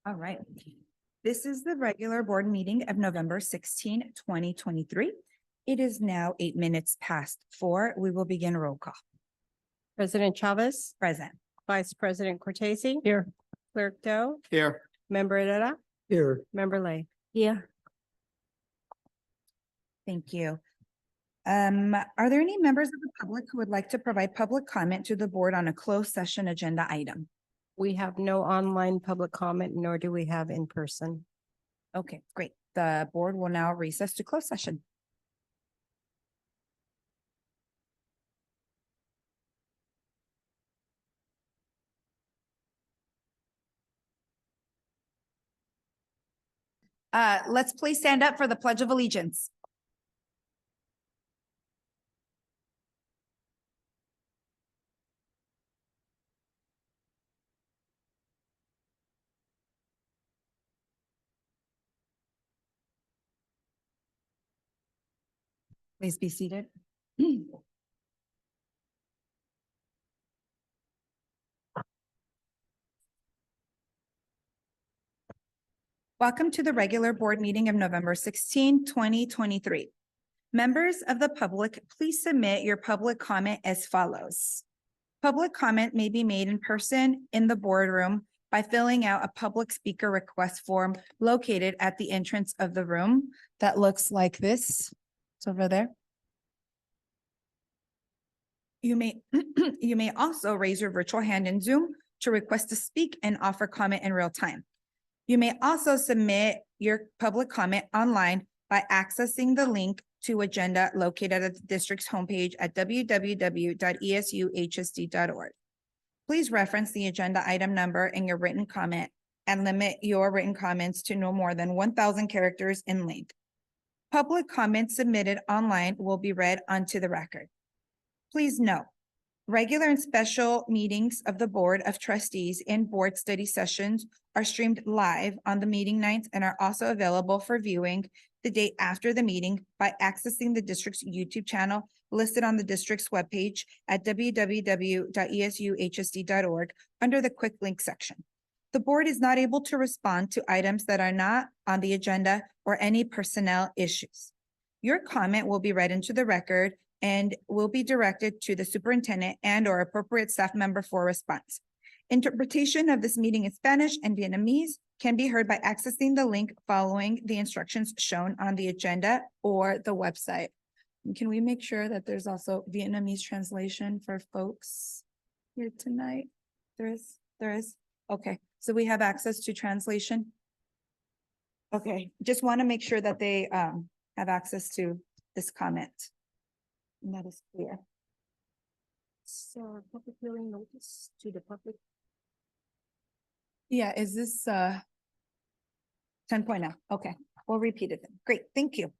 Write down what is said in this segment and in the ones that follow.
All right. This is the regular board meeting of November 16, 2023. It is now 8 minutes past 4. We will begin roll call. President Chavez, Present. Vice President Cortese. Here. Clerk Doe, Here. Member Herrera, Here. Member Lay. Here. Thank you. Are there any members of the public who would like to provide public comment to the board on a closed session agenda item? We have no online public comment, nor do we have in person. Okay, great. The board will now recess to closed session. Let's please stand up for the Pledge of Allegiance. Please be seated. Welcome to the regular board meeting of November 16, 2023. Members of the public, please submit your public comment as follows. Public comment may be made in person in the boardroom by filling out a public speaker request form located at the entrance of the room that looks like this. It's over there. You may also raise your virtual hand in Zoom to request to speak and offer comment in real time. You may also submit your public comment online by accessing the link to agenda located at the district's homepage at www.esuhsd.org. Please reference the agenda item number in your written comment and limit your written comments to no more than 1,000 characters in length. Public comments submitted online will be read onto the record. Please note, regular and special meetings of the Board of Trustees and board study sessions are streamed live on the meeting nights and are also available for viewing the day after the meeting by accessing the district's YouTube channel listed on the district's webpage at www.esuhsd.org under the quick link section. The board is not able to respond to items that are not on the agenda or any personnel issues. Your comment will be read into the record and will be directed to the superintendent and or appropriate staff member for response. Interpretation of this meeting in Spanish and Vietnamese can be heard by accessing the link following the instructions shown on the agenda or the website. And can we make sure that there's also Vietnamese translation for folks here tonight? There is. Okay, so we have access to translation. Okay, just want to make sure that they have access to this comment. And that is clear. So public hearing notice to the public. Yeah, is this 10.0? Okay, we'll repeat it then. Great, thank you.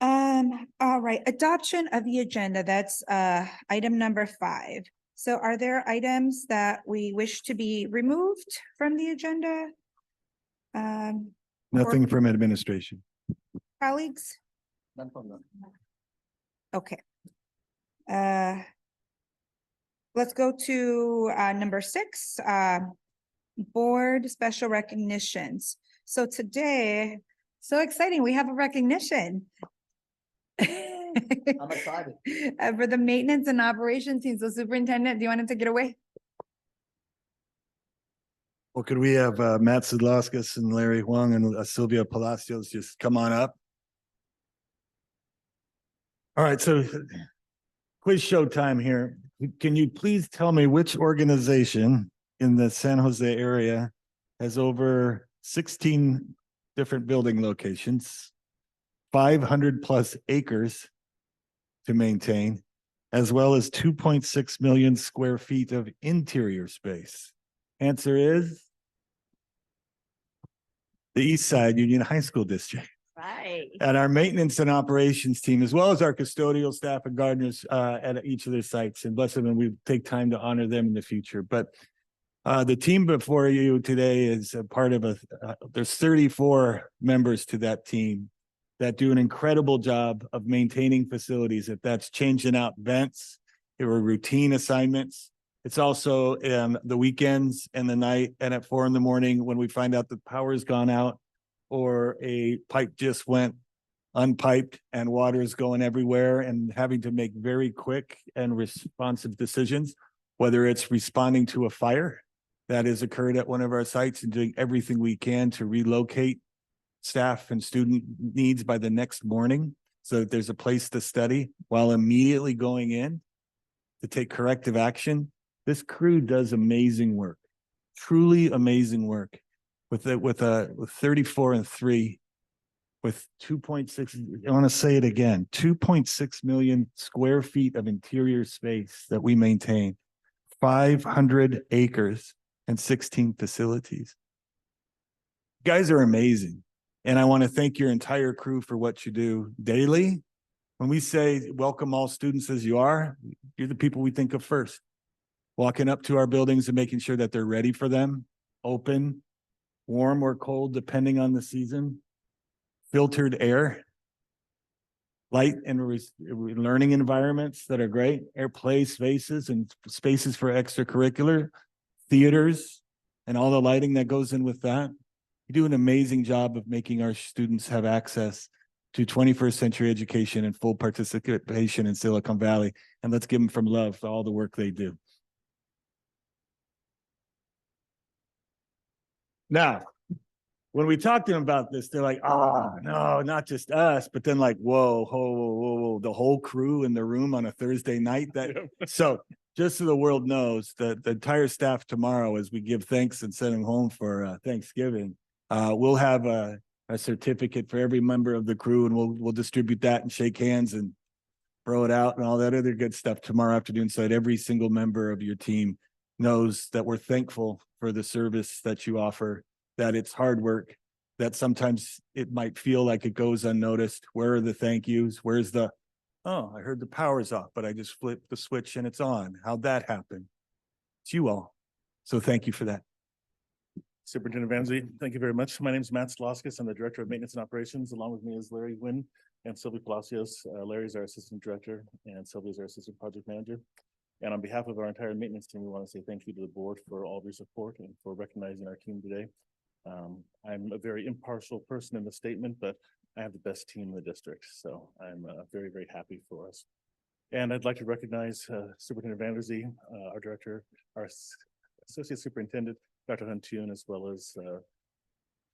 All right, adoption of the agenda. That's item number 5. So are there items that we wish to be removed from the agenda? Nothing from administration. Colleagues? None from them. Okay. Let's go to number 6, board special recognitions. So today, so exciting, we have a recognition. I'm excited. For the maintenance and operations team. So superintendent, do you want to take it away? Well, could we have Matt Sidlauskas and Larry Huang and Sylvia Palacios just come on up? All right, so quiz show time here. Can you please tell me which organization in the San Jose area has over 16 different building locations, 500 plus acres to maintain, as well as 2.6 million square feet of interior space? Answer is the East Side Union High School District. Right. And our maintenance and operations team, as well as our custodial staff and gardeners at each of their sites. And bless them, and we take time to honor them in the future. But the team before you today is a part of there's 34 members to that team that do an incredible job of maintaining facilities. If that's changing out vents, there were routine assignments, It's also the weekends and the night and at 4 a.m. when we find out the power's gone out or a pipe just went unpiped and water is going everywhere and having to make very quick and responsive decisions, whether it's responding to a fire that has occurred at one of our sites and doing everything we can to relocate staff and student needs by the next morning so that there's a place to study while immediately going in to take corrective action. This crew does amazing work, truly amazing work with 34 and 3 with 2.6, I want to say it again, 2.6 million square feet of interior space that we maintain, 500 acres and 16 facilities. You guys are amazing. And I want to thank your entire crew for what you do daily. When we say welcome all students as you are, you're the people we think of first. Walking up to our buildings and making sure that they're ready for them, open, warm or cold, depending on the season, filtered air, light and learning environments that are great, air play spaces and spaces for extracurricular, theaters, and all the lighting that goes in with that. You do an amazing job of making our students have access to 21st century education and full participation in Silicon Valley. And let's give them from love for all the work they do. Now, when we talk to them about this, they're like, oh, no, not just us, but then like, whoa, whoa, the whole crew in the room on a Thursday night. So just so the world knows that the entire staff tomorrow, as we give thanks and send them home for Thanksgiving, we'll have a certificate for every member of the crew, and we'll distribute that and shake hands and throw it out and all that other good stuff tomorrow afternoon, so that every single member of your team knows that we're thankful for the service that you offer, that it's hard work, that sometimes it might feel like it goes unnoticed. Where are the thank yous? Where's the, oh, I heard the power's off, but I just flipped the switch and it's on. How'd that happen? It's you all. So thank you for that. Superintendent Vanzi, thank you very much. My name is Matt Sloskus. I'm the Director of Maintenance and Operations. Along with me is Larry Wynn and Sylvie Palacios. Larry's our Assistant Director and Sylvie's our Assistant Project Manager. And on behalf of our entire maintenance team, we want to say thank you to the board for all of your support and for recognizing our team today. I'm a very impartial person in the statement, but I have the best team in the district. So I'm very, very happy for us. And I'd like to recognize Superintendent Vanderzee, our Director, our Associate Superintendent, Dr. Huntune, as well as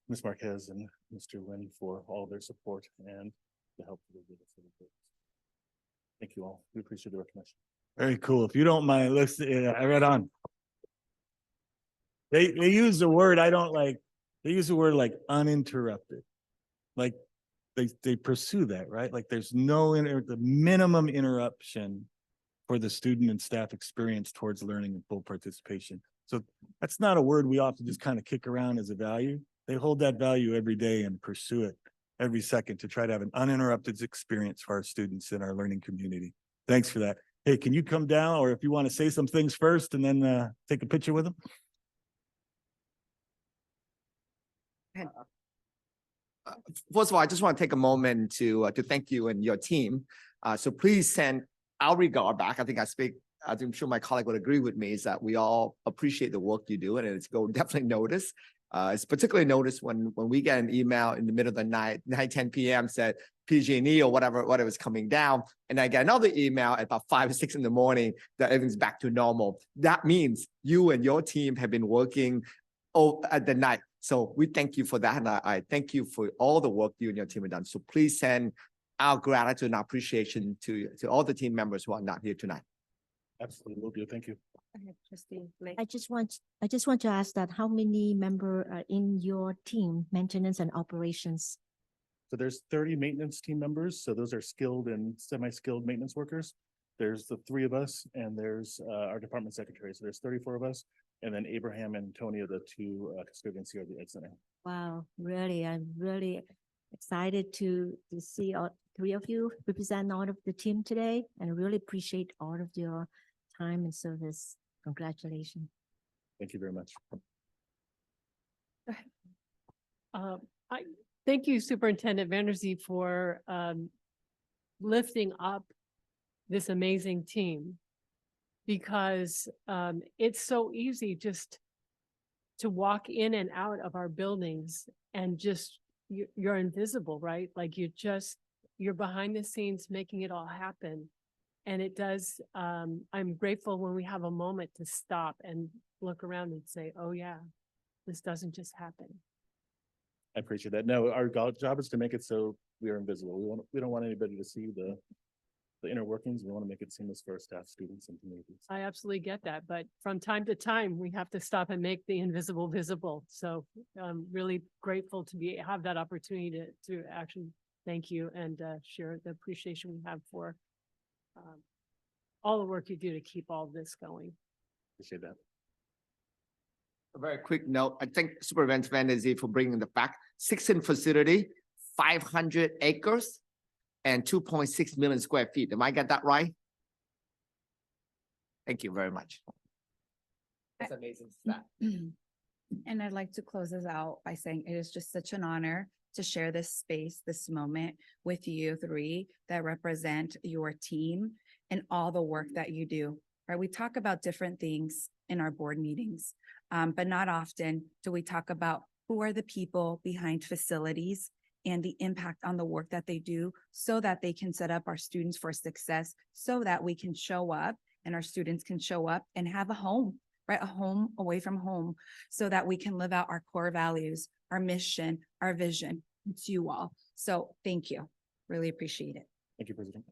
Ms. Marquez and Mr. Wynn for all of their support and the help that they give us. Thank you all. We appreciate the recognition. Very cool. If you don't mind, let's, I read on. They use the word, I don't like, they use the word like uninterrupted. Like they pursue that, right? Like there's no, the minimum interruption for the student and staff experience towards learning and full participation. So that's not a word we often just kind of kick around as a value. They hold that value every day and pursue it every second to try to have an uninterrupted experience for our students in our learning community. Thanks for that. Hey, can you come down, or if you want to say some things first and then take a picture with them? First of all, I just want to take a moment to thank you and your team. So please send our regard back. I'm sure my colleague would agree with me, is that we all appreciate the work you do, and it's definitely noticed. It's particularly noticed when we get an email in the middle of the night, 10 p.m. said PG&E or whatever was coming down, and I get another email at about 5 or 6 in the morning that everything's back to normal. That means you and your team have been working at the night. So we thank you for that, and I thank you for all the work you and your team have done. So please send our gratitude and appreciation to all the team members who are not here tonight. Absolutely, will do. Thank you. I just want to ask that how many members are in your team, maintenance and operations? So there's 30 maintenance team members. So those are skilled and semi-skilled maintenance workers. There's the 3 of us, and there's our department secretary. So there's 34 of us, and then Abraham and Tony are the 2 custodians here at the Ed Center. Wow, really, I'm really excited to see all 3 of you represent all of the team today, and really appreciate all of your time and service. Congratulations. Thank you very much. I thank you, Superintendent Vanderzee, for lifting up this amazing team. because it's so easy just to walk in and out of our buildings and just you're invisible, right? Like you're behind the scenes making it all happen. And it does, I'm grateful when we have a moment to stop and look around and say, oh yeah, this doesn't just happen. I appreciate that. No, our job is to make it so we are invisible. We don't want anybody to see the inner workings. We want to make it seamless for our staff, students, and communities. I absolutely get that, but from time to time, we have to stop and make the invisible visible. So I'm really grateful to have that opportunity to actually thank you and share the appreciation we have for all the work you do to keep all this going. Appreciate that. A very quick note, I thank Superintendent Van Der Zee for bringing the fact, 16 facility, 500 acres, and 2.6 million square feet. Am I get that right? Thank you very much. That's amazing stat. And I'd like to close this out by saying it is just such an honor to share this space, this moment with you three that represent your team and all the work that you do. Right? We talk about different things in our board meetings, but not often do we talk about who are the people behind facilities and the impact on the work that they do so that they can set up our students for success, so that we can show up and our students can show up and have a home, right? A home away from home, so that we can live out our core values, our mission, our vision. It's you all. So thank you. Really appreciate it. Thank you, President.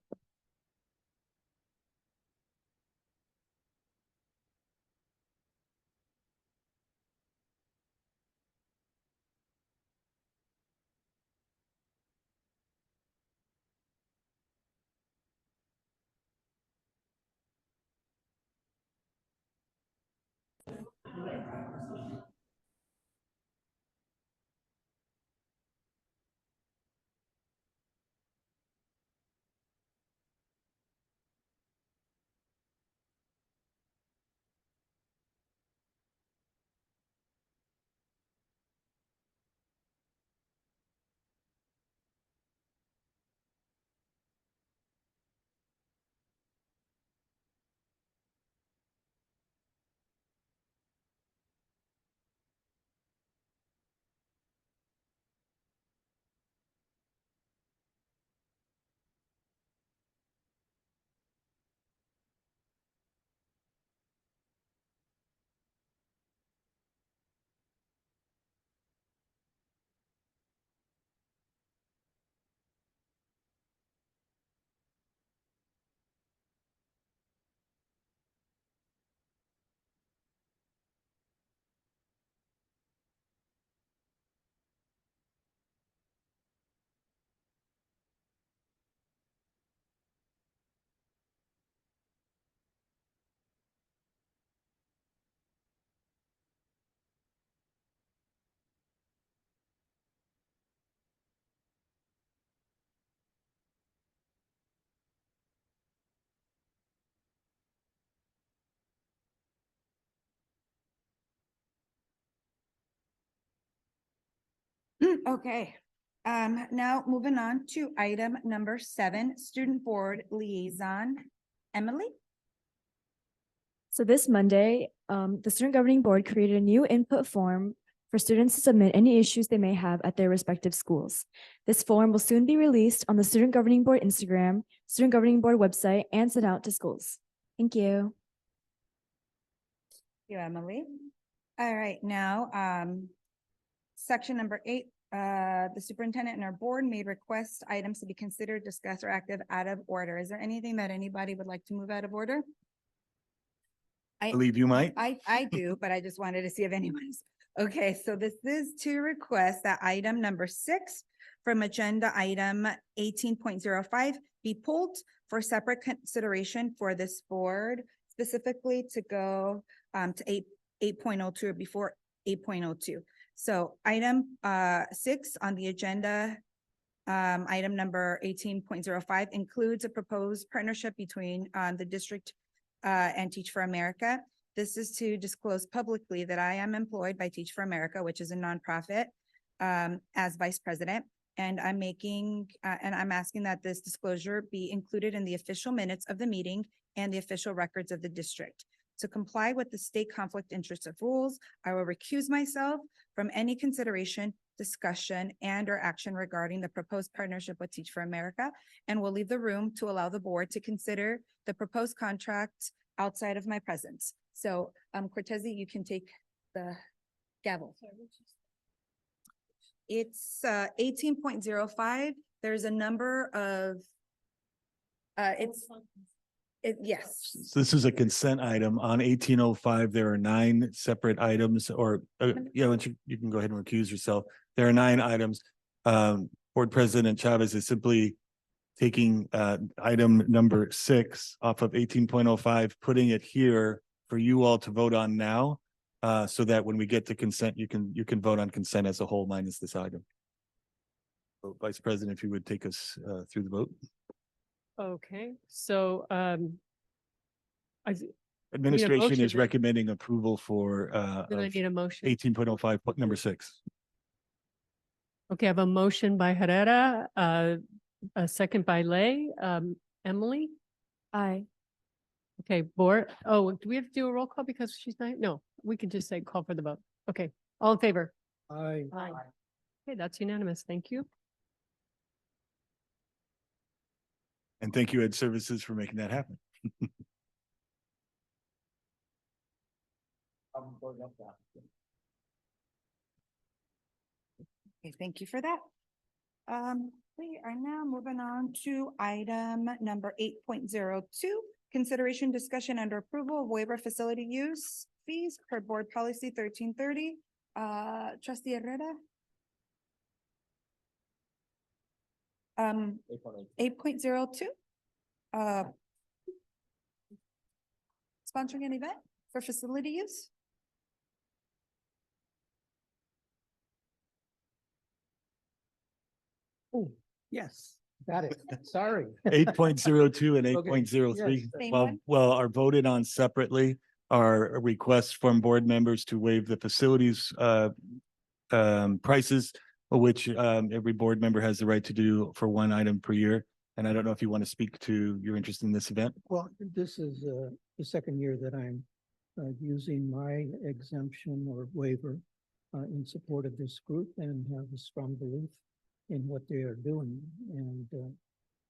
Okay, now moving on to item number 7, Student Board Liaison. Emily? So this Monday, the Student Governing Board created a new input form for students to submit any issues they may have at their respective schools. This form will soon be released on the Student Governing Board Instagram, Student Governing Board website, and sent out to schools. Thank you. You, Emily. All right, now, section number 8, the superintendent and our board may request items to be considered, discussed, or active out of order. Is there anything that anybody would like to move out of order? I believe you might. I do, but I just wanted to see if anyone's, okay, so this is to request that item number 6 from agenda item 18.05 be pulled for separate consideration for this board, specifically to go to 8.02 or before 8.02. So item 6 on the agenda, item number 18.05 includes a proposed partnership between the district and Teach for America. This is to disclose publicly that I am employed by Teach for America, which is a nonprofit, as vice president. And I'm making, and I'm asking that this disclosure be included in the official minutes of the meeting and the official records of the district. To comply with the state conflict interest of rules, I will recuse myself from any consideration, discussion, and or action regarding the proposed partnership with Teach for America, and will leave the room to allow the board to consider the proposed contract outside of my presence. So, Cortese, you can take the gavel. It's 18.05. There's a number of yes. So this is a consent item. On 1805, there are 9 separate items or, you can go ahead and recuse yourself. There are 9 items. Board President Chavez is simply taking item number 6 off of 18.05, putting it here for you all to vote on now. So that when we get to consent, you can vote on consent as a whole minus this item. So Vice President, if you would take us through the vote. Okay, so, Administration motion, is right? recommending approval for then I need a motion. 18.05, number 6. Okay, I have a motion by Herrera, a second by Lay, Emily. Aye. Okay, board, oh, do we have to do a roll call because she's not, no, we can just say call for the vote. Okay, all in favor? Aye. Okay, that's unanimous. Thank you. And thank you, Ed Services, for making that happen. Okay, thank you for that. We are now moving on to item number 8.02. Consideration, discussion, and approval of waiver facility use fees per board policy 1330. Trustee Herrera? 8.02. Sponsoring an event for facility use? Oh, yes, got it. Sorry. 8.02 and Okay, 8.03, Same well, one? are voted on separately. Are requests from board members to waive the facilities prices, which every board member has the right to do for one item per year. And I don't know if you want to speak to your interest in this event. Well, this is the second year that I'm using my exemption or waiver in support of this group and have a strong belief in what they are doing. And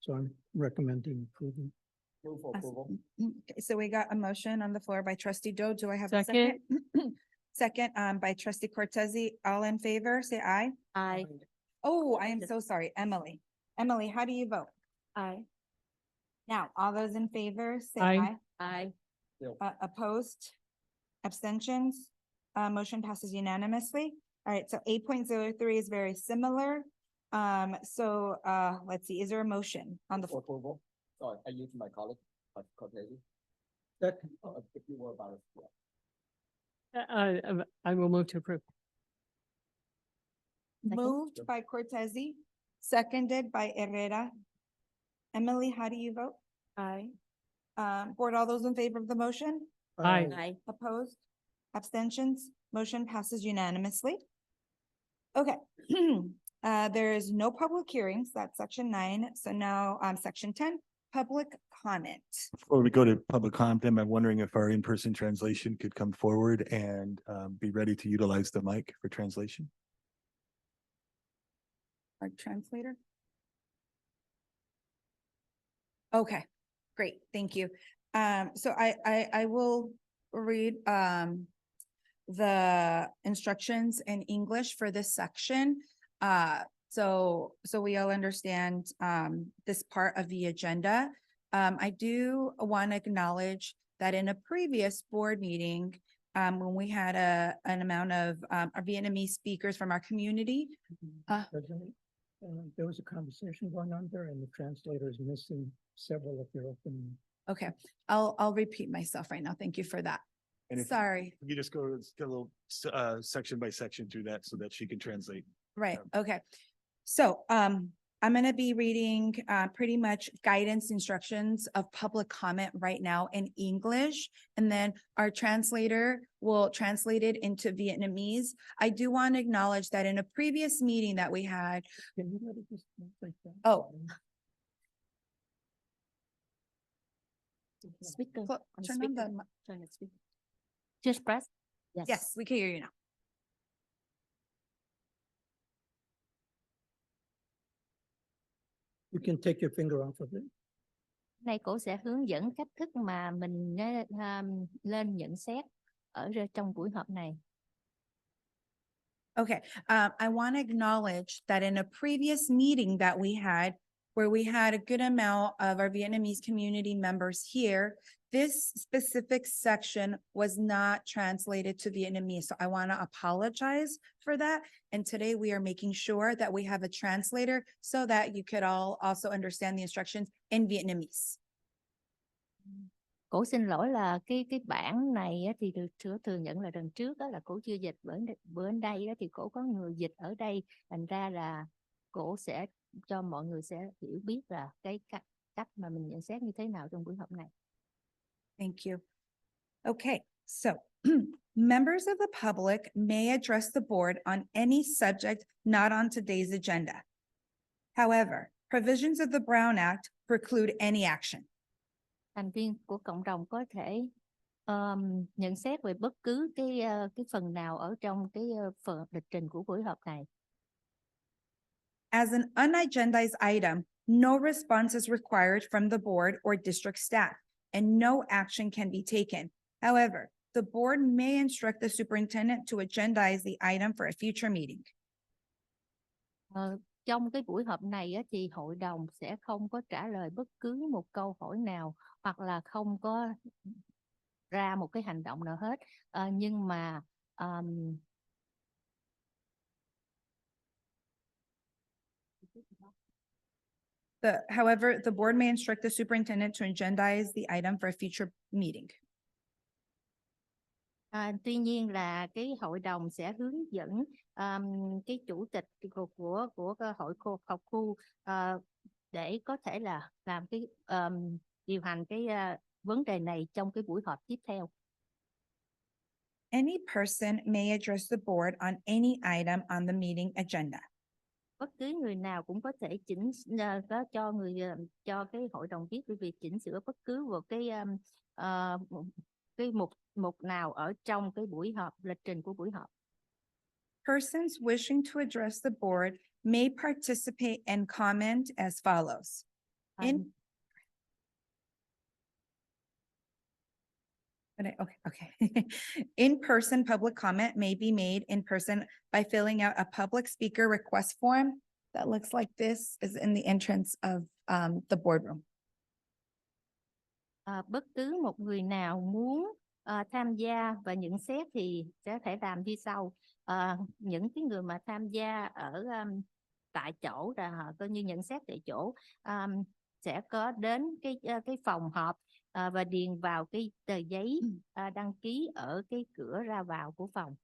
so I'm recommending approval. Okay, so we got a motion on the floor by trustee Doe. Do I have a second? Second, by trustee Cortese. All in favor, say aye. Aye. Oh, I am so sorry, Emily. Emily, how do you vote? Aye. Now, all those in favor, say Aye. aye. Aye. Opposed? Abstentions? Motion passes unanimously. All right, so 8.03 is very similar. Let's see, is there a motion on the floor? Approval. Sorry, I used my colleague, Cortese. Second. If you were about it. I will move to approve. Moved by Cortese, seconded by Herrera. Emily, how do you vote? Aye. Board, all those in favor of the motion? Aye. Aye. Opposed? Abstentions? Motion passes unanimously. Okay. There is no public hearings. That's section 9. So now, section 10, public comment. Before we go to public comment, I'm wondering if our in-person translation could come forward and be ready to utilize the mic for translation. Our translator? Okay, great, thank you. So I will read the instructions in English for this section. So we all understand this part of the agenda. I do want to acknowledge that in a previous board meeting, when we had an amount of our Vietnamese speakers from our community. President, there was a conversation going on there and the translator is missing several of their opening. Okay, I'll repeat myself right now. Thank you for that. And if Sorry, you just go a little section by section through that so that she can translate. right, okay. So, I'm gonna be reading, pretty much guidance instructions of public comment right now in English. And then our translator will translate it into Vietnamese. I do want to acknowledge that in a previous meeting that we had, Can you let it just like that? Oh. Speaker. Clo- on turn on speaker. the mi- Turn the speaker. Just press. Yes, we can hear you now. You can take your finger off of it. Này cô sẽ hướng dẫn cách thức mà mình lên nhận xét ở trong buổi họp này. Okay, I want to acknowledge that in a previous meeting that we had, where we had a good amount of our Vietnamese community members here, this specific section was not translated to Vietnamese. So I want to apologize for that. And today we are making sure that we have a translator so that you could all also understand the instructions in Vietnamese. Cổ xin lỗi là cái bản này á, thì được thừa nhận là lần trước đó là cổ chưa dịch, bữa đến đây đó thì cổ có người dịch ở đây, thành ra là cổ sẽ cho mọi người sẽ hiểu biết là cái cách mà mình nhận xét như thế nào trong buổi họp này. Thank you. Okay, so members of the public may address the board on any subject not on today's agenda. However, provisions of the Brown Act preclude any action. Thành viên của cộng đồng có thể nhận xét về bất cứ cái phần nào ở trong cái phần lịch trình của buổi họp này. As an unagendized item, no response is required from the board or district staff, and no action can be taken. However, the board may instruct the superintendent to agendize the item for a future meeting. Trong cái buổi họp này á, thì hội đồng sẽ không có trả lời bất cứ một câu hỏi nào hoặc là không có ra một cái hành động nào hết. Nhưng mà However, the board may instruct the superintendent to agendize the item for a future meeting. Tuy nhiên là cái hội đồng sẽ hướng dẫn cái chủ tịch của hội học khu để có thể là làm cái điều hành cái vấn đề này trong cái buổi họp tiếp theo. Any person may address the board on any item on the meeting agenda. Bất cứ người nào cũng có thể có cho cái hội đồng biết về việc chỉnh sửa bất cứ một cái mục nào ở trong cái buổi họp, lịch trình của buổi họp. Persons wishing to address the board may participate and comment as follows. Okay. In-person public comment may be made in person by filling out a public speaker request form that looks like this is in the entrance of the boardroom. Bất cứ một người nào muốn tham gia và nhận xét thì sẽ phải làm như sau. Những cái người mà tham gia ở tại chỗ là họ coi như nhận xét tại chỗ sẽ có đến cái phòng họp và điền vào cái tờ giấy đăng ký ở cái cửa ra vào của phòng.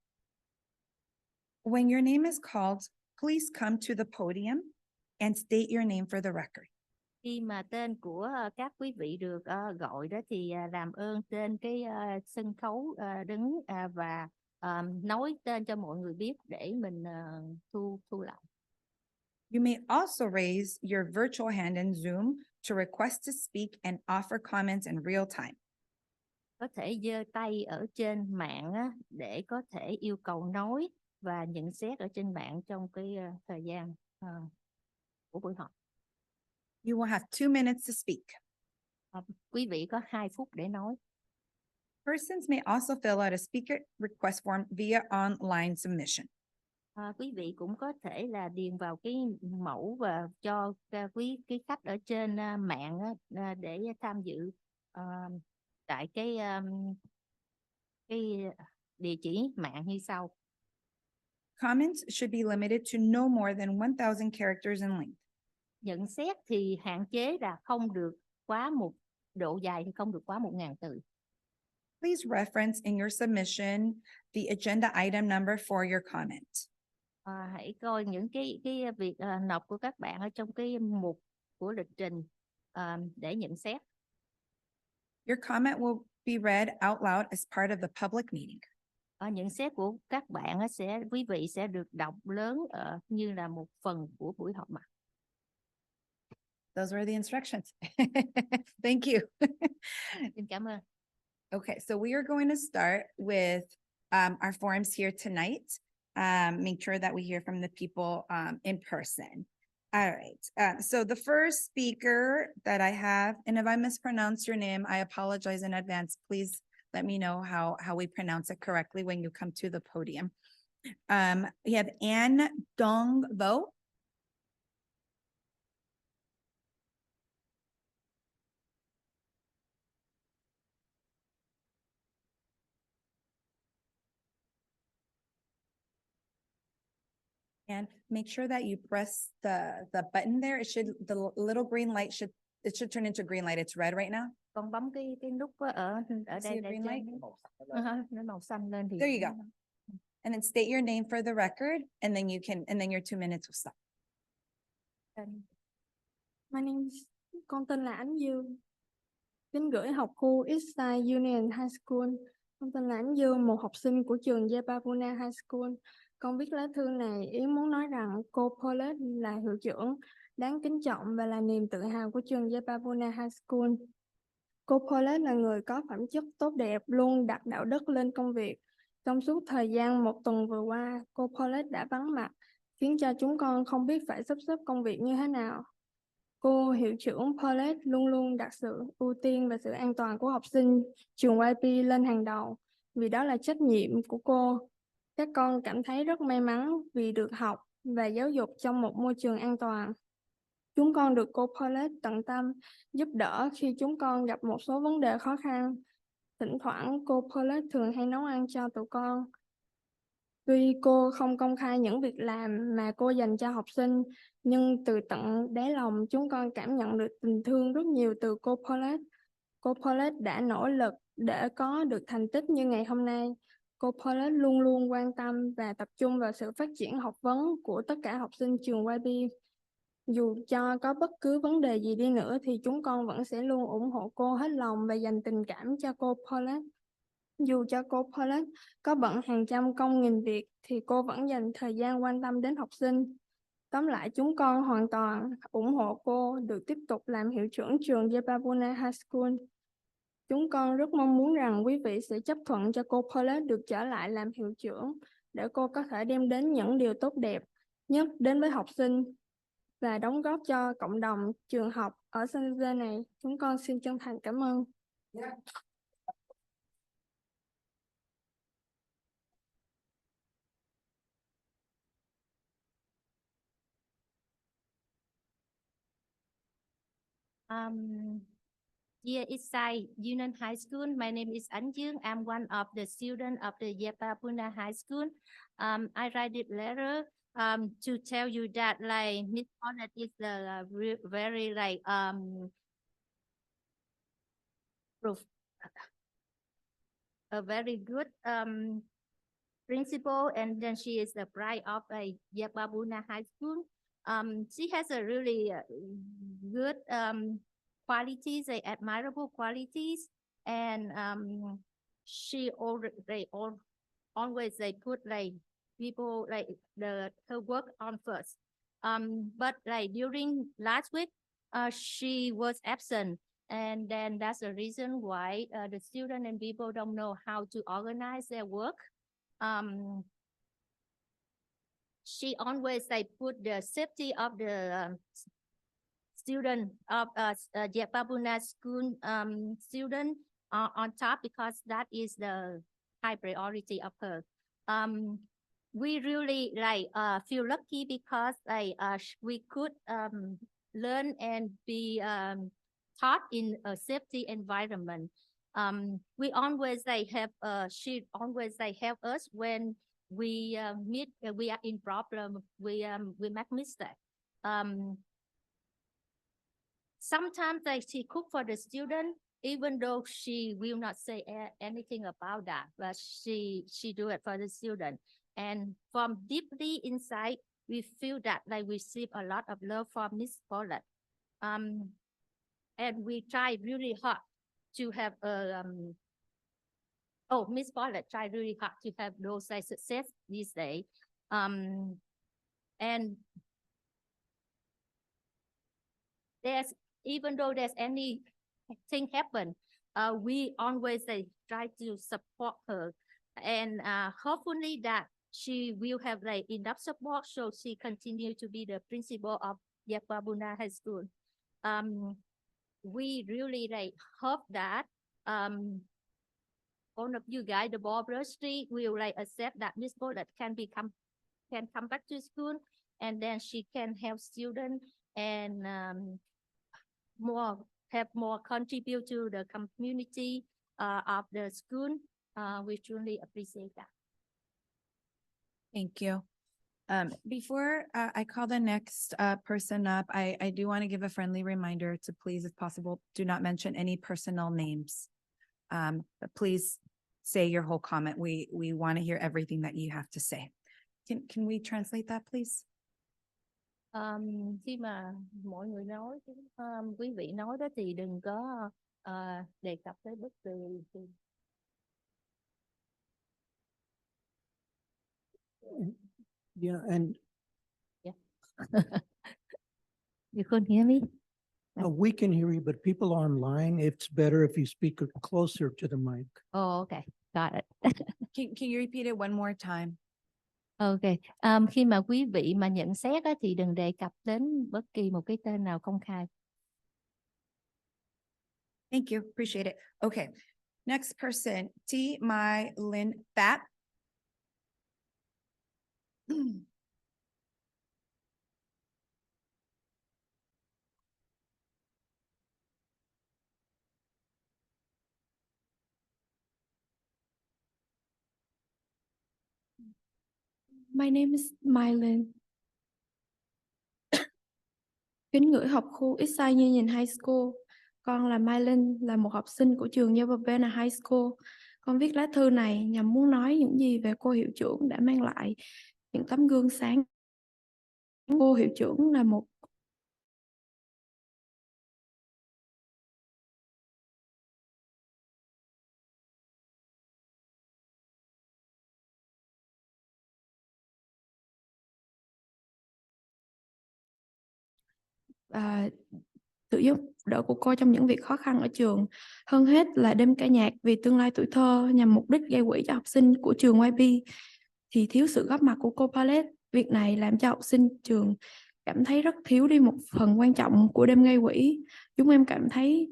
When your name is called, please come to the podium and state your name for the record. Khi mà tên của các quý vị được gọi đó thì làm ơn trên cái sân khấu đứng và nói tên cho mọi người biết để mình thu lại. You may also raise your virtual hand in Zoom to request to speak and offer comments in real time. Có thể giơ tay ở trên mạng để có thể yêu cầu nói và nhận xét ở trên mạng trong cái thời gian của buổi họp. You will have 2 minutes to speak. Quý vị có 2 phút để nói. Persons may also fill out a speaker request form via online submission. Quý vị cũng có thể là điền vào cái mẫu và cho quý khách ở trên mạng để tham dự tại cái địa chỉ mạng như sau. Comments should be limited to no more than 1,000 characters in length. Nhận xét thì hạn chế là không được quá độ dài thì không được quá 1.000 từ. Please reference in your submission the agenda item number for your comment. Hãy coi những cái việc nộp của các bạn ở trong cái mục của lịch trình để nhận xét. Your comment will be read out loud as part of the public meeting. Nhận xét của các bạn quý vị sẽ được đọc lớn như là một phần của buổi họp mặt. Those were the instructions. Thank you. Xin cảm ơn. Okay, so we are going to start with our forums here tonight. Make sure that we hear from the people in person. All right, so the first speaker that I have, and if I mispronounce your name, I apologize in advance. Please let me know how we pronounce it correctly when you come to the podium. We have Ann Dong Vo. And make sure that you press the button there. It should, the little green light should, it should turn into green light. It's red right now. Con bấm cái nút ở ở See đây the để green cho light? nó màu xanh lên thì There you go. And then state your name for the record, and then you can, and then your 2 minutes will stop. My name is, con tên là Ánh Dương. Kính gửi học khu Eastside Union High School. Con tên là Ánh Dương, một học sinh của trường Yepapuna High School. Con viết lá thư này ý muốn nói rằng cô Paulette là hiệu trưởng đáng kính trọng và là niềm tự hào của trường Yepapuna High School. Cô Paulette là người có phẩm chất tốt đẹp, luôn đặt đạo đức lên công việc. Trong suốt thời gian 1 tuần vừa qua, cô Paulette đã vắng mặt, khiến cho chúng con không biết phải sắp xếp công việc như thế nào. Cô hiệu trưởng Paulette luôn luôn đặt sự ưu tiên và sự an toàn của học sinh trường YP lên hàng đầu, vì đó là trách nhiệm của cô. Các con cảm thấy rất may mắn vì được học và giáo dục trong một môi trường an toàn. Chúng con được cô Paulette tận tâm giúp đỡ khi chúng con gặp một số vấn đề khó khăn. Thỉnh thoảng cô Paulette thường hay nấu ăn cho tụi con. Tuy cô không công khai những việc làm mà cô dành cho học sinh, nhưng từ tận đáy lòng chúng con cảm nhận được tình thương rất nhiều từ cô Paulette. Cô Paulette đã nỗ lực để có được thành tích như ngày hôm nay. Cô Paulette luôn luôn quan tâm và tập trung vào sự phát triển học vấn của tất cả học sinh trường YP. Dù cho có bất cứ vấn đề gì đi nữa thì chúng con vẫn sẽ luôn ủng hộ cô hết lòng và dành tình cảm cho cô Paulette. Dù cho cô Paulette có bận hàng trăm công nghìn việc thì cô vẫn dành thời gian quan tâm đến học sinh. Tóm lại chúng con hoàn toàn ủng hộ cô được tiếp tục làm hiệu trưởng trường Yepapuna High School. Chúng con rất mong muốn rằng quý vị sẽ chấp thuận cho cô Paulette được trở lại làm hiệu trưởng để cô có thể đem đến những điều tốt đẹp nhất đến với học sinh và đóng góp cho cộng đồng trường học ở San Jose này. Chúng con xin chân thành cảm ơn. Dear Eastside Union High School, my name is An Dương. I'm one of the students of the Yepapuna High School. I write this letter to tell you that like Miss Paulette is the very like a very good principal, and then she is the pride of a Yepapuna High School. She has a really good qualities, admirable qualities, and she always put like people like her work on first. But like during last week, she was absent, and then that's the reason why the student and people don't know how to organize their work. She always put the safety of the student of Yepapuna school student on top, because that is the high priority of her. We really feel lucky because we could learn and be taught in a safety environment. We always she always help us when we we are in problem, we make mistake. Sometimes she cook for the student, even though she will not say anything about that, but she do it for the student. And from deeply inside, we feel that we receive a lot of love from Miss Paulette. And we try really hard to have a Miss Paulette tried really hard to have those success these days. And there's, even though there's anything happen, we always try to support her, and hopefully that she will have like enough support so she continue to be the principal of Yapabuna High School. We really like hope that all of you guys, the board of trustees, will like accept that Miss Bowler can come back to school, and then she can help students and have more contribute to the community of the school. We truly appreciate that. Thank you. Before I call the next person up, I do want to give a friendly reminder to please, if possible, do not mention any personal names. But please say your whole comment. We want to hear everything that you have to say. Can we translate that, please? Khi mà mọi người nói, quý vị nói đó thì đừng có đề cập tới bất kỳ. Yeah, and You couldn't hear me? we can hear you, but people online, it's better if you speak closer to the mic. Oh, okay, got it. Can you repeat it one more time? Okay. Khi mà quý vị mà nhận xét á, thì đừng đề cập đến bất kỳ một cái tên nào công khai. Thank you. Appreciate it. Okay. Next person, T. Mai Lin Thap. My name is Mylin. Kính gửi học khu ESUHSD Union High School. Con là Mylin, là một học sinh của trường Yapabuna High School. Con viết lá thư này nhằm muốn nói những gì về cô hiệu trưởng đã mang lại những tấm gương sáng. Cô hiệu trưởng là một sự giúp đỡ của cô trong những việc khó khăn ở trường. Hơn hết là đêm ca nhạc vì tương lai tuổi thơ nhằm mục đích gây quỹ cho học sinh của trường YP. Thì thiếu sự góp mặt của cô Palette. Việc này làm cho học sinh trường cảm thấy rất thiếu đi một phần quan trọng của đêm gây quỹ. Chúng em cảm thấy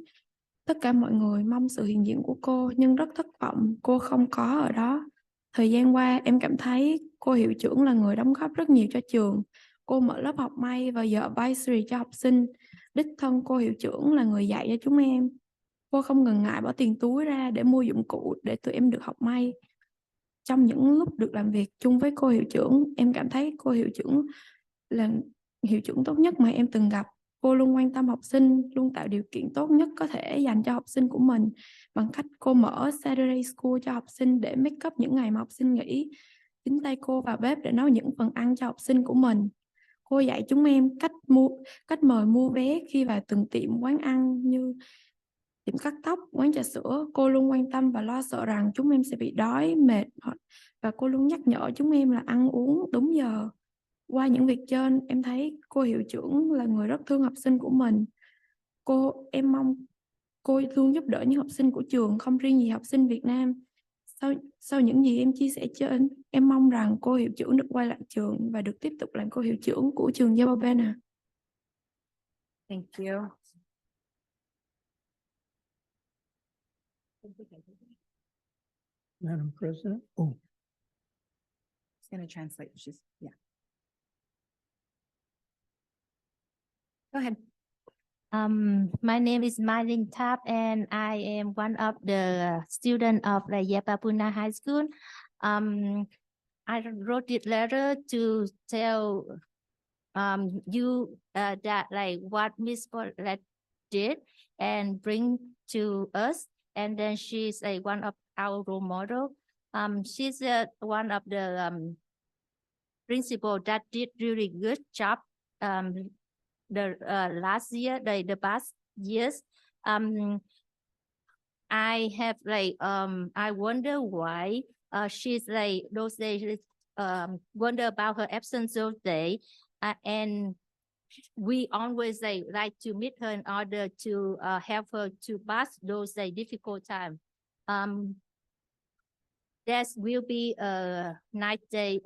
tất cả mọi người mong sự hiện diện của cô nhưng rất thất vọng cô không có ở đó. Thời gian qua em cảm thấy cô hiệu trưởng là người đóng góp rất nhiều cho trường. Cô mở lớp học may và giờ advisory cho học sinh. Đích thân cô hiệu trưởng là người dạy cho chúng em. Cô không ngần ngại bỏ tiền túi ra để mua dụng cụ để tụi em được học may. Trong những lúc được làm việc chung với cô hiệu trưởng, em cảm thấy cô hiệu trưởng là hiệu trưởng tốt nhất mà em từng gặp. Cô luôn quan tâm học sinh, luôn tạo điều kiện tốt nhất có thể dành cho học sinh của mình bằng cách cô mở Saturday School cho học sinh để make up những ngày mà học sinh nghỉ. Chính tay cô vào bếp để nấu những phần ăn cho học sinh của mình. Cô dạy chúng em cách mời mua vé khi vào từng tiệm quán ăn như tiệm cắt tóc, quán trà sữa. Cô luôn quan tâm và lo sợ rằng chúng em sẽ bị đói, mệt và cô luôn nhắc nhở chúng em là ăn uống đúng giờ. Qua những việc trên, em thấy cô hiệu trưởng là người rất thương học sinh của mình. Em mong cô luôn giúp đỡ những học sinh của trường, không riêng gì học sinh Việt Nam. Sau những gì em chia sẻ trên, em mong rằng cô hiệu trưởng được quay lại trường và được tiếp tục làm cô hiệu trưởng của trường Yapabuna. Thank you. Madam President. Oh, It's going to translate. Yeah. Go ahead. My name is Mylin Thap, and I am one of the students of the Yapabuna High School. I wrote this letter to tell you that like what Miss Paulette did and bring to us, and then she's like one of our role model. She's one of the principal that did really good job the last year, the past years. I have like I wonder why she's like those days wonder about her absence those days, and we always like to meet her in order to help her to pass those difficult time. There will be a nice day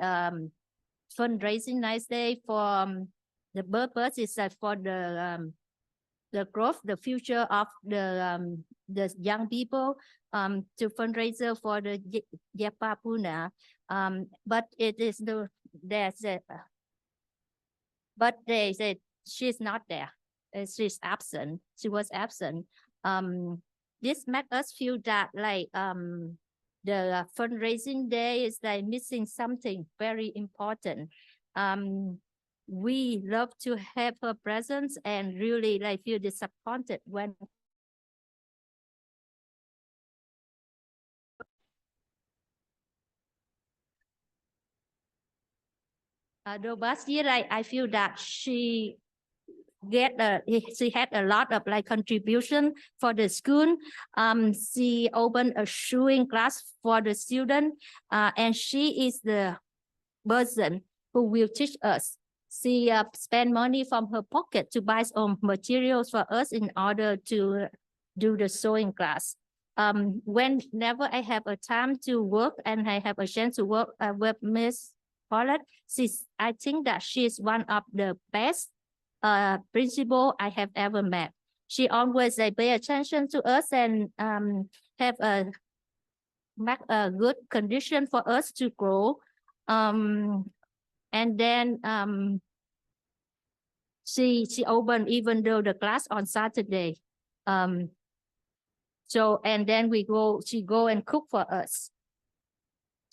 fundraising nice day for the purpose is for the growth, the future of the young people to fundraiser for the Yapapuna. But it is but they said she's not there. She's absent. She was absent. This makes us feel that like the fundraising day is like missing something very important. We love to have her presence and really like feel disappointed when the last year I feel that she had a lot of like contribution for the school. She opened a sewing class for the student, and she is the person who will teach us. She spend money from her pocket to buy some materials for us in order to do the sewing class. Whenever I have a time to work and I have a chance to work with Miss Paulette, I think that she is one of the best principal I have ever met. She always pay attention to us and have make a good condition for us to grow. And then she opened even though the class on Saturday. So and then she go and cook for us.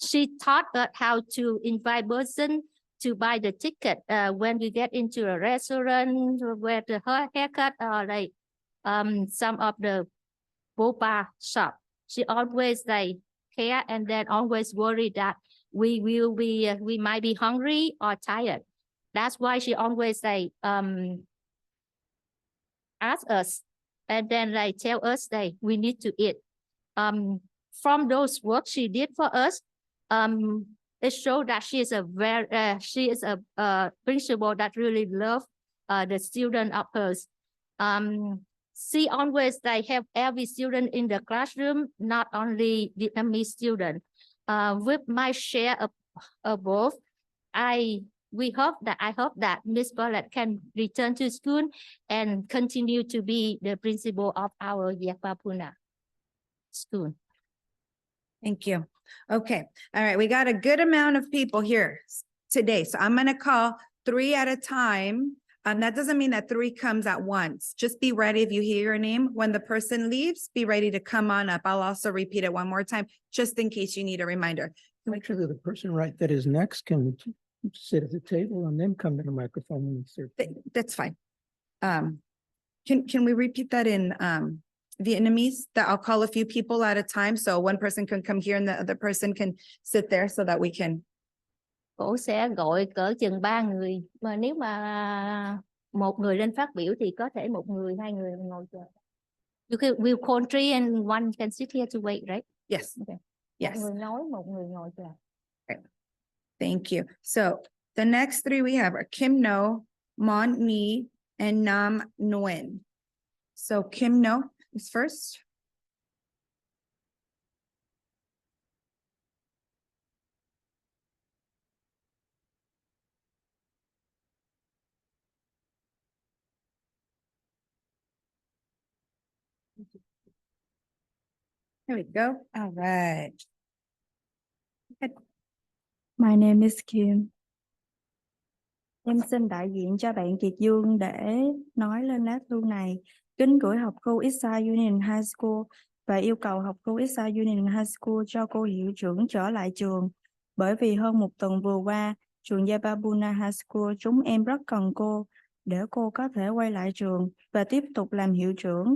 She taught us how to invite person to buy the ticket when we get into a restaurant where the haircut or like some of the boba shop. She always like care and then always worry that we might be hungry or tired. That's why she always like ask us and then like tell us that we need to eat. From those work she did for us, it shows that she is a principal that really love the student of hers. She always like have every student in the classroom, not only Vietnamese student. With my share of both, I hope that Miss Paulette can return to school and continue to be the principal of our Yapapuna school. Thank you. Okay. All right. We got a good amount of people here today. So I'm going to call 3 at a time. That doesn't mean that 3 comes at once. Just be ready if you hear your name. When the person leaves, be ready to come on up. I'll also repeat it one more time, just in case you need a reminder. Actually, the person right that is next can sit at the table and then come to the microphone and insert. That's fine. Can we repeat that in Vietnamese? That I'll call a few people at a time. So one person can come here and the other person can sit there so that we can. Cô sẽ gọi cỡ chừng 3 người, mà nếu mà một người lên phát biểu thì có thể 1 người, 2 người ngồi chờ. We'll call 3 and 1 can sit here to wait, right? Yes. Okay. Yes. 1 người nói, 1 người ngồi chờ. Right. Thank you. So the next 3 we have are Kim No, Mon Ni, and Nam Nguyen. So Kim No is first. There we go. All right. My name is Kim. Em xin đại diện cho bạn Kiệt Dương để nói lên lá thư này. Kính gửi học khu ESUHSD Union High School và yêu cầu học khu ESUHSD Union High School cho cô hiệu trưởng trở lại trường. Bởi vì hơn 1 tuần vừa qua, trường Yapapuna High School chúng em rất cần cô để cô có thể quay lại trường và tiếp tục làm hiệu trưởng.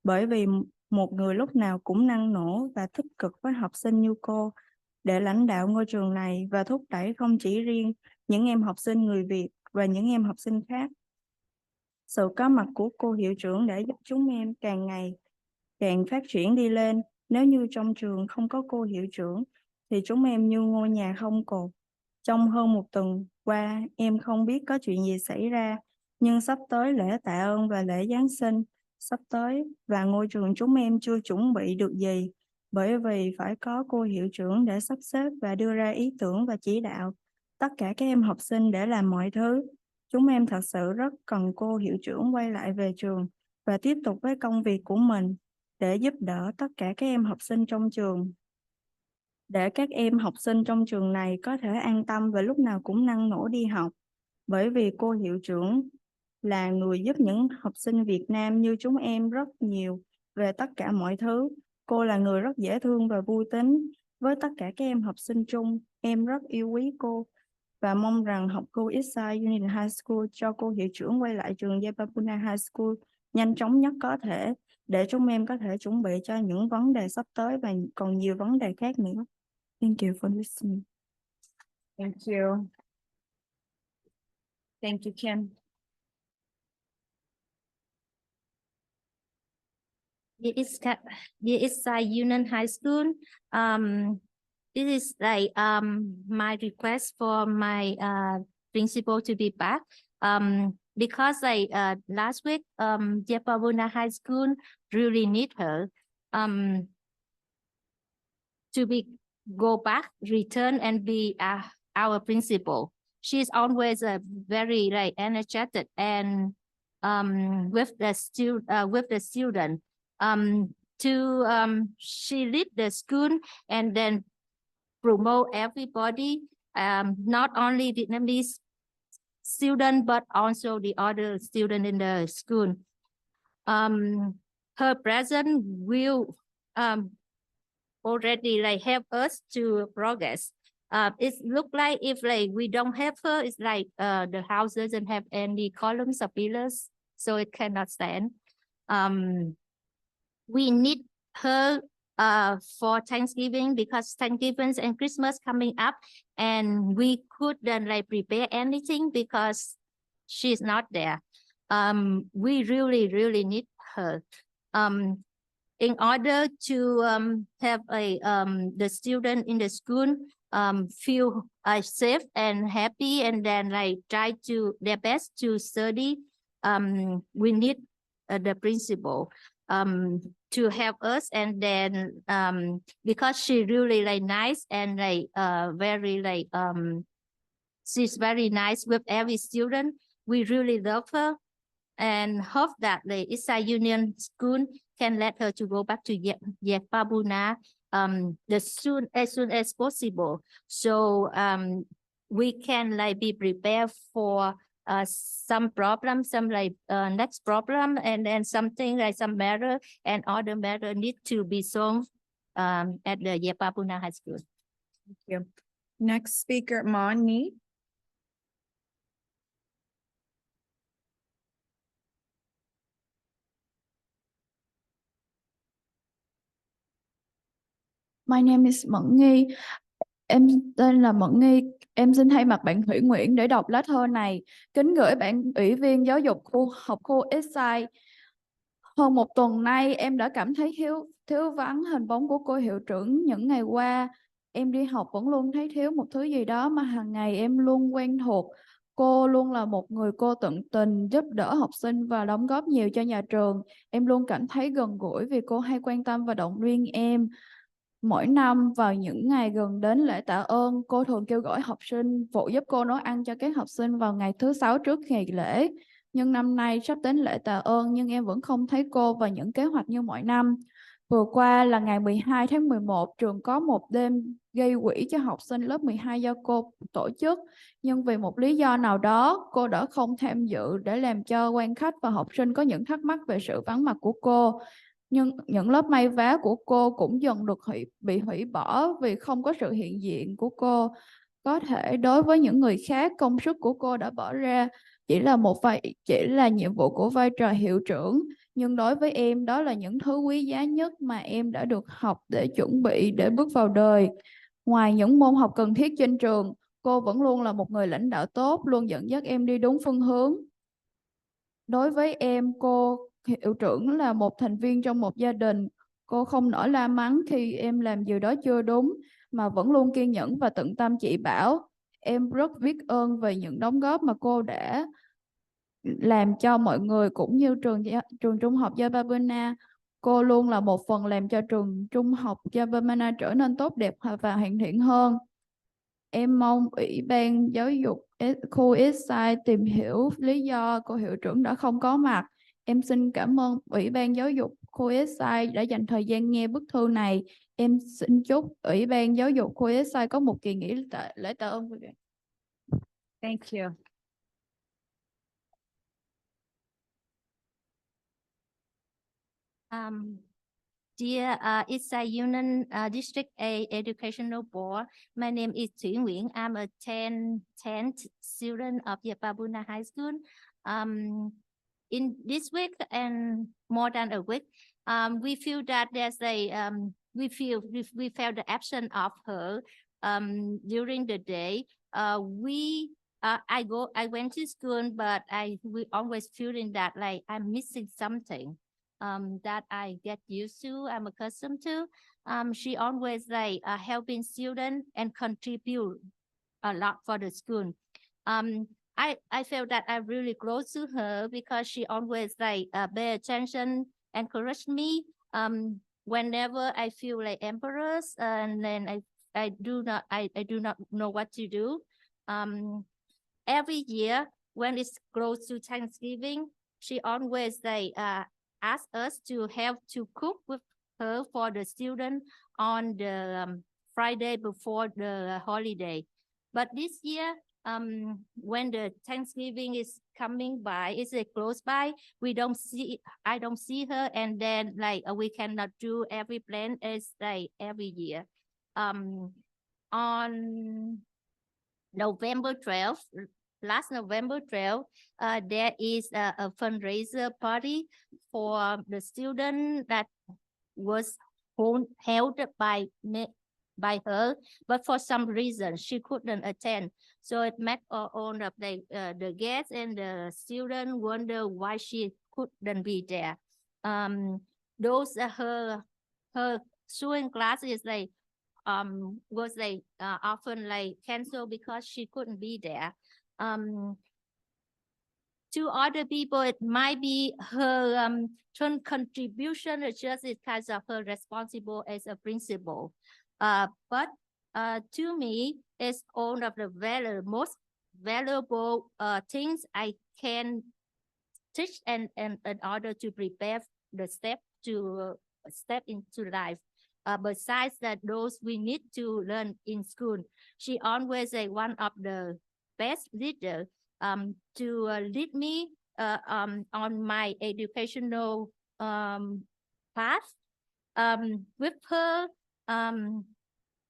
Bởi vì một người lúc nào cũng năng nổ và tích cực với học sinh như cô để lãnh đạo ngôi trường này và thúc đẩy không chỉ riêng những em học sinh người Việt và những em học sinh khác. Sự có mặt của cô hiệu trưởng để giúp chúng em càng ngày càng phát triển đi lên. Nếu như trong trường không có cô hiệu trưởng thì chúng em như ngôi nhà không cột. Trong hơn 1 tuần qua, em không biết có chuyện gì xảy ra, Nhưng sắp tới lễ tạ ơn và lễ Giáng sinh sắp tới và ngôi trường chúng em chưa chuẩn bị được gì, bởi vì phải có cô hiệu trưởng để sắp xếp và đưa ra ý tưởng và chỉ đạo tất cả các em học sinh để làm mọi thứ. Chúng em thật sự rất cần cô hiệu trưởng quay lại về trường và tiếp tục với công việc của mình để giúp đỡ tất cả các em học sinh trong trường. Để các em học sinh trong trường này có thể an tâm và lúc nào cũng năng nổ đi học. Bởi vì cô hiệu trưởng là người giúp những học sinh Việt Nam như chúng em rất nhiều về tất cả mọi thứ. Cô là người rất dễ thương và vui tính. Với tất cả các em học sinh chung, em rất yêu quý cô và mong rằng học cô ESUHSD Union High School cho cô hiệu trưởng quay lại trường Jayapuna High School nhanh chóng nhất có thể để chúng em có thể chuẩn bị cho những vấn đề sắp tới và còn nhiều vấn đề khác nữa. Thank you for listening. Thank you. Thank you, Kim. Dear Eastside Union High School, this is like my request for my principal to be back. Because like last week, Jayapuna High School really need her to go back, return, and be our principal. She's always very like energetic and with the student. She lead the school and then promote everybody, not only Vietnamese student but also the other student in the school. Her presence will already like help us to progress. It look like if like we don't have her, it's like the house doesn't have any columns or pillars, so it cannot stand. We need her for Thanksgiving because Thanksgiving and Christmas coming up, and we couldn't like prepare anything because she's not there. We really need her. In order to have the student in the school feel safe and happy, and then like try to their best to study, we need the principal to help us. And then because she really like nice and like very like she's very nice with every student, we really love her and hope that the Eastside Union School can let her to go back to Jayapuna as soon as possible, so we can like be prepared for some problem, some like next problem, and then something like some matter and other matter need to be solved at the Jayapuna High School. Thank you. Next speaker, Moni. My name is Mẫn Nghi. Em tên là Mẫn Nghi. Em xin thay mặt bạn Thủy Nguyễn để đọc lá thơ này. Kính gửi bạn Ủy viên giáo dục học khu Eastside. Hơn một tuần nay em đã cảm thấy thiếu vắng hình bóng của cô hiệu trưởng những ngày qua. Em đi học vẫn luôn thấy thiếu một thứ gì đó mà hàng ngày em luôn quen thuộc. Cô luôn là một người cô tận tình, giúp đỡ học sinh và đóng góp nhiều cho nhà trường. Em luôn cảm thấy gần gũi vì cô hay quan tâm và động viên em. Mỗi năm vào những ngày gần đến lễ tạ ơn, cô thường kêu gọi học sinh phụ giúp cô nấu ăn cho các học sinh vào ngày thứ 6 trước ngày lễ. Nhưng năm nay sắp đến lễ tạ ơn nhưng em vẫn không thấy cô và những kế hoạch như mọi năm. Vừa qua là ngày 12 tháng 11, trường có một đêm gây quỹ cho học sinh lớp 12 do cô tổ chức. Nhưng vì một lý do nào đó, cô đã không tham dự để làm cho quan khách và học sinh có những thắc mắc về sự vắng mặt của cô. Nhưng những lớp may vá của cô cũng dần được bị hủy bỏ vì không có sự hiện diện của cô. Có thể đối với những người khác, công sức của cô đã bỏ ra chỉ là nhiệm vụ của vai trò hiệu trưởng. Nhưng đối với em, đó là những thứ quý giá nhất mà em đã được học để chuẩn bị để bước vào đời. Ngoài những môn học cần thiết trên trường, cô vẫn luôn là một người lãnh đạo tốt, luôn dẫn dắt em đi đúng phương hướng. Đối với em, cô hiệu trưởng là một thành viên trong một gia đình. Cô không nổi la mắng khi em làm điều đó chưa đúng, mà vẫn luôn kiên nhẫn và tận tâm chỉ bảo. Em rất biết ơn về những đóng góp mà cô đã làm cho mọi người cũng như trường trung học Yababana. Cô luôn là một phần làm cho trường trung học Yababana trở nên tốt đẹp và hoàn thiện hơn. Em mong Ủy ban Giáo dục khu Eastside tìm hiểu lý do cô hiệu trưởng đã không có mặt. Em xin cảm ơn Ủy ban Giáo dục khu Eastside đã dành thời gian nghe bức thư này. Em xin chúc Ủy ban Giáo dục khu Eastside có một kỳ nghỉ lễ tạ ơn vui vẻ. Thank you. Dear Eastside Union District A Educational Board, my name is Thủy Nguyễn. I'm a 10th student of Yababuna High School. In this week and more than a week, we feel that there's a we felt the absence of her during the day. I went to school, but we always feeling that like I'm missing something. That I get used to, I'm accustomed to. She always like helping students and contribute a lot for the school. I feel that I'm really close to her because she always like pay attention, encourage me. Whenever I feel like embarrassed, and then I do not know what to do. Every year when it's close to Thanksgiving, she always like ask us to help to cook with her for the student on the Friday before the holiday. But this year, when the Thanksgiving is coming by, it's close by, I don't see her, and then like we cannot do every plan as like every year. On November 12th, last November 12th, there is a fundraiser party for the student that was held by her, but for some reason she couldn't attend. So it met all of the guests, and the student wonder why she couldn't be there. Those her sewing classes like was like often like canceled because she couldn't be there. To other people, it might be her contribution, or just because of her responsible as a principal. But to me, it's one of the most valuable things I can teach and in order to prepare the step into life. Besides that, those we need to learn in school. She always one of the best leader to lead me on my educational path. With her,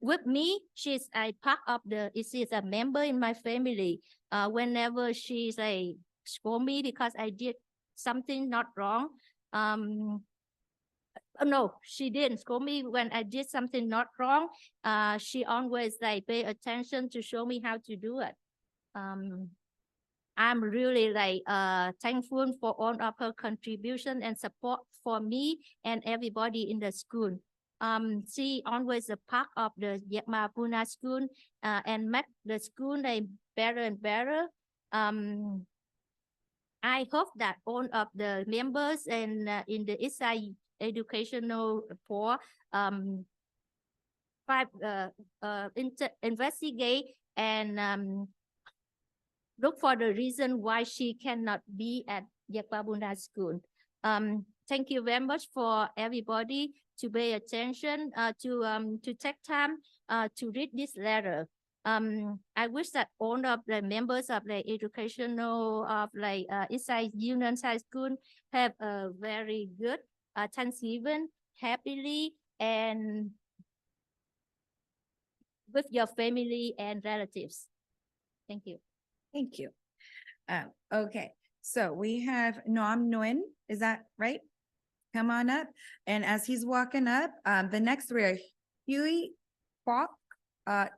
with me, she's a part of she's a member in my family. Whenever she's scold me because I did something not wrong. No, she didn't scold me when I did something not wrong. She always pay attention to show me how to do it. I'm really thankful for all of her contribution and support for me and everybody in the school. She always a part of the Yababuna school and make the school better and better. I hope that all of the members and in the Eastside Educational Board investigate and look for the reason why she cannot be at Yababuna school. Thank you very much for everybody to pay attention, to take time to read this letter. I wish that all of the members of the educational of Eastside Union High School have a very good Thanksgiving, happily, and with your family and relatives. Thank you. Thank you. Okay, so we have Noam Nguyen, is that right? Come on up. And as he's walking up, the next three are Huey, Kwok,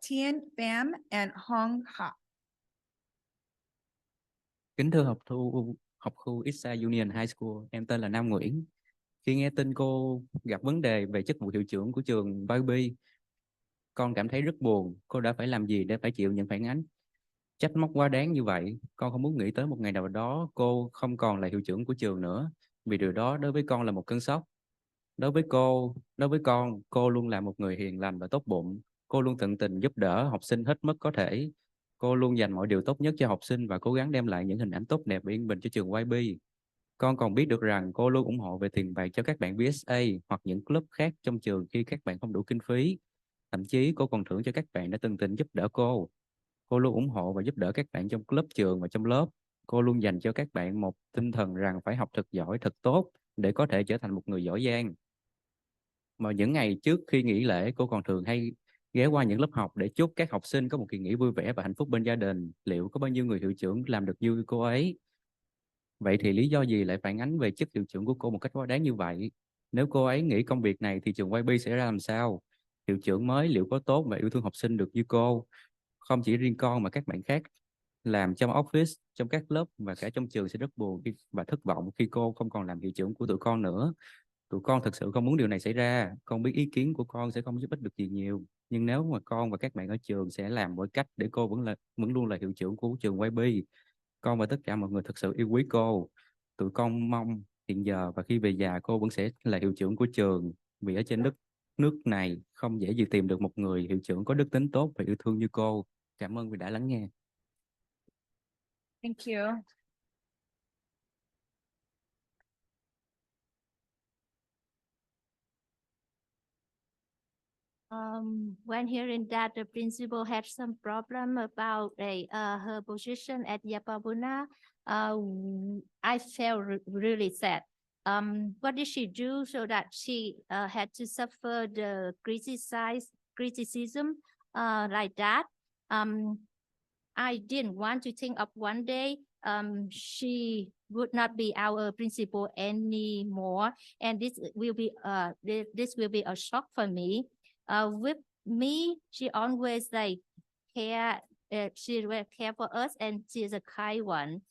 Tien Pham, and Hong Ha. Kính thưa học khu Eastside Union High School, em tên là Nam Nguyễn. Khi nghe tin cô gặp vấn đề về chức vụ hiệu trưởng của trường Barbie, con cảm thấy rất buồn. Cô đã phải làm gì để phải chịu những phản ánh? Trách móc quá đáng như vậy, con không muốn nghĩ tới một ngày nào đó cô không còn là hiệu trưởng của trường nữa, vì điều đó đối với con là một cơn sốc. Đối với con, cô luôn là một người hiền lành và tốt bụng. Cô luôn tận tình giúp đỡ học sinh hết mức có thể. Cô luôn dành mọi điều tốt nhất cho học sinh và cố gắng đem lại những hình ảnh tốt đẹp và yên bình cho trường YB. Con còn biết được rằng cô luôn ủng hộ về tiền bạc cho các bạn BSA hoặc những club khác trong trường khi các bạn không đủ kinh phí. Thậm chí cô còn thưởng cho các bạn đã từng tình giúp đỡ cô. Cô luôn ủng hộ và giúp đỡ các bạn trong club trường và trong lớp. Cô luôn dành cho các bạn một tinh thần rằng phải học thật giỏi, thật tốt để có thể trở thành một người giỏi giang. Mà những ngày trước khi nghỉ lễ, cô còn thường hay ghé qua những lớp học để chúc các học sinh có một kỳ nghỉ vui vẻ và hạnh phúc bên gia đình. Liệu có bao nhiêu người hiệu trưởng làm được như cô ấy? Vậy thì lý do gì lại phản ánh về chức hiệu trưởng của cô một cách quá đáng như vậy? Nếu cô ấy nghĩ công việc này thì trường YB sẽ ra làm sao? Hiệu trưởng mới liệu có tốt và yêu thương học sinh được như cô? Không chỉ riêng con mà các bạn khác làm trong office, trong các lớp và cả trong trường sẽ rất buồn và thất vọng khi cô không còn làm hiệu trưởng của tụi con nữa. Tụi con thực sự không muốn điều này xảy ra. Con biết ý kiến của con sẽ không giúp ích được gì nhiều. Nhưng nếu mà con và các bạn ở trường sẽ làm mọi cách để cô vẫn luôn là hiệu trưởng của trường YB, con và tất cả mọi người thực sự yêu quý cô. Tụi con mong hiện giờ và khi về già cô vẫn sẽ là hiệu trưởng của trường. Vì ở trên đất nước này không dễ gì tìm được một người hiệu trưởng có đức tính tốt và yêu thương như cô. Cảm ơn vì đã lắng nghe. Thank you. When hearing that the principal had some problem about her position at Yapabuna, I felt really sad. What did she do so that she had to suffer the criticism like that? I didn't want to think of one day she would not be our principal anymore, and this will be a shock for me. With me, she always care. She will care for us, and she is a kind one.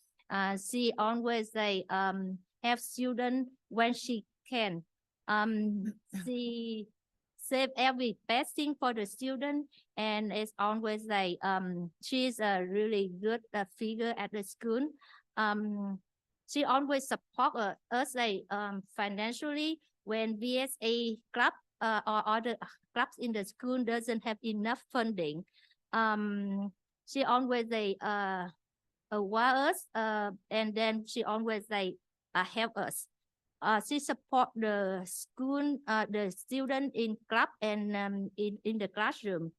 She always have students when she can. She save every best thing for the student, and it's always she's a really good figure at the school. She always support us financially when VSA club or other clubs in the school doesn't have enough funding. She always aware us, and then she always help us. She support the school, the student in club and in the classroom.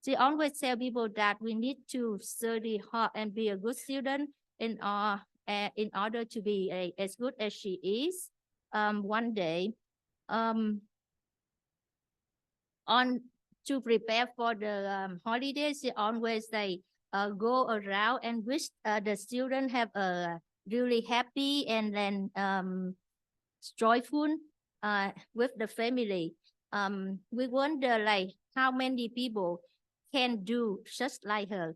She always tell people that we need to study hard and be a good student in order to be as good as she is one day. To prepare for the holidays, she always go around and wish the student have a really happy and then joyful with the family. We wonder how many people can do just like her.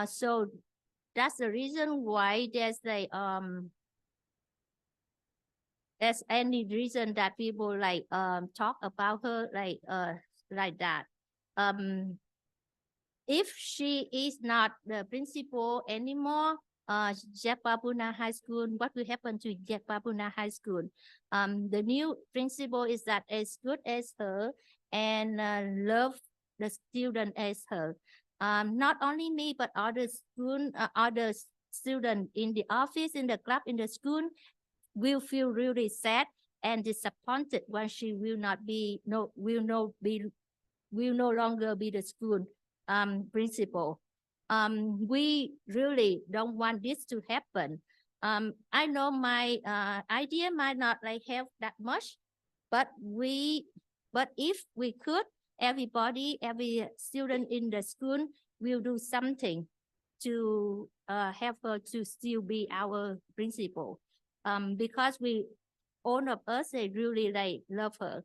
So that's the reason why there's any reason that people talk about her like that. If she is not the principal anymore, Japapuna High School, what will happen to Japapuna High School? The new principal is that as good as her and love the student as her. Not only me, but other students in the office, in the club, in the school will feel really sad and disappointed when she will no longer be the school principal. We really don't want this to happen. I know my idea might not help that much, but if we could, every student in the school will do something to help her to still be our principal. Because all of us, they really love her.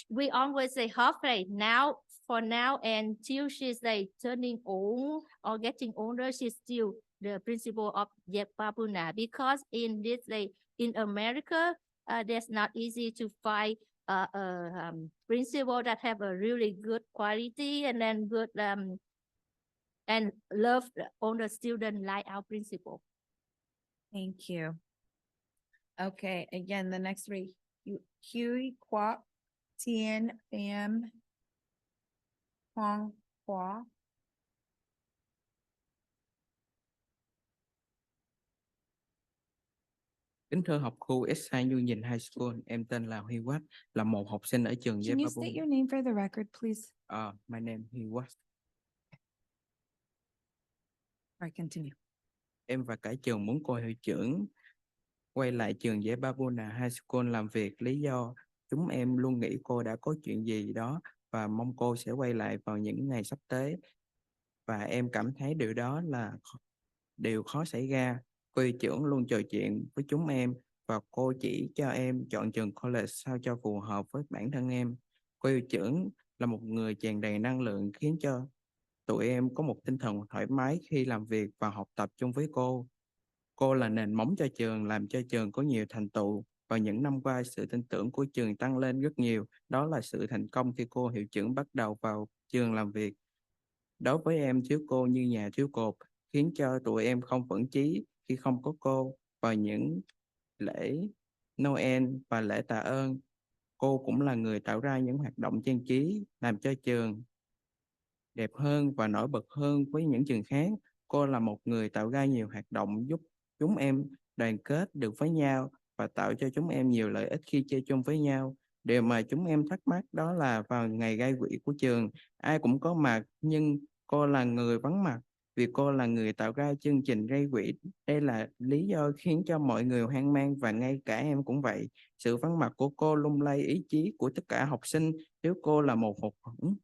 We always hope for now until she's turning old or getting older, she's still the principal of Yapapuna, because in this in America, that's not easy to find a principal that have a really good quality and then good and love all the student like our principal. Thank you. Okay, again, the next three, Huey, Kwok, Tien, Pham, Hoang, Hua. Kính thưa học khu S2 Union High School, em tên là Huy Quát, là một học sinh ở trường Can you state Jepabu. your name for the record, please? My name Huy Quát. Or continue. Em và cả trường muốn cô hiệu trưởng quay lại trường Jepabu High School làm việc. Lý do chúng em luôn nghĩ cô đã có chuyện gì đó và mong cô sẽ quay lại vào những ngày sắp tới. Và em cảm thấy điều đó là điều khó xảy ra. Cô hiệu trưởng luôn trò chuyện với chúng em và cô chỉ cho em chọn trường college sao cho phù hợp với bản thân em. Cô hiệu trưởng là một người tràn đầy năng lượng khiến cho tụi em có một tinh thần thoải mái khi làm việc và học tập chung với cô. Cô là nền móng cho trường, làm cho trường có nhiều thành tựu. Và những năm qua, sự tin tưởng của trường tăng lên rất nhiều. Đó là sự thành công khi cô hiệu trưởng bắt đầu vào trường làm việc. Đối với em, thiếu cô như nhà thiếu cột, khiến cho tụi em không vững chí khi không có cô. Vào những lễ Noel và lễ tạ ơn, cô cũng là người tạo ra những hoạt động trang trí, làm cho trường đẹp hơn và nổi bật hơn với những trường khác. Cô là một người tạo ra nhiều hoạt động giúp chúng em đoàn kết được với nhau và tạo cho chúng em nhiều lợi ích khi chơi chung với nhau. Điều mà chúng em thắc mắc đó là vào ngày gây quỹ của trường, ai cũng có mặt nhưng cô là người vắng mặt vì cô là người tạo ra chương trình gây quỹ. Đây là lý do khiến cho mọi người hoang mang và ngay cả em cũng vậy. Sự vắng mặt của cô lung lay ý chí của tất cả học sinh. Nếu cô là một hụt hẫng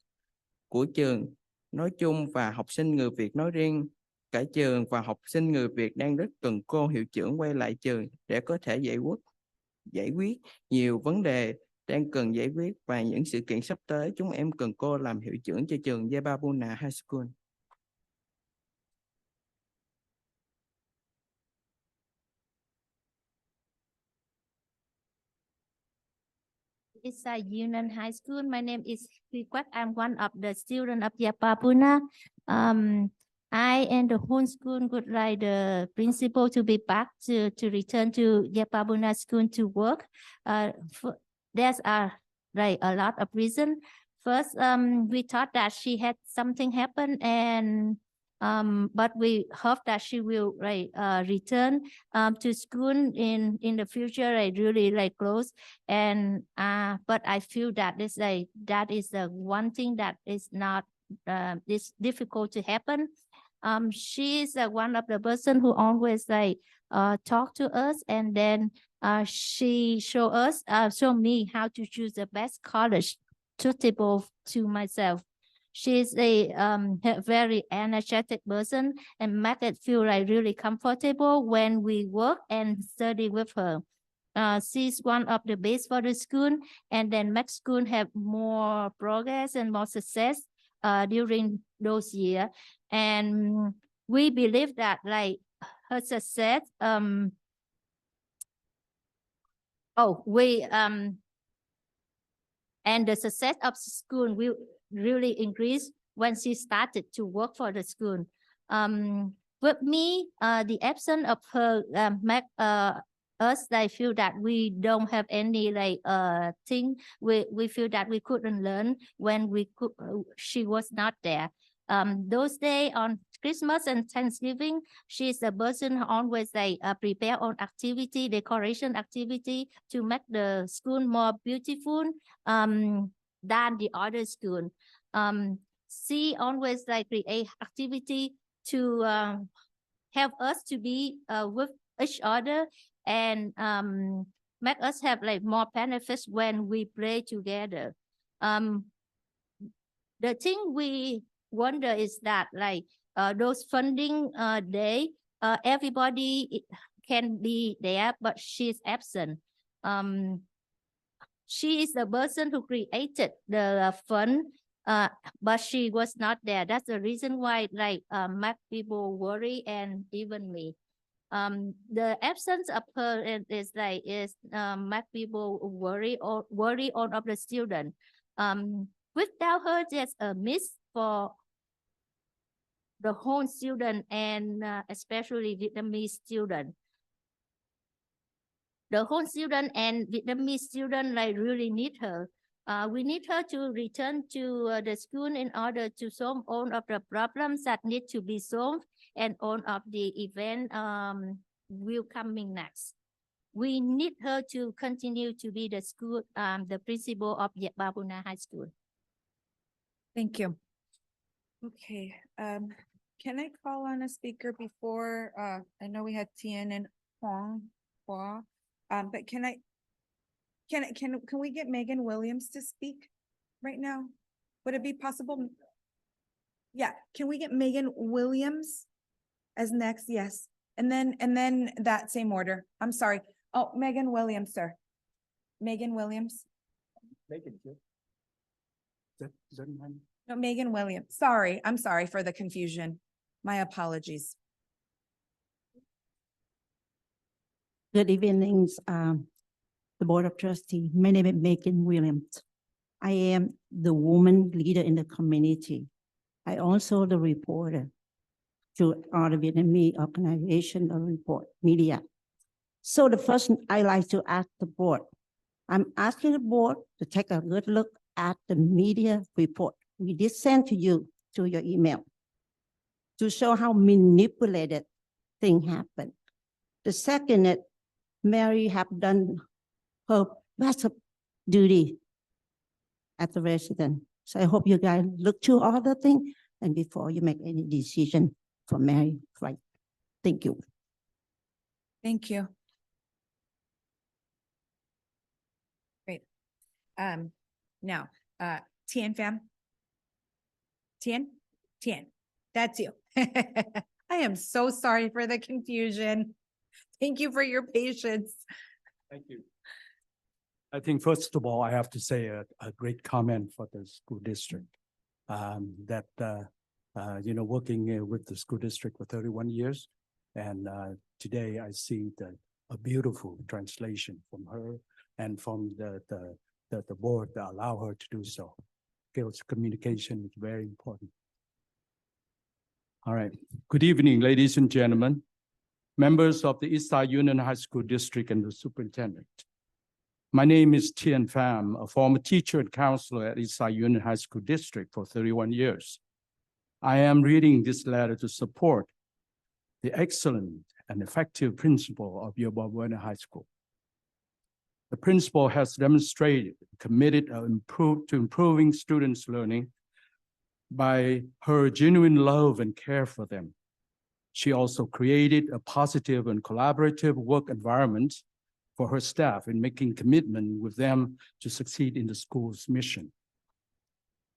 của trường nói chung và học sinh người Việt nói riêng, cả trường và học sinh người Việt đang rất cần cô hiệu trưởng quay lại trường để có thể giải quyết nhiều vấn đề đang cần giải quyết và những sự kiện sắp tới chúng em cần cô làm hiệu trưởng cho trường Jepabu High School. It's a Union High School. My name is Huy Quát. I'm one of the students of Jepabu. I and the whole school would like the principal to be back to return to Jepabu School to work. There's a lot of reasons. First, we thought that she had something happen and but we hope that she will return to school in the future, really close. And but I feel that that is the one thing that is not it's difficult to happen. She is one of the person who always talk to us, and then she show me how to choose the best college suitable to myself. She's a very energetic person and make it feel really comfortable when we work and study with her. She's one of the best for the school, and then make school have more progress and more success during those years. And we believe that her success and the success of school will really increase when she started to work for the school. With me, the absence of her make us feel that we don't have any thing. We feel that we couldn't learn when she was not there. Those days on Christmas and Thanksgiving, she's the person who always prepare on activity, decoration activity to make the school more beautiful than the other school. She always create activity to help us to be with each other and make us have more benefits when we play together. The thing we wonder is that those funding day, everybody can be there, but she's absent. She is the person who created the fund, but she was not there. That's the reason why make people worry, and even me. The absence of her is make people worry all of the students. Without her, there's a miss for. the whole student and especially Vietnamese student. The whole student and Vietnamese student like really need her. We need her to return to the school in order to solve all of the problems that need to be solved, and all of the event will coming next. We need her to continue to be the school, the principal of Yet Ba Phu Na High School. Thank you. Okay, can I call on a speaker before, I know we had Tien and Huang Hua, but can we get Megan Williams to speak right now? Would it be possible? Yeah, can we get Megan Williams as next? Yes, and then that same order. I'm sorry. Oh, Megan Williams, sir. Megan Williams. No, Megan Williams. Sorry, I'm sorry for the confusion. My apologies. Good evening, the Board of Trustees. My name is Megan Williams. I am the woman leader in the community. I also the reporter to all the Vietnamese organization or report media. So the first, I like to ask the board. I'm asking the board to take a good look at the media report we did send to you through your email to show how manipulated thing happened. The second is Mary have done her best duty as a resident. So I hope you guys look to all the things and before you make any decision for Mary, right? Thank you. Thank you. Great. Now, Tien fam. Tien, that's you. I am so sorry for the confusion. Thank you for your patience. Thank you. I think first of all, I have to say a great comment for the school district. Working with the school district for 31 years. And today I see a beautiful translation from her and from the board that allow her to do so. Skills communication is very important. All right. Good evening, ladies and gentlemen, members of the Eastside Union High School District and the superintendent. My name is Tien Pham, a former teacher and counselor at Eastside Union High School District for 31 years. I am reading this letter to support the excellent and effective principal of Yet Ba Phu Na High School. The principal has demonstrated committed to improving students' learning by her genuine love and care for them. She also created a positive and collaborative work environment for her staff in making commitment with them to succeed in the school's mission.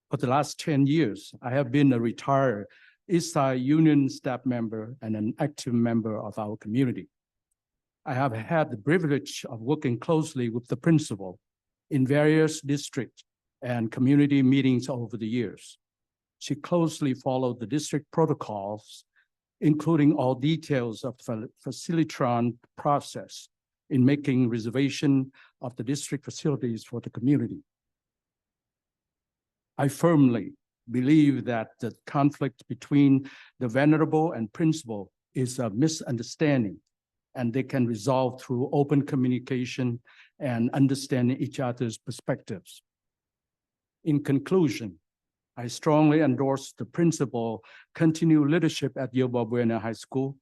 For the last 10 years, I have been a retired Eastside Union staff member and an active member of our community. I have had the privilege of working closely with the principal in various district and community meetings over the years. She closely followed the district protocols, including all details of the facilitron process in making reservation of the district facilities for the community. I firmly believe that the conflict between the venerable and principal is a misunderstanding, and they can resolve through open communication and understanding each other's perspectives. In conclusion, I strongly endorse the principal continued leadership at Yet Ba Phu Na High School,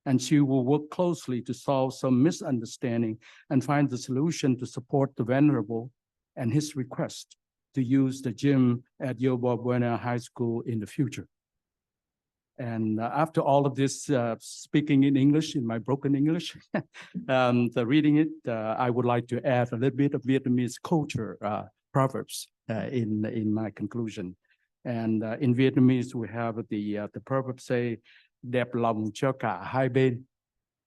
and she will work closely to solve some misunderstanding and find the solution to support the venerable and his request to use the gym at Yet Ba Phu Na High School in the future. And after all of this speaking in English, in my broken English, reading it, I would like to add a little bit of Vietnamese culture proverbs in my conclusion. And in Vietnamese, we have the proverb say, đẹp lòng cho cả hai bên.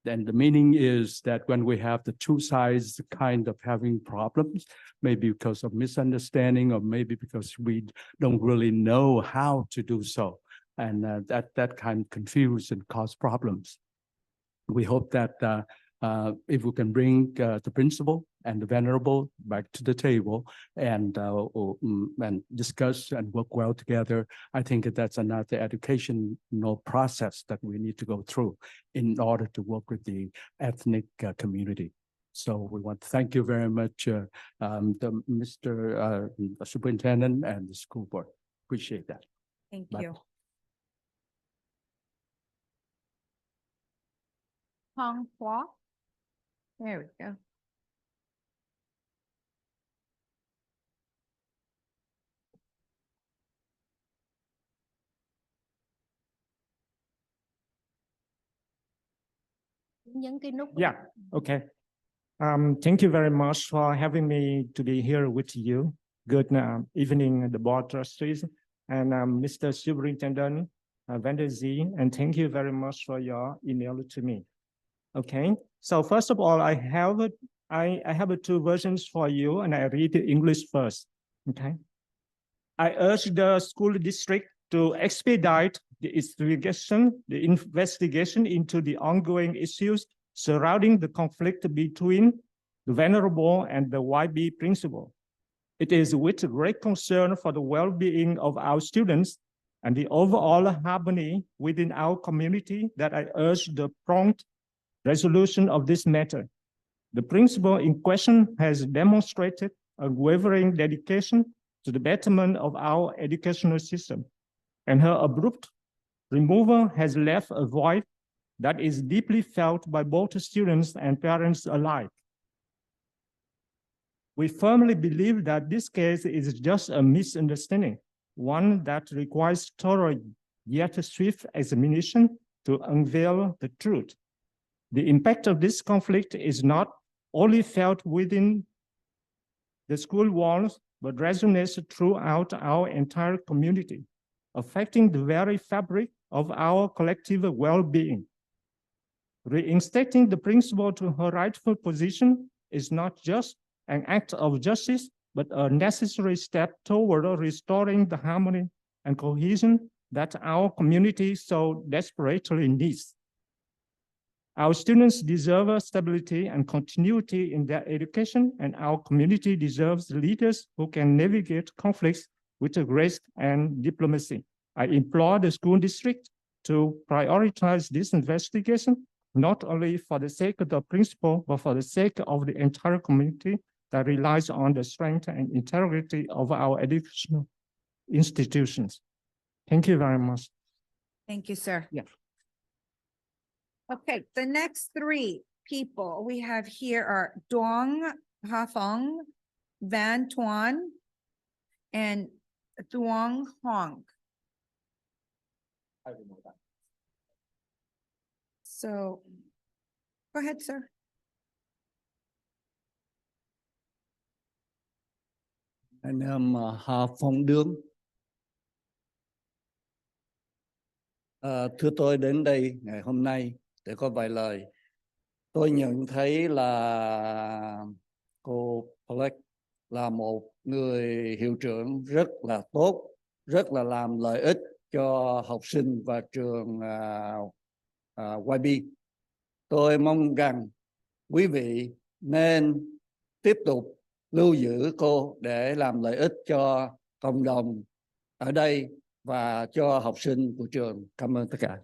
Then the meaning is that when we have the two sides kind of having problems, maybe because of misunderstanding or maybe because we don't really know how to do so. And that kind of confuse and cause problems. We hope that if we can bring the principal and the venerable back to the table and discuss and work well together, I think that's another educational process that we need to go through in order to work with the ethnic community. So we want to thank you very much, Mr. Superintendent and the school board. Appreciate that. Thank Bye. you. Hong Hua. There we go. Nhấn cái nút. Yeah, okay. Thank you very much for having me to be here with you. Good evening, the board trustees and Mr. Superintendent Vander Z, and thank you very much for your email to me. Okay, so first of all, I have two versions for you, and I read the English first. Okay, I urge the school district to expedite the investigation into the ongoing issues surrounding the conflict between the venerable and the YB principal. It is with great concern for the well-being of our students and the overall harmony within our community that I urge the prompt resolution of this matter. The principal in question has demonstrated a unwavering dedication to the betterment of our educational system, and her abrupt removal has left a void that is deeply felt by both students and parents alike. We firmly believe that this case is just a misunderstanding, one that requires thorough yet swift examination to unveil the truth. The impact of this conflict is not only felt within the school walls, but resonates throughout our entire community, affecting the very fabric of our collective well-being. Reinstating the principal to her rightful position is not just an act of justice, but a necessary step toward restoring the harmony and cohesion that our community so desperately needs. Our students deserve stability and continuity in their education, and our community deserves leaders who can navigate conflicts with grace and diplomacy. I implore the school district to prioritize this investigation, not only for the sake of the principal, but for the sake of the entire community that relies on the strength and integrity of our educational institutions. Thank you very much. Thank you, sir. Yeah. Okay, the next three people we have here are Duong Hafong, Van Tuan, and Duong Hong. So, go ahead, sir. Anh em Hà Phong Đương. Thưa tôi đến đây ngày hôm nay để có vài lời. Tôi nhận thấy là cô Black là một người hiệu trưởng rất là tốt, rất là làm lợi ích cho học sinh và trường YB. Tôi mong rằng quý vị nên tiếp tục lưu giữ cô để làm lợi ích cho cộng đồng ở đây và cho học sinh của trường. Cảm ơn tất cả.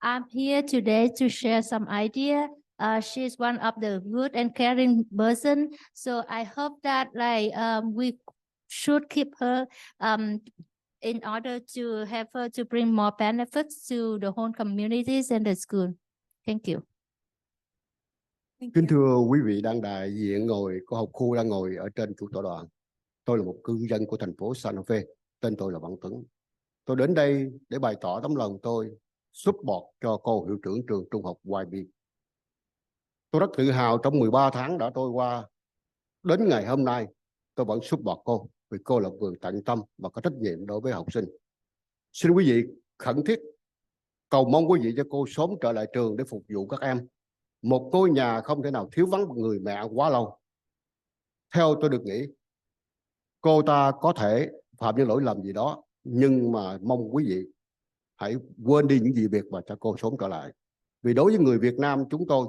I'm here today to share some idea. She's one of the good and caring person. So I hope that we should keep her in order to have her to bring more benefits to the whole communities and the school. Thank you. Kính thưa quý vị đang đại diện của học khu đang ngồi ở trên chủ tọa đoàn. Tôi là một cư dân của thành phố San Jose. Tên tôi là Văn Tuấn. Tôi đến đây để bày tỏ tấm lòng tôi support cho cô hiệu trưởng trường trung học YB. Tôi rất tự hào trong 13 tháng đã trôi qua. Đến ngày hôm nay tôi vẫn support cô vì cô là người tận tâm và có trách nhiệm đối với học sinh. Xin quý vị khẩn thiết cầu mong quý vị cho cô sớm trở lại trường để phục vụ các em. Một ngôi nhà không thể nào thiếu vắng một người mẹ quá lâu. Theo tôi được nghĩ, cô ta có thể phạm những lỗi lầm gì đó, nhưng mà mong quý vị hãy quên đi những dị biệt và cho cô sớm trở lại. Vì đối với người Việt Nam chúng tôi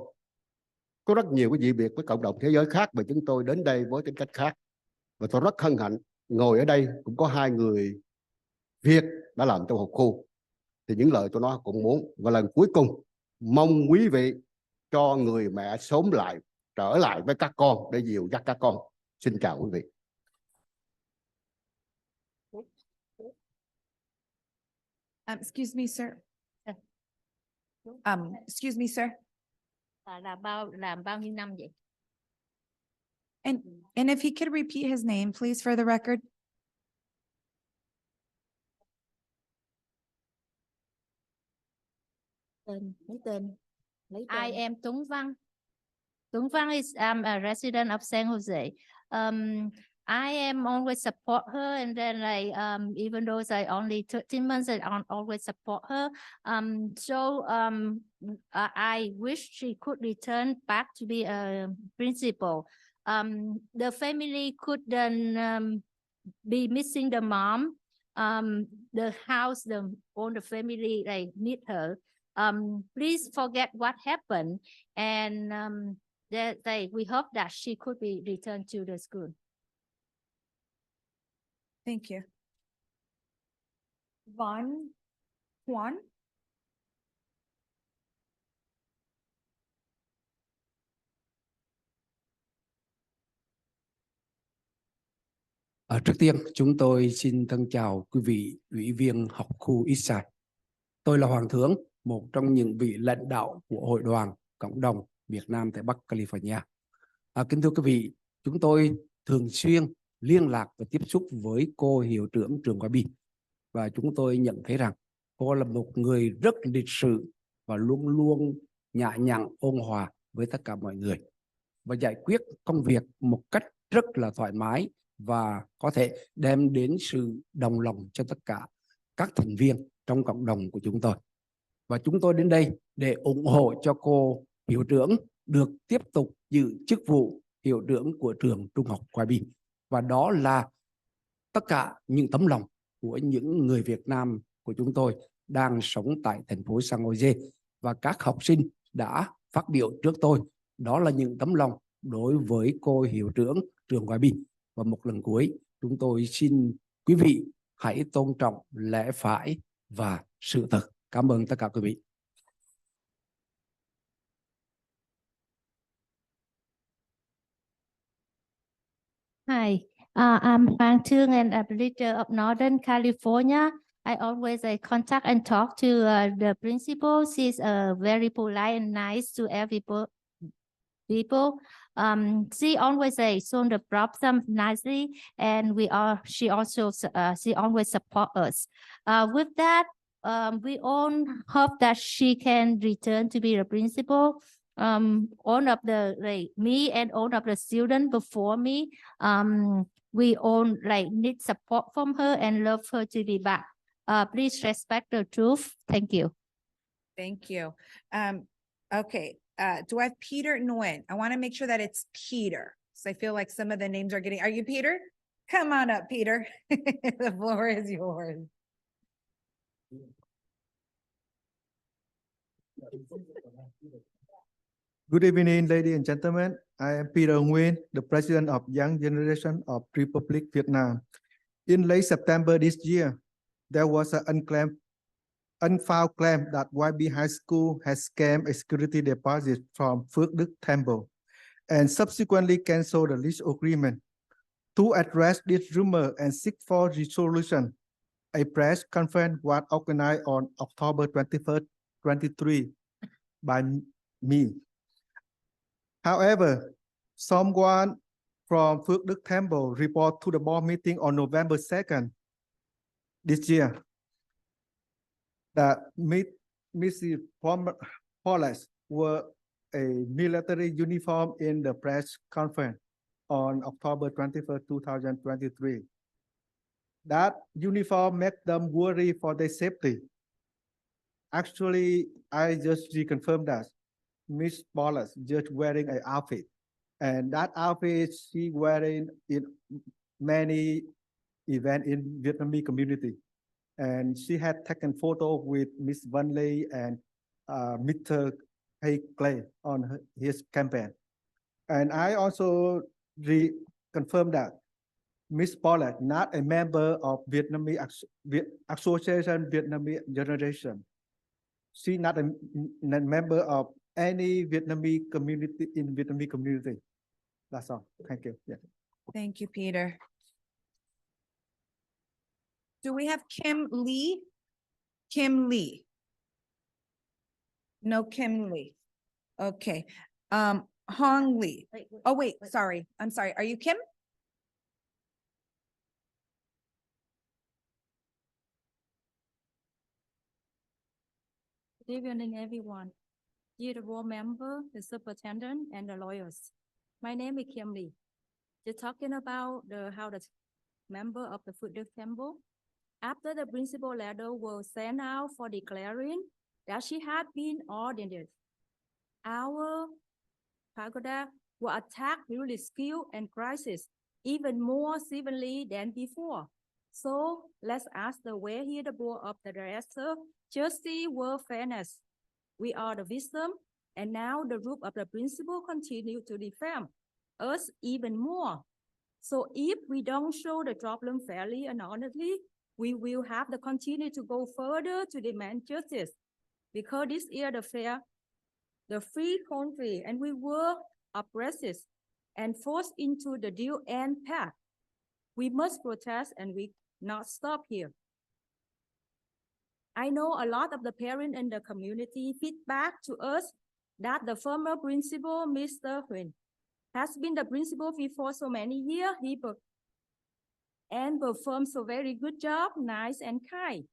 có rất nhiều cái dị biệt với cộng đồng thế giới khác, và chúng tôi đến đây với tính cách khác. Và tôi rất hân hạnh ngồi ở đây cũng có 2 người Việt đã làm trong học khu. Thì những lời tôi nói cũng muốn. Và lần cuối cùng mong quý vị cho người mẹ sớm lại trở lại với các con để dìu dắt các con. Xin chào quý vị. Excuse me, sir. Excuse me, sir. Làm bao nhiêu năm vậy? And if he could repeat his name, please, for the record. Lấy tên. I am Tuấn Văn. Tuấn Văn is a resident of San Jose. I am always support her, and then even though I only 13 months, I always support her. I wish she could return back to be a principal. The family couldn't be missing the mom. The house, all the family need her. Please forget what happened, and we hope that she could be returned to the school. Thank you. Juan? Trước tiên, chúng tôi xin thân chào quý vị ủy viên học khu ESUHSD. Tôi là Hoàng Thướng, một trong những vị lãnh đạo của Hội đoàn Cộng đồng Việt Nam tại Bắc California. Kính thưa quý vị, chúng tôi thường xuyên liên lạc và tiếp xúc với cô hiệu trưởng trường Quảng Bình. Và chúng tôi nhận thấy rằng cô là một người rất lịch sự và luôn luôn nhã nhặn ôn hòa với tất cả mọi người. Và giải quyết công việc một cách rất là thoải mái và có thể đem đến sự đồng lòng cho tất cả các thành viên trong cộng đồng của chúng tôi. Và chúng tôi đến đây để ủng hộ cho cô hiệu trưởng được tiếp tục giữ chức vụ hiệu trưởng của trường Trung học Quảng Bình. Và đó là tất cả những tấm lòng của những người Việt Nam của chúng tôi đang sống tại thành phố San Jose. Và các học sinh đã phát biểu trước tôi, đó là những tấm lòng đối với cô hiệu trưởng trường Quảng Bình. Và một lần cuối, chúng tôi xin quý vị hãy tôn trọng lẽ phải và sự thật. Cảm ơn tất cả quý vị. Hi, I'm Hoàng Thương and a visitor of Northern California. I always contact and talk to the principal. She's very polite and nice to every people. She always solve the problem nicely, and she always support us. With that, we all hope that she can return to be the principal. All of me and all of the students before me, we all need support from her and love her to be back. Please respect the truth. Thank you. Thank you. Okay, do I have Peter Nguyen? I want to make sure that it's Peter. So I feel like some of the names are you Peter? Come on up, Peter. The floor is yours. Good evening, ladies and gentlemen. I am Peter Nguyen, the president of Young Generation of Republic Vietnam. In late September this year, there was an unfound claim that YB High School has scammed a security deposit from Phước Đức Temple and subsequently canceled the lease agreement. To address this rumor and seek for resolution, a press conference was organized on October 21st, 2023 by me. However, someone from Phước Đức Temple reported to the board meeting on November 2nd this year that Mrs. Paulus wore a military uniform in the press conference on October 21st, 2023. That uniform made them worry for their safety. Actually, I just reconfirmed that Miss Paulus just wearing an outfit, and that outfit she wearing in many events in Vietnamese community. And she had taken photo with Miss Van Ley and Mr. Hay Clay on his campaign. And I also confirmed that Miss Paulette, not a member of Vietnamese Association Vietnamese Generation. She not a member of any Vietnamese community in Vietnamese community. That's all. Thank you. Yeah. Thank you, Peter. Do we have Kim Lee? Kim Lee? No Kim Lee. Okay. Hong Lee. Oh, wait, sorry. I'm sorry. Are you Kim? Good evening, everyone. Dear board member, the superintendent, and the lawyers. My name is Kim Lee. Just talking about how the member of the Food Temple, after the principal letter was sent out for declaring that she had been ordained, our pagoda were attacked really skill and crisis even more severely than before. So let's ask the way here the board of the director, justice, world fairness. We are the victim, and now the group of the principal continue to defame us even more. So if we don't show the problem fairly and honestly, we will have to continue to go further to demand justice, because this is the free country, and we were oppressed and forced into the deal end path. We must protest, and we not stop here. I know a lot of the parents in the community feedback to us that the former principal, Mr. Huyen, has been the principal for so many years. He performed so very good job, nice and kind.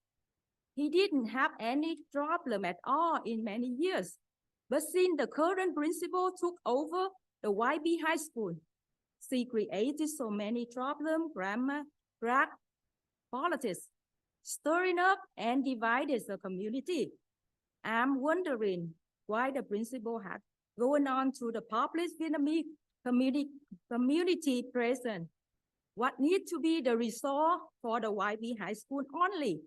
He didn't have any problem at all in many years. But since the current principal took over the YB High School, she created so many problems, grammar, drag, politics, stirring up and divided the community. I'm wondering why the principal had going on to the public Vietnamese community present. What needs to be the result for the YB High School only?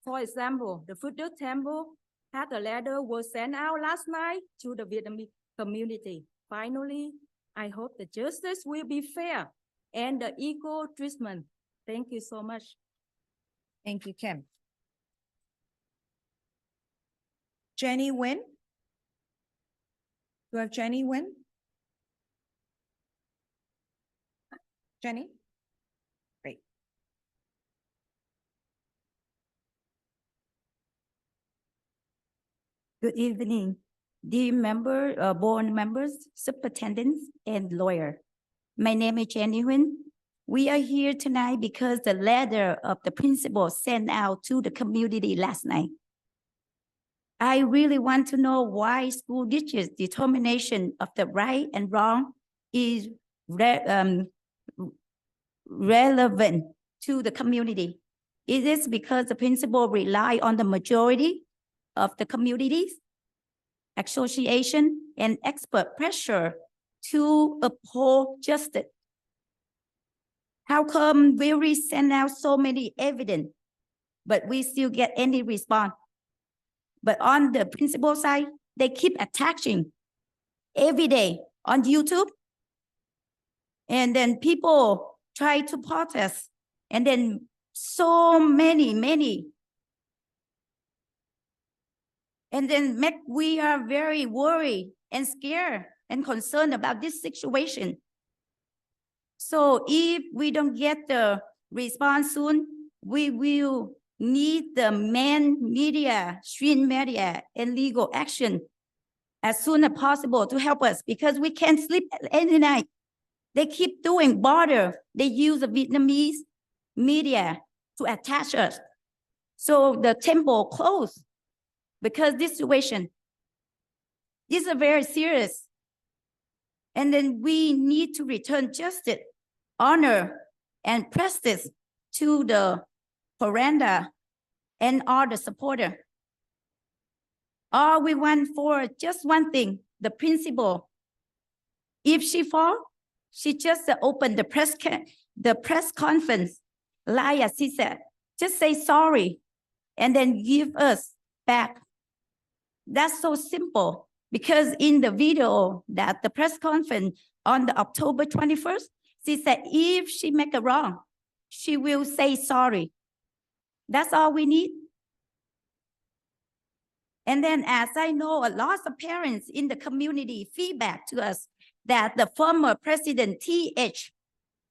For example, the Food Temple had a letter was sent out last night to the Vietnamese community. Finally, I hope the justice will be fair and the equal treatment. Thank you so much. Thank you, Kim. Jenny Nguyen? Do I have Jenny Nguyen? Jenny? Great. Good evening, dear board members, superintendents, and lawyer. My name is Jenny Nguyen. We are here tonight because the letter of the principal sent out to the community last night. I really want to know why school district's determination of the right and wrong is relevant to the community. Is this because the principal rely on the majority of the communities, association, and expert pressure to uphold justice? How come we send out so many evidence, but we still get any response? But on the principal side, they keep attaching every day on YouTube. And then people try to protest. And then so many. And then we are very worried and scared and concerned about this situation. So if we don't get the response soon, we will need the main media, stream media, and legal action as soon as possible to help us, because we can't sleep any night. They keep doing border. They use the Vietnamese media to attach us. So the temple closed because this situation. This is very serious. And then we need to return justice, honor, and justice to the Miranda and all the supporter. All we want for just one thing, the principal. If she fall, she just open the press conference, like she said, just say sorry and then give us back. That's so simple, because in the video that the press conference on the October 21st, she said if she make a wrong, she will say sorry. That's all we need. And then, as I know, a lot of parents in the community feedback to us that the former president, TH,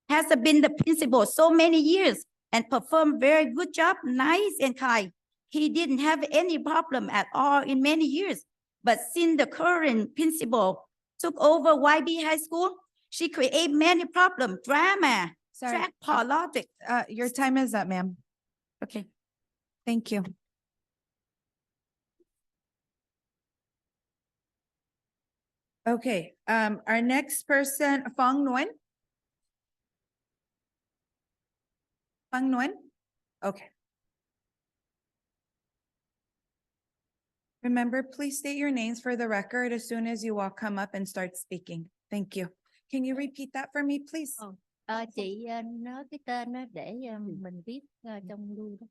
has been the principal so many years and performed very good job, nice and kind. He didn't have any problem at all in many years. But since the current principal took over YB High School, she created many problems, drama, track politics. Your time is up, ma'am. Okay. Thank you. Okay, our next person, Phong Nguyen. Phong Nguyen? Okay. Remember, please state your names for the record as soon as you all come up and start speaking. Thank you. Can you repeat that for me, please? Chị nói cái tên đó để mình viết trong lưu đó.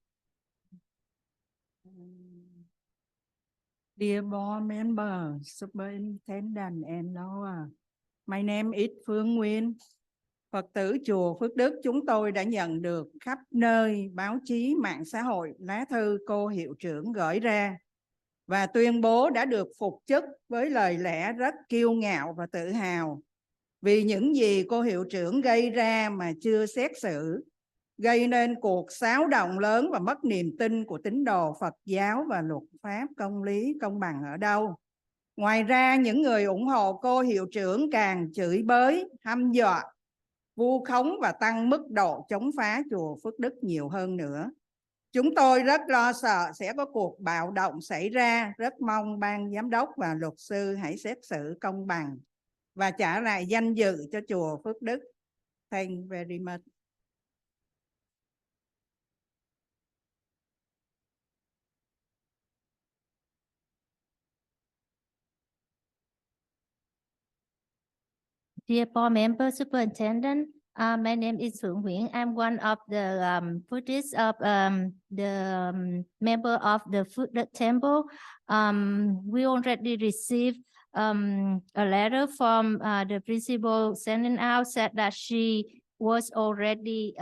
Dear board member, superintendent and Noah, my name is Phương Nguyên. Phật tử chùa Phước Đức chúng tôi đã nhận được khắp nơi báo chí, mạng xã hội, lá thư cô hiệu trưởng gửi ra và tuyên bố đã được phục chức với lời lẽ rất kiêu ngạo và tự hào vì những gì cô hiệu trưởng gây ra mà chưa xét xử, gây nên cuộc xáo động lớn và mất niềm tin của tín đồ Phật giáo và luật pháp công lý công bằng ở đâu. Ngoài ra, những người ủng hộ cô hiệu trưởng càng chửi bới, hăm dọa, vu khống và tăng mức độ chống phá chùa Phước Đức nhiều hơn nữa. Chúng tôi rất lo sợ sẽ có cuộc bạo động xảy ra, rất mong ban giám đốc và luật sư hãy xét xử công bằng và trả lại danh dự cho chùa Phước Đức. Thank you very much. Dear board member, superintendent, my name is Phượng Nguyễn. I'm one of the Buddhists of the member of the Phước Đức Temple. We already received a letter from the principal sending out said that she was already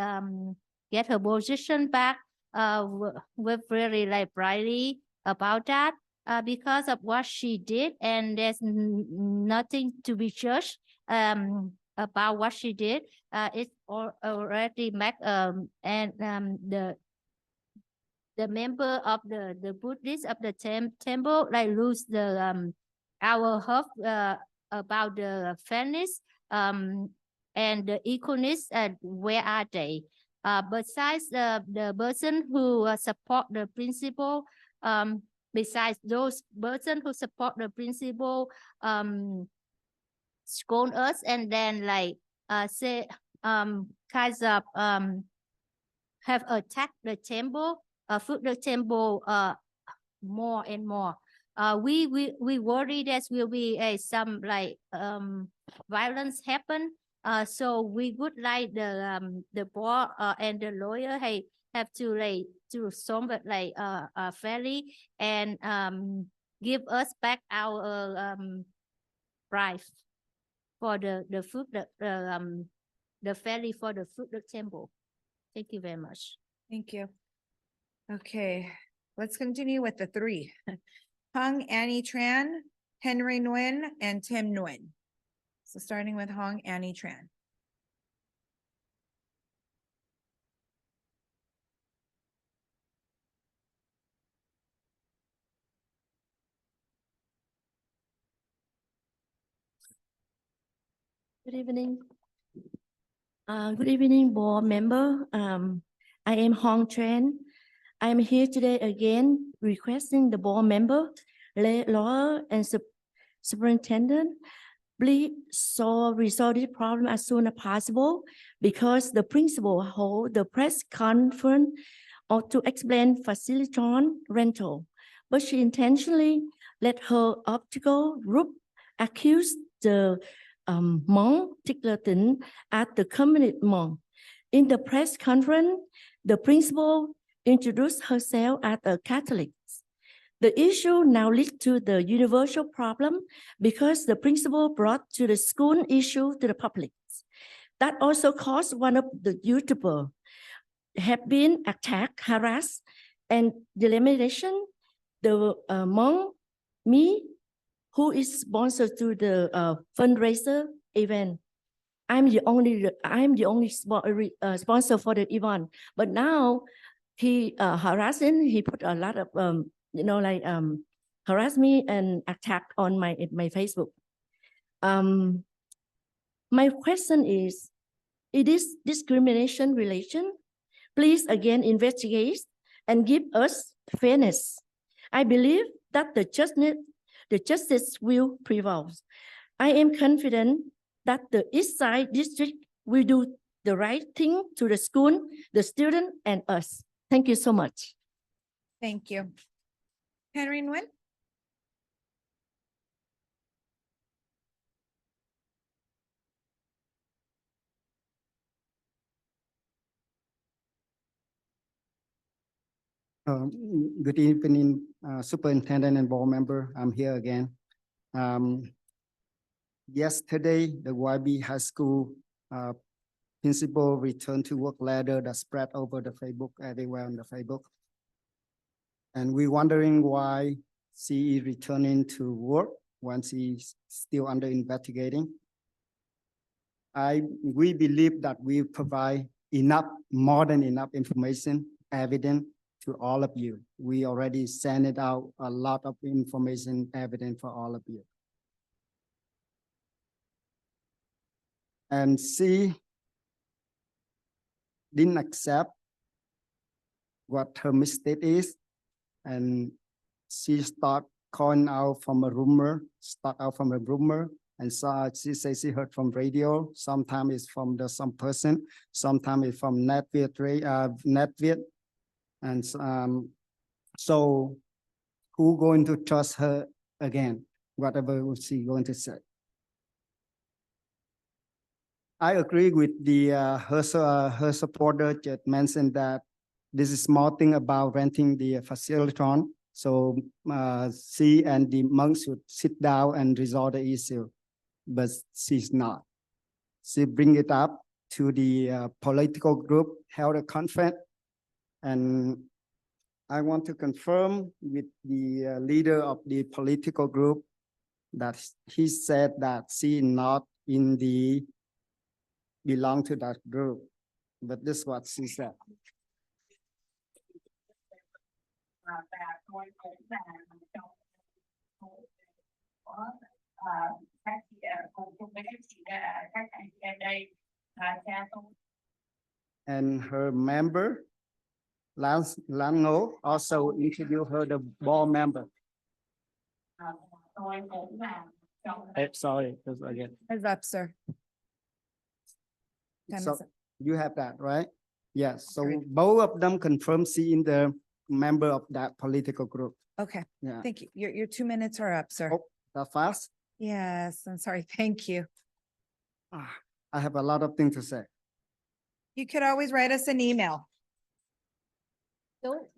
get her position back. We're really like brightly about that because of what she did, and there's nothing to be judged about what she did. It's already met and the member of the Buddhist of the temple like lose the our hope about the fairness and the equalness. Where are they? Besides the person who support the principle, besides those person who support the principle scold us and then like say kinds of have attacked the temple, Phước Đức Temple more and more. We worry that will be some like violence happen. So we would like the board and the lawyer have to like to solve it like fairly and give us back our price for the Phước Đức the fairly for the Phước Đức Temple. Thank you very much. Thank you. Okay, let's continue with the three. Hong Annie Tran, Henry Nguyen, and Tim Nguyen. So starting with Hong Annie Tran. Good evening. Good evening, board member. I am Hong Tran. I am here today again requesting the board member, lawyer, and superintendent, please resolve this problem as soon as possible because the principal hold the press conference or to explain facility rental, but she intentionally let her optical group accuse the monk Tiklerton at the community monk. In the press conference, the principal introduced herself as a Catholic. The issue now leads to the universal problem because the principal brought to the school issue to the public. That also caused one of the YouTubers have been attacked, harassed, and elimination. The among me, who is sponsor to the fundraiser event. I'm the only sponsor for the event, but now he harassing. He put a lot of harass me and attack on my Facebook. My question is, it is discrimination relation? Please again investigate and give us fairness. I believe that the justice will prevail. I am confident that the East Side District will do the right thing to the school, the student, and us. Thank you so much. Thank you. Henry Nguyen? Good evening, Superintendent and board member. I'm here again. Yesterday, the YB High School principal returned to work letter that spread over the Facebook, everywhere on the Facebook. And we're wondering why she is returning to work when she's still under investigating. We believe that we provide more than enough information, evidence to all of you. We already sent it out a lot of information, evidence for all of you. And she didn't accept what her mistake is, and she start calling out from a rumor, and so she says she heard from radio. Sometimes it's from some person, sometimes it's from NetVid. And so who going to trust her again, whatever she going to say? I agree with her supporter that mentioned that this is small thing about renting the facility. So she and the monks should sit down and resolve the issue, but she's not. She bring it up to the political group, held a conference, and I want to confirm with the leader of the political group that he said that she not in the belong to that group, but this is what she said. And her member, Lango, also introduced her the board member. Sorry, again. Is up, sir. Time So is up. you have that, right? Yes, so both of them confirm seeing the member of that political group. Okay, Yeah. thank you. Your 2 minutes are up, sir. Oh, that fast? Yes, I'm sorry. Thank you. I have a lot of things to say. You could always write us an email. Don't.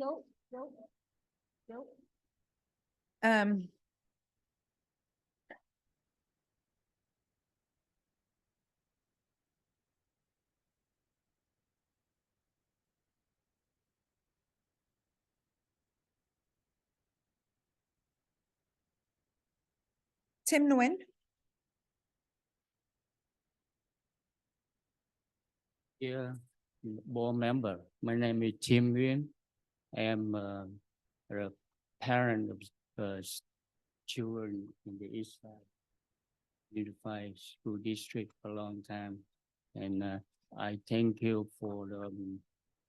Tim Nguyen? Dear board member, my name is Tim Nguyen. I am a parent of children in the East Side Unified School District for a long time. And I thank you for the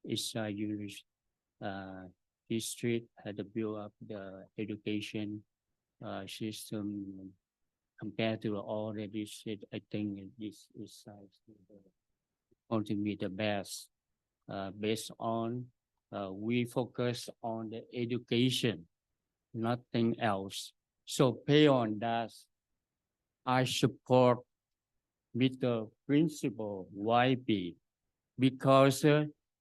East Side Unified District had to build up the education system compared to all the district. I think this East Side going to be the best based on we focus on the education, nothing else. So pay on that. I support with the principal YB because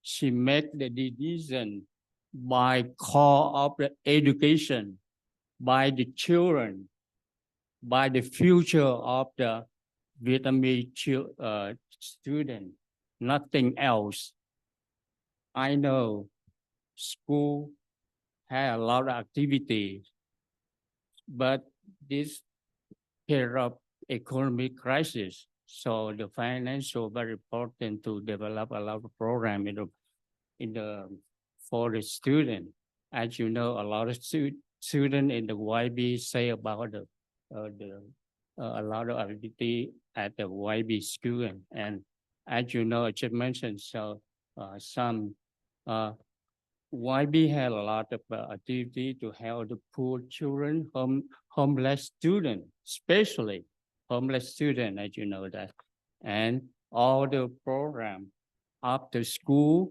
she made the decision by core of the education, by the children, by the future of the Vietnamese student, nothing else. I know school had a lot of activities, but this period of economic crisis, so the financial very important to develop a lot of program in the for the student. As you know, a lot of students in the YB say about a lot of activity at the YB school, and as you know, I just mentioned, so some YB had a lot of activity to help the poor children, homeless students, especially homeless students, as you know that, and all the program after school,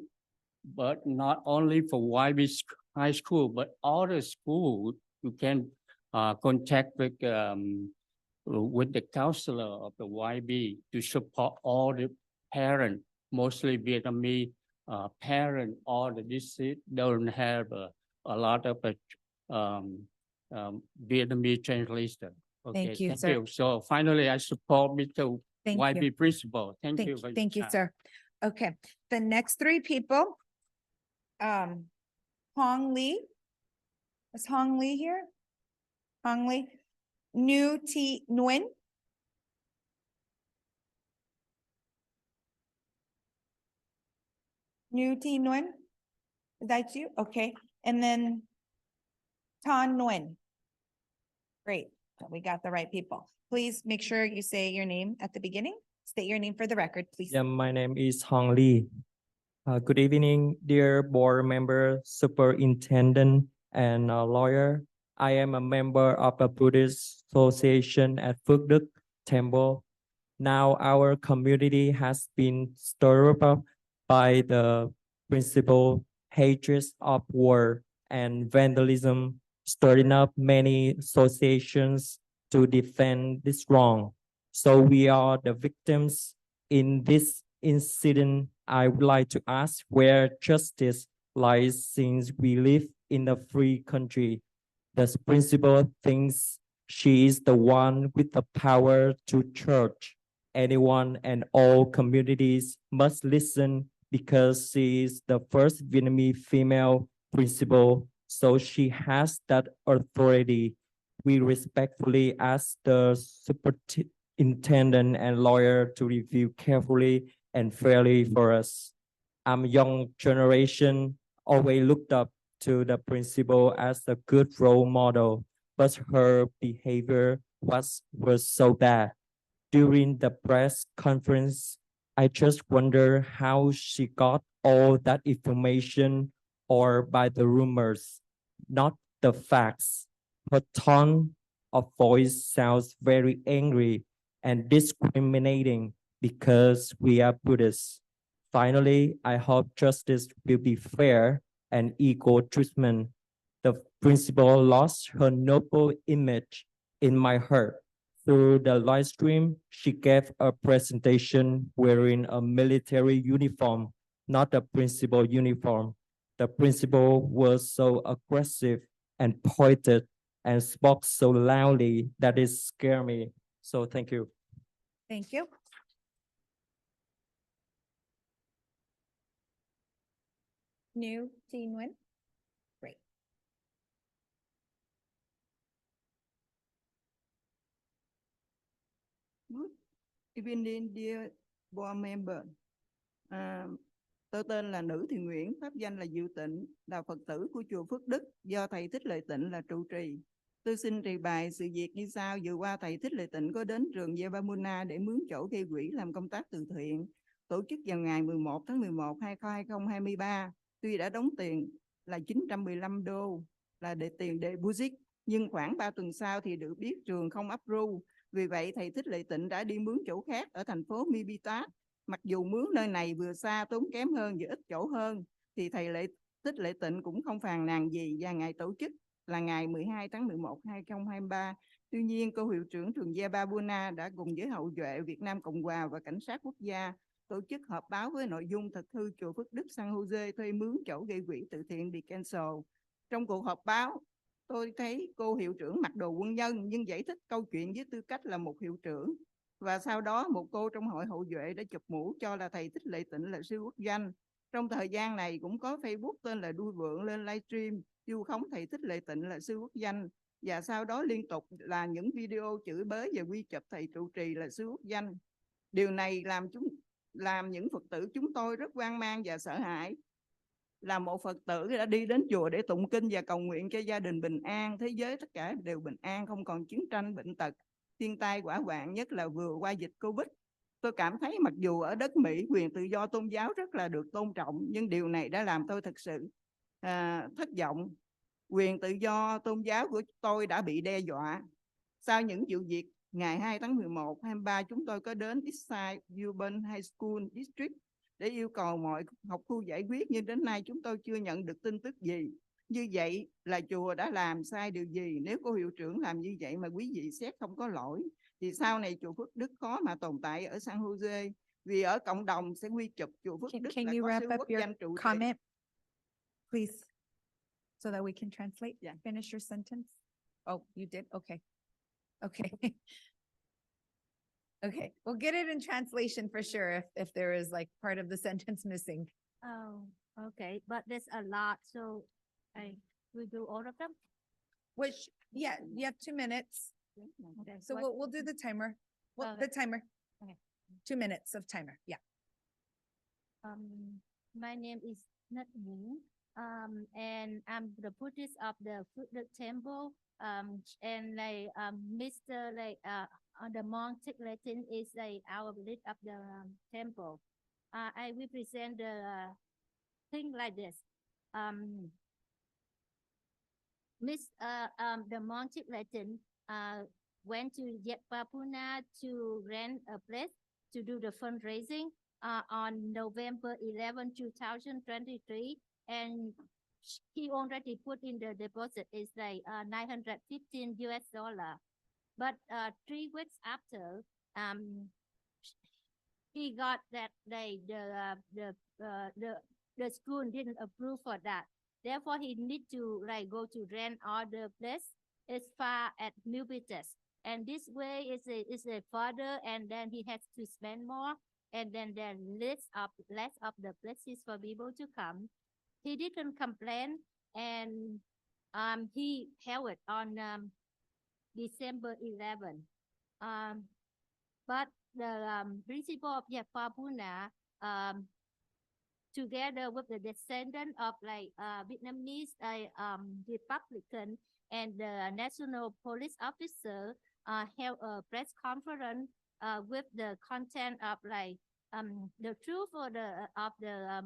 but not only for YB high school, but all the schools you can contact with the counselor of the YB to support all the parents, mostly Vietnamese parents, all the district don't have a lot of Vietnamese translation. Okay, Thank you, sir. So finally, I support Mr. Thank YB you. principal. Thank you. for your Thank you, time. sir. Okay, the next three people. Hong Lee. Is Hong Lee here? Hong Lee. New T Nguyen. New T Nguyen. Is that you? Okay, and then Tan Nguyen. Great, so we got the right people. Please make sure you say your name at the beginning. State your name for the record, please. Yeah, my name is Hong Lee. Good evening, dear board member, superintendent, and lawyer. I am a member of a Buddhist association at Phước Đức Temple. Now our community has been stirred up by the principal hatred of war and vandalism, stirring up many associations to defend this wrong. So we are the victims in this incident. I would like to ask where justice lies since we live in a free country. The principal thinks she is the one with the power to church. Anyone and all communities must listen because she is the first Vietnamese female principal, so she has that authority. We respectfully ask the superintendent and lawyer to review carefully and fairly for us. I'm young generation, always looked up to the principal as a good role model, but her behavior was so bad. During the press conference, I just wonder how she got all that information or by the rumors, not the facts. Her tone of voice sounds very angry and discriminating because we are Buddhists. Finally, I hope justice will be fair and equal treatment. The principal lost her noble image in my heart. Through the live stream, she gave a presentation wearing a military uniform, not a principal uniform. The principal was so aggressive and pointed and spoke so loudly that it scared me. So thank you. Thank you. New T Nguyen. Great. Good evening, dear board member. Tôi tên là Nữ Thị Nguyễn, pháp danh là Diệu Tịnh, là Phật tử của chùa Phước Đức, do thầy Thích Lợi Tịnh là trụ trì. Tôi xin trình bày sự việc như sau. Vừa qua thầy Thích Lợi Tịnh có đến trường Yebamuna để mướn chỗ gây quỹ làm công tác từ thiện, tổ chức vào ngày 11 tháng 11 2023. Tuy đã đóng tiền là 915 đô là để tiền deposit, nhưng khoảng 3 tuần sau thì được biết trường không approve. Vì vậy thầy Thích Lợi Tịnh đã đi mướn chỗ khác ở thành phố Mibitat. Mặc dù mướn nơi này vừa xa, tốn kém hơn và ít chỗ hơn, thì thầy Thích Lợi Tịnh cũng không phàn nàn gì. Và ngày tổ chức là ngày 12 tháng 11 2023. Tuy nhiên, cô hiệu trưởng trường Yebamuna đã cùng với hậu duệ Việt Nam Cộng Hòa và Cảnh sát quốc gia tổ chức họp báo với nội dung thực hư chùa Phước Đức San Jose thuê mướn chỗ gây quỹ từ thiện bị cancel. Trong cuộc họp báo, tôi thấy cô hiệu trưởng mặc đồ quân nhân nhưng giải thích câu chuyện với tư cách là một hiệu trưởng. Và sau đó một cô trong hội hậu duệ đã chụp mũ cho là thầy Thích Lệ Tịnh là sư quốc danh. Trong thời gian này cũng có Facebook tên là Đuôi Vượng lên livestream vu khống thầy Thích Lệ Tịnh là sư quốc danh. Và sau đó liên tục là những video chửi bới và quy chụp thầy trụ trì là sư quốc danh. Điều này làm những Phật tử chúng tôi rất hoang mang và sợ hãi. Là một Phật tử đã đi đến chùa để tụng kinh và cầu nguyện cho gia đình bình an, thế giới tất cả đều bình an, không còn chiến tranh, bệnh tật, thiên tai hỏa hoạn, nhất là vừa qua dịch Covid. Tôi cảm thấy mặc dù ở đất Mỹ quyền tự do tôn giáo rất là được tôn trọng, nhưng điều này đã làm tôi thực sự thất vọng. Quyền tự do tôn giáo của tôi đã bị đe dọa. Sau những vụ việc, ngày 2 tháng 11, 23 chúng tôi có đến ESUHSD Urban High School District để yêu cầu mọi học khu giải quyết, nhưng đến nay chúng tôi chưa nhận được tin tức gì. Như vậy là chùa đã làm sai điều gì? Nếu cô hiệu trưởng làm như vậy mà quý vị xét không có lỗi, thì sau này chùa Phước Đức khó mà tồn tại ở San Jose, vì ở cộng đồng sẽ quy chụp chùa Phước Đức Can là you có wrap sư up quốc your danh trụ trì. comment, please, so that we can translate? Finish your sentence. Oh, you did? Okay. Okay. Okay, we'll get it in translation for sure if there is like part of the sentence missing. Oh, okay, but there's a lot, so I will do all of them. Which, yeah, you have 2 minutes. Okay, So what- we'll do the timer. Well, Okay. the timer. Okay. 2 minutes of timer, yeah. My name is Nat Wu, and I'm the Buddhist of the Phước Đức Temple. And like Mr. The monk Latin is like our lead of the temple. I represent the thing like this. The monk Latin went to Papuna to rent a place to do the fundraising on November 11, 2023, and he already put in the deposit is like $915 US. But 3 weeks after, he got that the school didn't approve for that. Therefore, he need to like go to rent other place as far as Milpitas. And this way is a further, and then he has to spend more, and then less of the places for people to come. He didn't complain, and he held it on December 11. But the principal of Papuna, together with the descendant of like Vietnamese Republican and the national police officer, held a press conference with the content of like the truth of the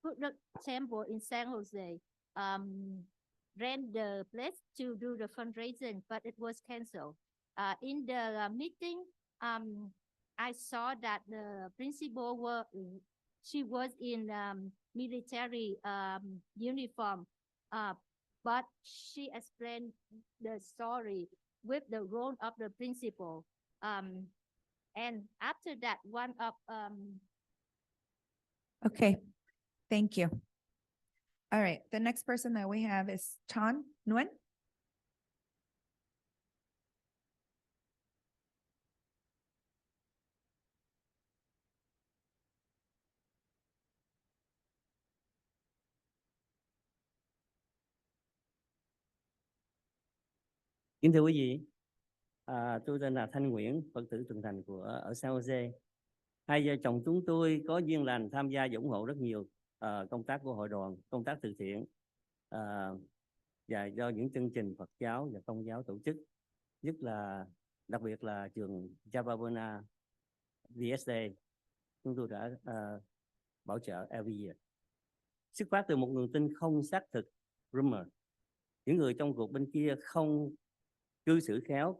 Phước Đức Temple in San Jose, rent the place to do the fundraising, but it was canceled. In the meeting, I saw that the principal she was in military uniform, but she explained the story with the role of the principal. And after that, one of Okay, thank you. All right, the next person that we have is Chan Nguyen. Kính thưa quý vị, tôi tên là Thanh Nguyễn, Phật tử Thuận Thành ở San Jose. Hai vợ chồng chúng tôi có duyên lành tham gia và ủng hộ rất nhiều công tác của hội đoàn, công tác từ thiện và do những chương trình Phật giáo và Công giáo tổ chức, đặc biệt là trường Japabona VSD, chúng tôi đã bảo trợ every year. Xuất phát từ một nguồn tin không xác thực, rumor, những người trong cuộc bên kia không cư xử khéo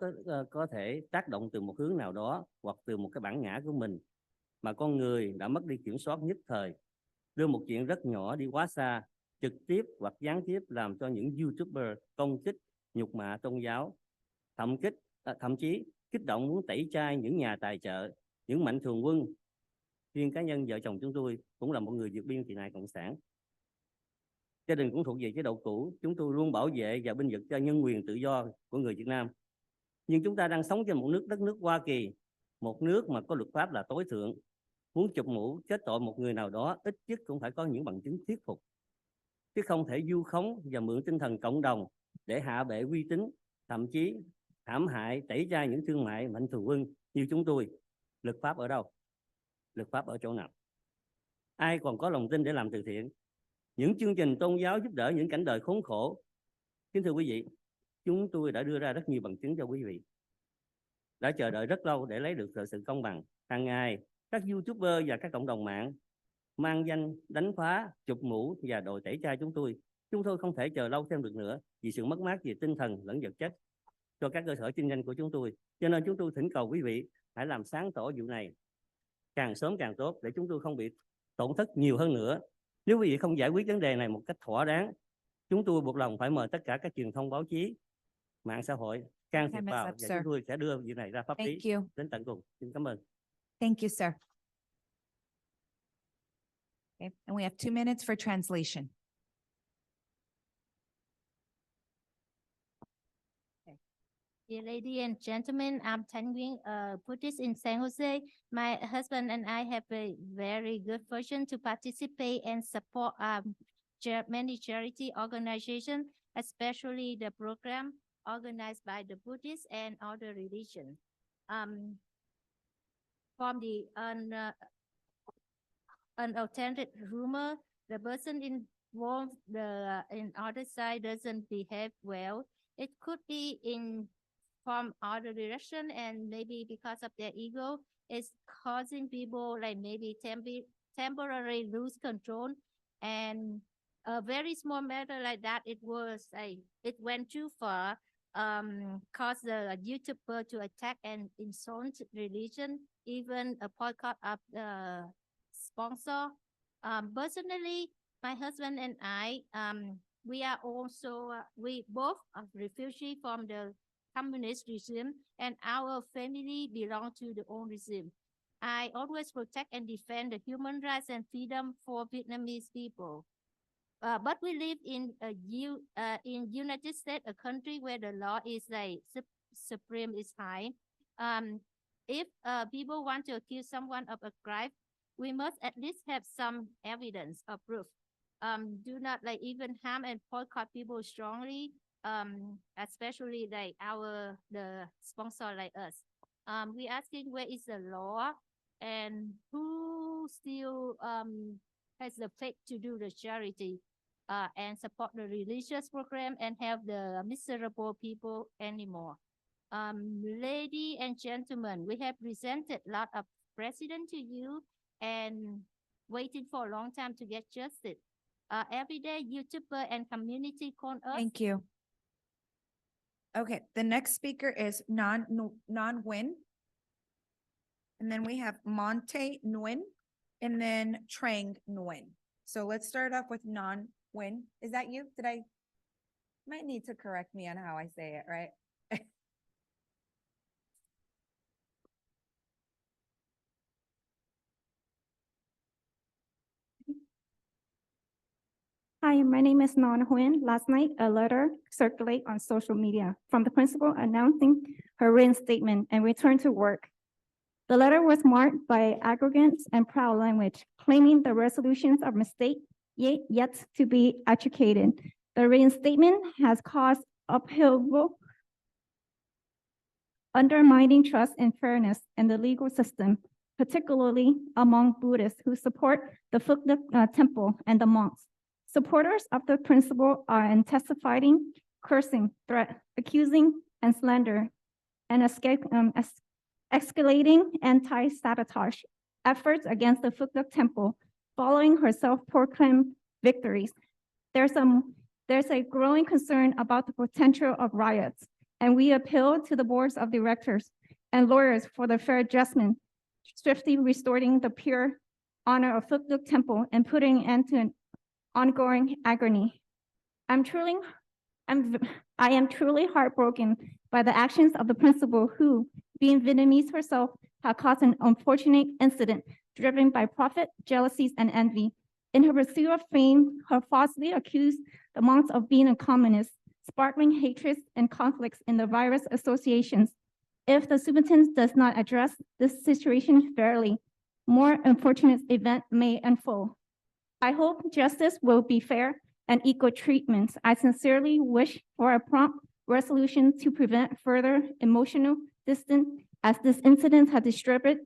có thể tác động từ một hướng nào đó hoặc từ một cái bản ngã của mình mà con người đã mất đi kiểm soát nhất thời, đưa một chuyện rất nhỏ đi quá xa, trực tiếp hoặc gián tiếp làm cho những YouTuber công kích, nhục mạ tôn giáo, thậm chí kích động muốn tẩy chay những nhà tài trợ, những mạnh thường quân Riêng cá nhân vợ chồng chúng tôi cũng là một người vượt biên tị nạn cộng sản. Gia đình cũng thuộc về chế độ cũ, chúng tôi luôn bảo vệ và bênh vực cho nhân quyền tự do của người Việt Nam. Nhưng chúng ta đang sống trên một đất nước Hoa Kỳ, một nước mà có luật pháp là tối thượng. Muốn chụp mũ kết tội một người nào đó, ít nhất cũng phải có những bằng chứng thuyết phục, chứ không thể vu khống và mượn tinh thần cộng đồng để hạ bệ uy tín, thậm chí hãm hại, tẩy chay những thương mại mạnh thường quân như chúng tôi. Luật pháp ở đâu? Luật pháp ở chỗ nào? Ai còn có lòng tin để làm từ thiện? Những chương trình tôn giáo giúp đỡ những cảnh đời khốn khổ. Kính thưa quý vị, chúng tôi đã đưa ra rất nhiều bằng chứng cho quý vị. Đã chờ đợi rất lâu để lấy được sự công bằng. Hàng ngày, các YouTuber và các cộng đồng mạng mang danh đánh phá, chụp mũ và đòi tẩy chay chúng tôi. Chúng tôi không thể chờ lâu thêm được nữa vì sự mất mát về tinh thần lẫn vật chất cho các cơ sở kinh doanh của chúng tôi. Cho nên chúng tôi thỉnh cầu quý vị hãy làm sáng tỏ vụ này càng sớm càng tốt để chúng tôi không bị tổn thất nhiều hơn nữa. Nếu quý vị không giải quyết vấn đề này một cách thỏa đáng, chúng tôi buộc lòng phải mời tất cả các truyền thông báo chí, mạng xã hội can thiệp vào và chúng tôi sẽ đưa việc này ra pháp lý đến tận cùng. Xin cảm ơn. Thank you, sir. Okay, and we have 2 minutes for translation. Dear ladies and gentlemen, I'm Thanh Nguyen, a Buddhist in San Jose. My husband and I have a very good fortune to participate and support many charity organizations, especially the program organized by the Buddhists and other religions. From the unauthentic rumor, the person involved in other side doesn't behave well. It could be from other direction, and maybe because of their ego, it's causing people like maybe temporarily lose control. And a very small matter like that, it went too far, caused the YouTuber to attack and insult religion, even a podcast of the sponsor. Personally, my husband and I, we are also, we both are refugees from the communist regime, and our family belong to the old regime. I always protect and defend the human rights and freedom for Vietnamese people. But we live in United States, a country where the law is like supreme is high. If people want to accuse someone of a crime, we must at least have some evidence or proof. Do not like even harm and boycott people strongly, especially like the sponsor like us. We asking where is the law and who still has the faith to do the charity and support the religious program and help the miserable people anymore. Ladies and gentlemen, we have presented a lot of precedent to you and waiting for a long time to get justice. Every day, YouTuber and community call us. Thank you. Okay, the next speaker is Non Nguyen. And then we have Monte Nguyen and then Trang Nguyen. So let's start off with Non Nguyen. Is that you? Might need to correct me on how I say it, right? Hi, my name is Non Nguyen. Last night, a letter circulated on social media from the principal announcing her reinstatement and return to work. The letter was marked by arrogance and proud language, claiming the resolutions are mistake yet to be educated. The reinstatement has caused upheaval, undermining trust and fairness in the legal system, particularly among Buddhists who support the Phước Đức temple and the monks. Supporters of the principle are intensifying, cursing, threat, accusing, and slander, and escalating anti-sabotage efforts against the Phước Đức temple following her self-proclaimed victories. There's a growing concern about the potential of riots, and we appeal to the boards of directors and lawyers for the fair adjustment, swiftly restoring the pure honor of Phước Đức temple and putting an end to an ongoing agony. I am truly heartbroken by the actions of the principal who, being Vietnamese herself, had caused an unfortunate incident driven by profit, jealousies, and envy. In her pursuit of fame, her falsely accused the monks of being a communist, sparkling hatreds and conflicts in the various associations. If the superintendent does not address this situation fairly, more unfortunate events may unfold. I hope justice will be fair and equal treatment. I sincerely wish for a prompt resolution to prevent further emotional distance as this incident has disturbed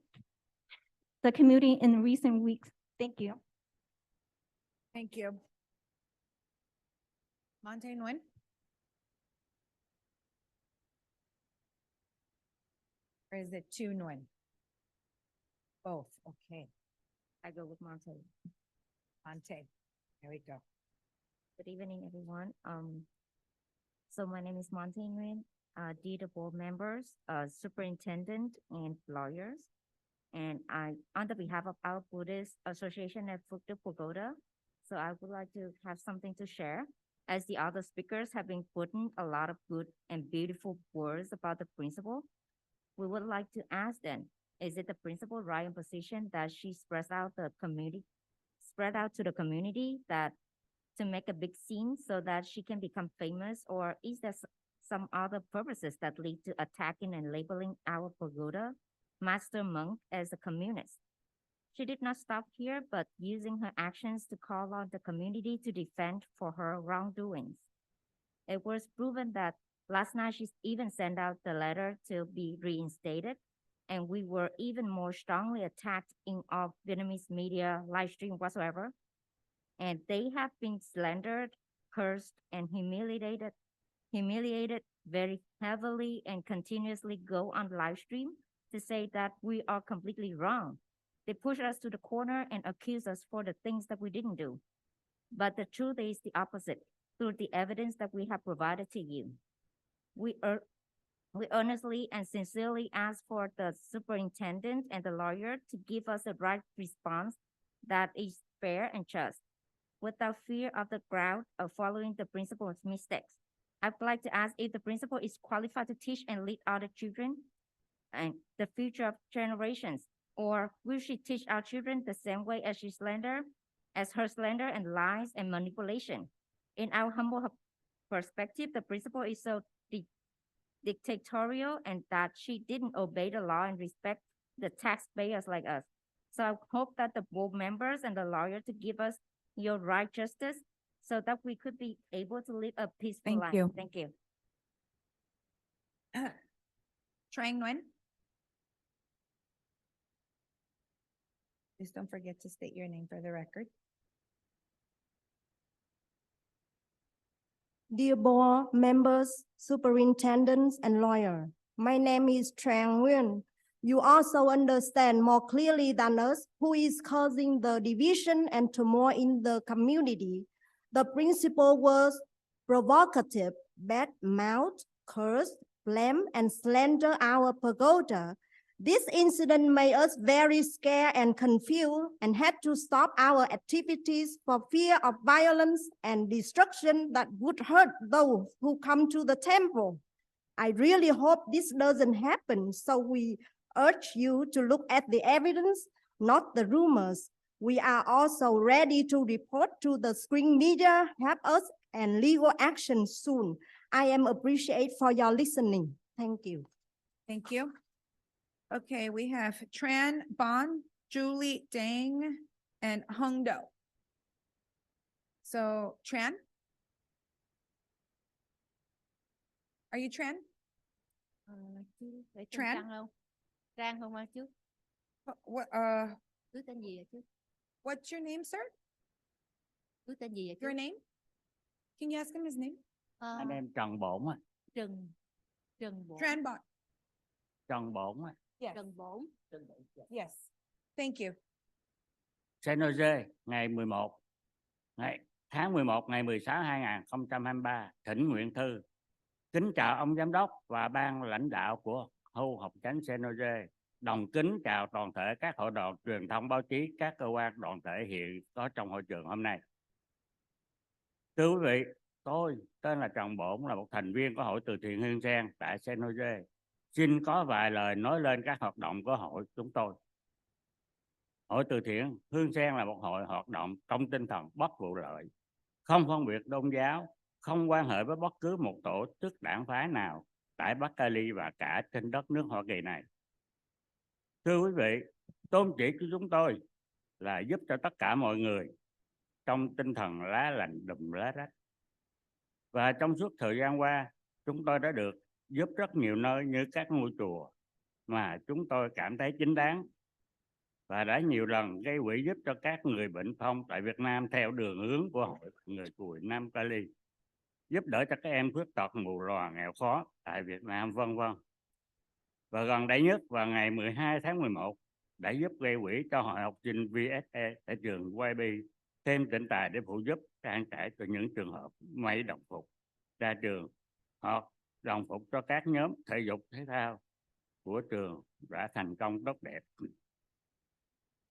the community in recent weeks. Thank you. Thank you. Monte Nguyen? Or is it two Nguyen? Both, okay. I go with Monte. Monte, there we go. Good evening, everyone. So my name is Monte Nguyen, dear board members, superintendent, and lawyers. And on the behalf of our Buddhist Association at Phúc Đức Pagoda, so I would like to have something to share. As the other speakers have been putting a lot of good and beautiful words about the principal, we would like to ask them, is it the principal right and position that she spread out to the community that to make a big scene so that she can become famous, or is there some other purposes that lead to attacking and labeling our pagoda master monk as a communist? She did not stop here, but using her actions to call on the community to defend for her wrongdoings. It was proven that last night she even sent out the letter to be reinstated, and we were even more strongly attacked in all Vietnamese media, live stream whatsoever. And they have been slandered, cursed, and humiliated very heavily, and continuously go on live stream to say that we are completely wrong. They push us to the corner and accuse us for the things that we didn't do. But the truth is the opposite through the evidence that we have provided to you. We earnestly and sincerely ask for the superintendent and the lawyer to give us the right response that is fair and just, without fear of the crowd of following the principal's mistakes. I'd like to ask if the principal is qualified to teach and lead other children and the future of generations, or will she teach our children the same way as her slander and lies and manipulation? In our humble perspective, the principal is so dictatorial and that she didn't obey the law and respect the taxpayers like us. So I hope that the board members and the lawyer to give us your right justice so that we could be able to live a peaceful life. you. Thank you. Trang Nguyen? Please don't forget to state your name for the record. Dear board members, superintendents, and lawyer, my name is Trang Nguyen. You also understand more clearly than us who is causing the division and turmoil in the community. The principal was provocative, bad-mouthed, cursed, blame, and slander our pagoda. This incident made us very scared and confused and had to stop our activities for fear of violence and destruction that would hurt those who come to the temple. I really hope this doesn't happen, so we urge you to look at the evidence, not the rumors. We are also ready to report to the screen media, help us, and legal action soon. I am appreciated for your listening. Thank you. Thank you. Okay, we have Tran Bon, Julie Dang, and Hung Do. So Tran? Are you Tran? Để Tran? Trang không? Trang không ai trước? Cứ tên gì vậy chứ? What's your name, sir? Cứ tên gì vậy chứ? Your name? Can you ask him his name? Anh em Trần Bổn á. Trần Bổn. Tran Bon. Trần Bổn á. Yes. Trần Bổn. Yes. Thank you. San Jose ngày 11 tháng 11 ngày 16 2023, thỉnh nguyện thư. Kính chào ông giám đốc và ban lãnh đạo của Khu học chánh San Jose. Đồng kính chào toàn thể các hội đoàn truyền thông báo chí, các cơ quan đoàn thể hiện có trong hội trường hôm nay. Thưa quý vị, tôi tên là Trần Bổn, là một thành viên của hội từ thiện Hương Sen tại San Jose. Xin có vài lời nói lên các hoạt động của hội chúng tôi. Hội từ thiện Hương Sen là một hội hoạt động trong tinh thần bất vụ lợi, không phân biệt tôn giáo, không quan hệ với bất cứ một tổ chức đảng phái nào tại Bắc Cali và cả trên đất nước Hoa Kỳ này. Thưa quý vị, tôn chỉ của chúng tôi là giúp cho tất cả mọi người trong tinh thần lá lành đùm lá rách. Và trong suốt thời gian qua, chúng tôi đã được giúp rất nhiều nơi như các ngôi chùa mà chúng tôi cảm thấy chính đáng, và đã nhiều lần gây quỹ giúp cho các người bệnh phong tại Việt Nam theo đường hướng của Hội Người Cùi Nam Cali, giúp đỡ cho các em khuyết tật, mù lòa, nghèo khó tại Việt Nam, vân vân. Và gần đây nhất vào ngày 12 tháng 11 đã giúp gây quỹ cho Hội học sinh VSE tại trường YB thêm tịnh tài để phụ giúp trang trải cho những trường hợp may đồng phục ra trường hoặc đồng phục cho các nhóm thể dục thể thao của trường đã thành công tốt đẹp.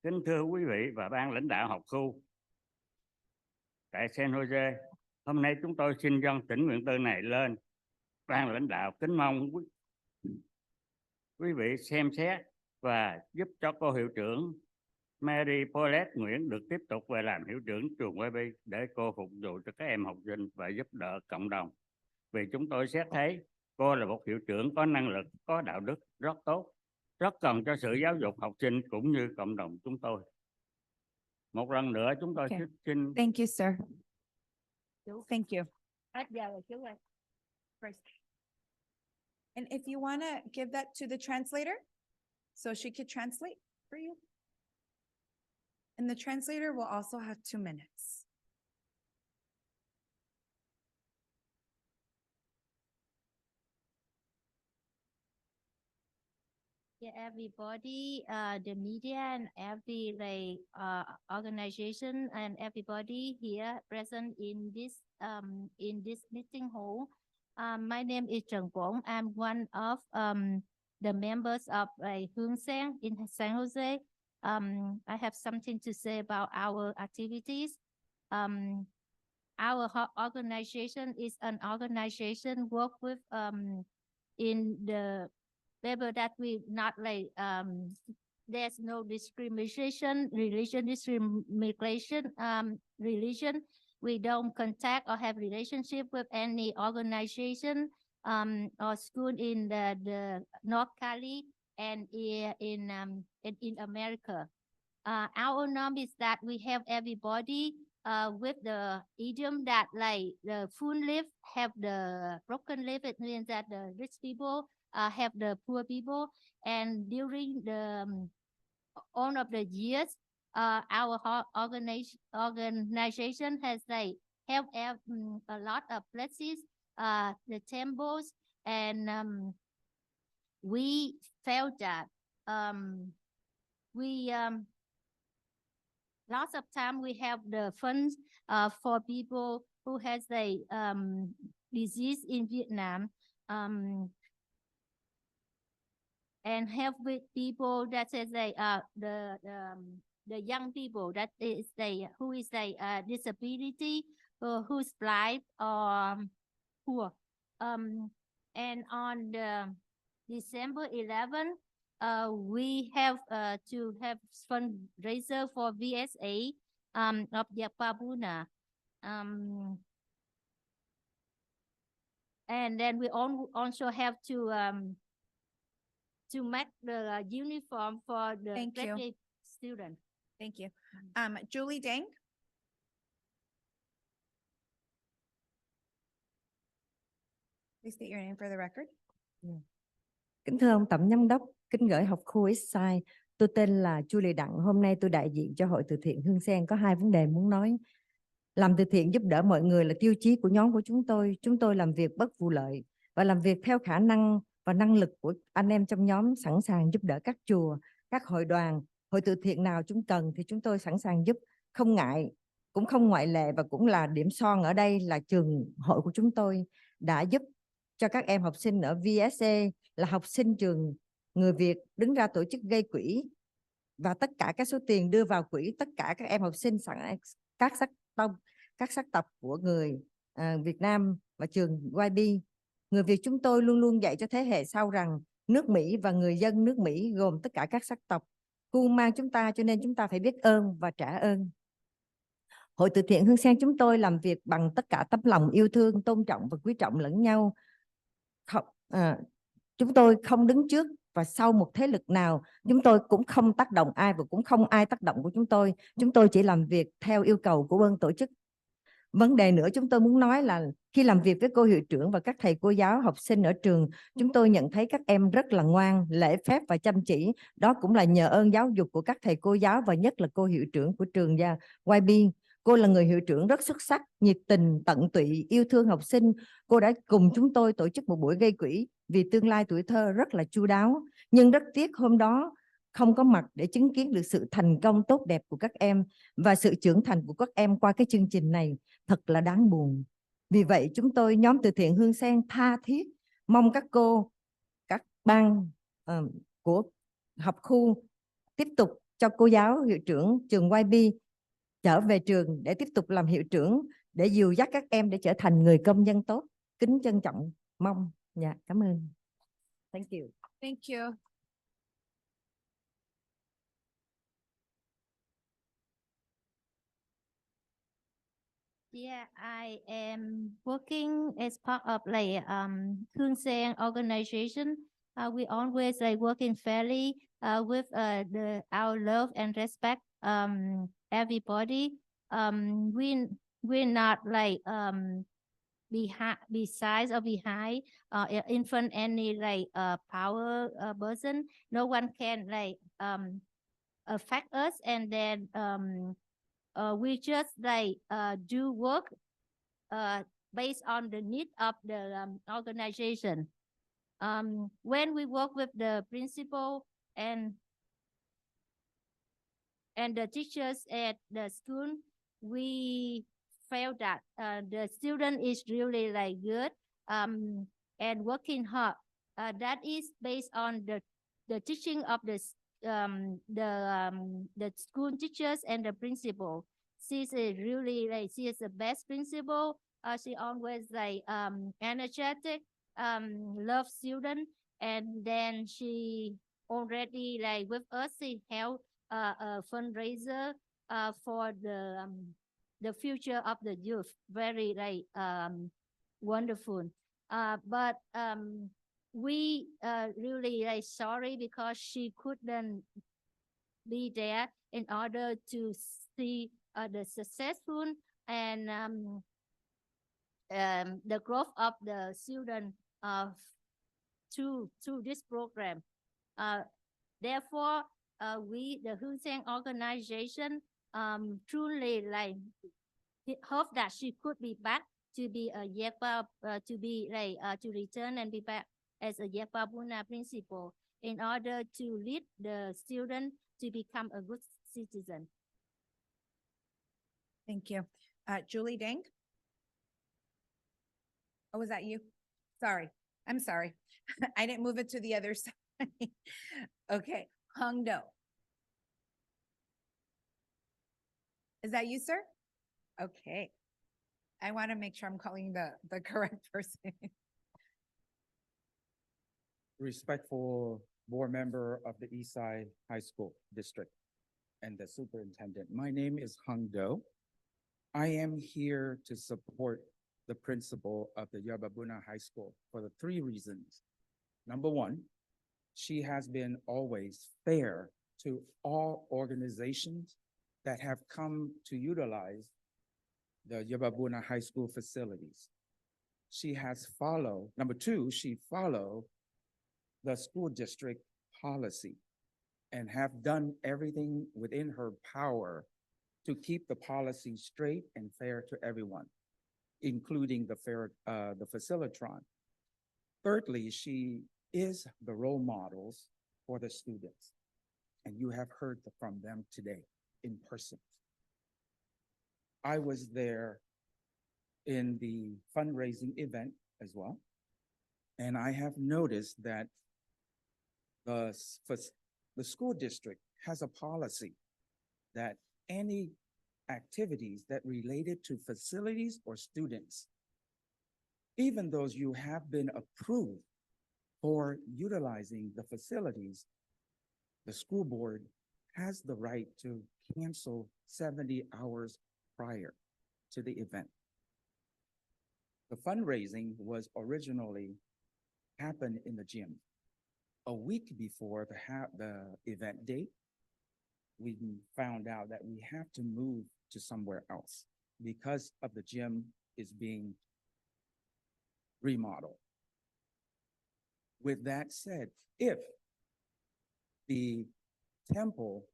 Kính thưa quý vị và ban lãnh đạo học khu tại San Jose, hôm nay chúng tôi xin dâng tỉnh nguyện tư này lên ban lãnh đạo, kính mong quý vị xem xét và giúp cho cô hiệu trưởng Mary Paulette Nguyễn được tiếp tục về làm hiệu trưởng trường YB để cô phục vụ cho các em học sinh và giúp đỡ cộng đồng. Vì chúng tôi xét thấy cô là một hiệu trưởng có năng lực, có đạo đức rất tốt, rất cần cho sự giáo dục học sinh cũng như cộng đồng chúng tôi. Một lần nữa chúng tôi xin. Thank you, sir. Thank you. And if you want to give that to the translator, so she could translate for you. And the translator will also have 2 minutes. Yeah, everybody, the media and every organization and everybody here present in this meeting hall. My name is Trần Quang. I'm one of the members of Hương Sen in San Jose. I have something to say about our activities. Our organization is an organization work with in the paper that we not there's no discrimination, religion discrimination, religion. We don't contact or have relationship with any organization or school in the North Cali and in America. Our norm is that we have everybody with the idiom that the full live have the broken live. It means that the rich people have the poor people, and during the all of the years, our organization has helped a lot of places, the temples, and we felt that lots of time we have the funds for people who has a disease in Vietnam. And help with people that is the young people that is who is a disability, who's blind or poor. And on the December 11, we have to have fundraiser for VSA of Yapabuna. And then we also have to make the uniform for the graduate student. Thank you. Julie Dang. Please state your name for the record. Kính thưa ông Tổng Giám đốc, kính gửi học khu Eastside. Tôi tên là Julie Đặng. Hôm nay tôi đại diện cho Hội Từ thiện Hương Sen có 2 vấn đề muốn nói. Làm từ thiện giúp đỡ mọi người là tiêu chí của nhóm của chúng tôi. Chúng tôi làm việc bất vụ lợi và làm việc theo khả năng và năng lực của anh em trong nhóm, sẵn sàng giúp đỡ các chùa, các hội đoàn, hội từ thiện nào chúng cần thì chúng tôi sẵn sàng giúp, không ngại, cũng không ngoại lệ. Và cũng là điểm son ở đây là trường hội của chúng tôi đã giúp cho các em học sinh ở VSA là học sinh trường người Việt đứng ra tổ chức gây quỹ, và tất cả các số tiền đưa vào quỹ, tất cả các em học sinh các sắc tộc của người Việt Nam và trường YB. Người Việt chúng tôi luôn luôn dạy cho thế hệ sau rằng nước Mỹ và người dân nước Mỹ gồm tất cả các sắc tộc Khu mang chúng ta, cho nên chúng ta phải biết ơn và trả ơn. Hội từ thiện Hương Sen chúng tôi làm việc bằng tất cả tấm lòng yêu thương, tôn trọng và quý trọng lẫn nhau. Chúng tôi không đứng trước và sau một thế lực nào, chúng tôi cũng không tác động ai và cũng không ai tác động của chúng tôi. Chúng tôi chỉ làm việc theo yêu cầu của ban tổ chức. Vấn đề nữa chúng tôi muốn nói là khi làm việc với cô hiệu trưởng và các thầy cô giáo học sinh ở trường, chúng tôi nhận thấy các em rất là ngoan, lễ phép và chăm chỉ. Đó cũng là nhờ ơn giáo dục của các thầy cô giáo và nhất là cô hiệu trưởng của trường YB. Cô là người hiệu trưởng rất xuất sắc, nhiệt tình, tận tụy, yêu thương học sinh. Cô đã cùng chúng tôi tổ chức một buổi gây quỹ vì tương lai tuổi thơ rất là chu đáo. Nhưng rất tiếc hôm đó không có mặt để chứng kiến được sự thành công tốt đẹp của các em và sự trưởng thành của các em qua cái chương trình này. Thật là đáng buồn. Vì vậy chúng tôi nhóm từ thiện Hương Sen tha thiết mong các cô, các ban của học khu tiếp tục cho cô giáo hiệu trưởng trường YB trở về trường để tiếp tục làm hiệu trưởng, để dìu dắt các em để trở thành người công dân tốt. Kính trân trọng mong. Dạ, cảm ơn. Thank you. Thank you. Yeah, I am working as part of like Hương Sen organization. We always like working fairly with our love and respect everybody. We're not like besides or behind in front any like power person. No one can like affect us, and then we just like do work based on the need of the organization. When we work with the principal and the teachers at the school, we felt that the student is really like good and working hard. That is based on the teaching of the school teachers and the principal. She's a really like she is the best principal. She always like energetic, love student, and then she already like with us she held a fundraiser for the future of the youth. Very like wonderful. But we really like sorry because she couldn't be there in order to see the successful and the growth of the student through this program. Therefore, we, the Hương Sen organization, truly like hope that she could be back to be a Yepa, to be like to return and be back as a Yepa Buna principal in order to lead the student to become a good citizen. Thank you. Julie Deng? Oh, was that you? Sorry. I'm sorry. I didn't move it to the other side. Okay. Hung Do. Is that you, sir? Okay. I want to make sure I'm calling the correct person. Respectful board member of the Eastside High School District and the superintendent. My name is Hung Do. I am here to support the principal of the Yababuna High School for the 3 reasons. Number 1, she has been always fair to all organizations that have come to utilize the Yababuna High School facilities. She has followed, number 2, she followed the school district policy and have done everything within her power to keep the policy straight and fair to everyone, including the facilitron. Thirdly, she is the role models for the students, and you have heard from them today in person. I was there in the fundraising event as well, and I have noticed that the school district has a policy that any activities that related to facilities or students, even those you have been approved for utilizing the facilities, the school board has the right to cancel 70 hours prior to the event. The fundraising was originally happened in the gym. A week before the event date, we found out that we have to move to somewhere else because of the gym is being remodeled. With that said, if the temple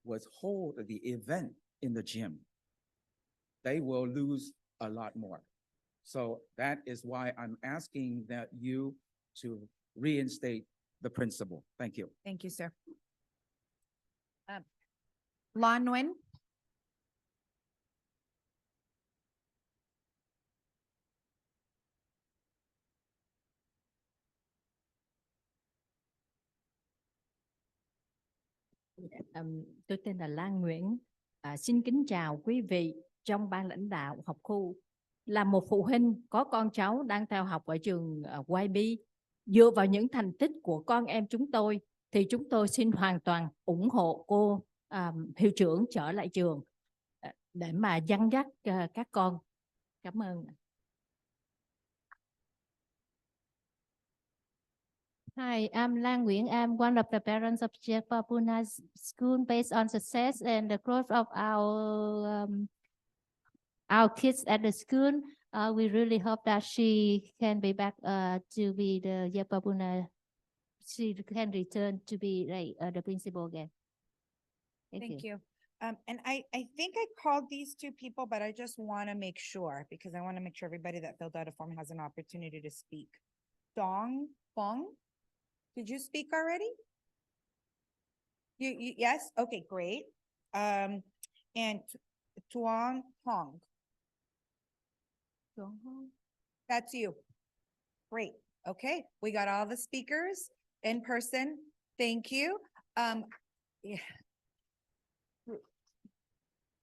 was hold the event in the gym, they will lose a lot more. So that is why I'm asking that you to reinstate the principle. Thank you. Thank you, sir. Lon Nguyen. Tôi tên là Lan Nguyễn. Xin kính chào quý vị trong ban lãnh đạo học khu. Là một phụ huynh có con cháu đang theo học ở trường YB, dựa vào những thành tích của con em chúng tôi thì chúng tôi xin hoàn toàn ủng hộ cô hiệu trưởng trở lại trường để mà dẫn dắt các con. Cảm ơn. Hi, I'm Lang Nguyễn. I'm one of the parents of Jepapuna School. Based on success and the growth of our kids at the school, we really hope that she can be back to be the Jepapuna. She can return to be like the principal again. Thank you. And I think I called these two people, but I just want to make sure because I want to make sure everybody that filled out a form has an opportunity to speak. Dong Fong, did you speak already? You yes? Okay, great. And Tuong Hong. That's you. Great. Okay, we got all the speakers in person. Thank you. Yeah.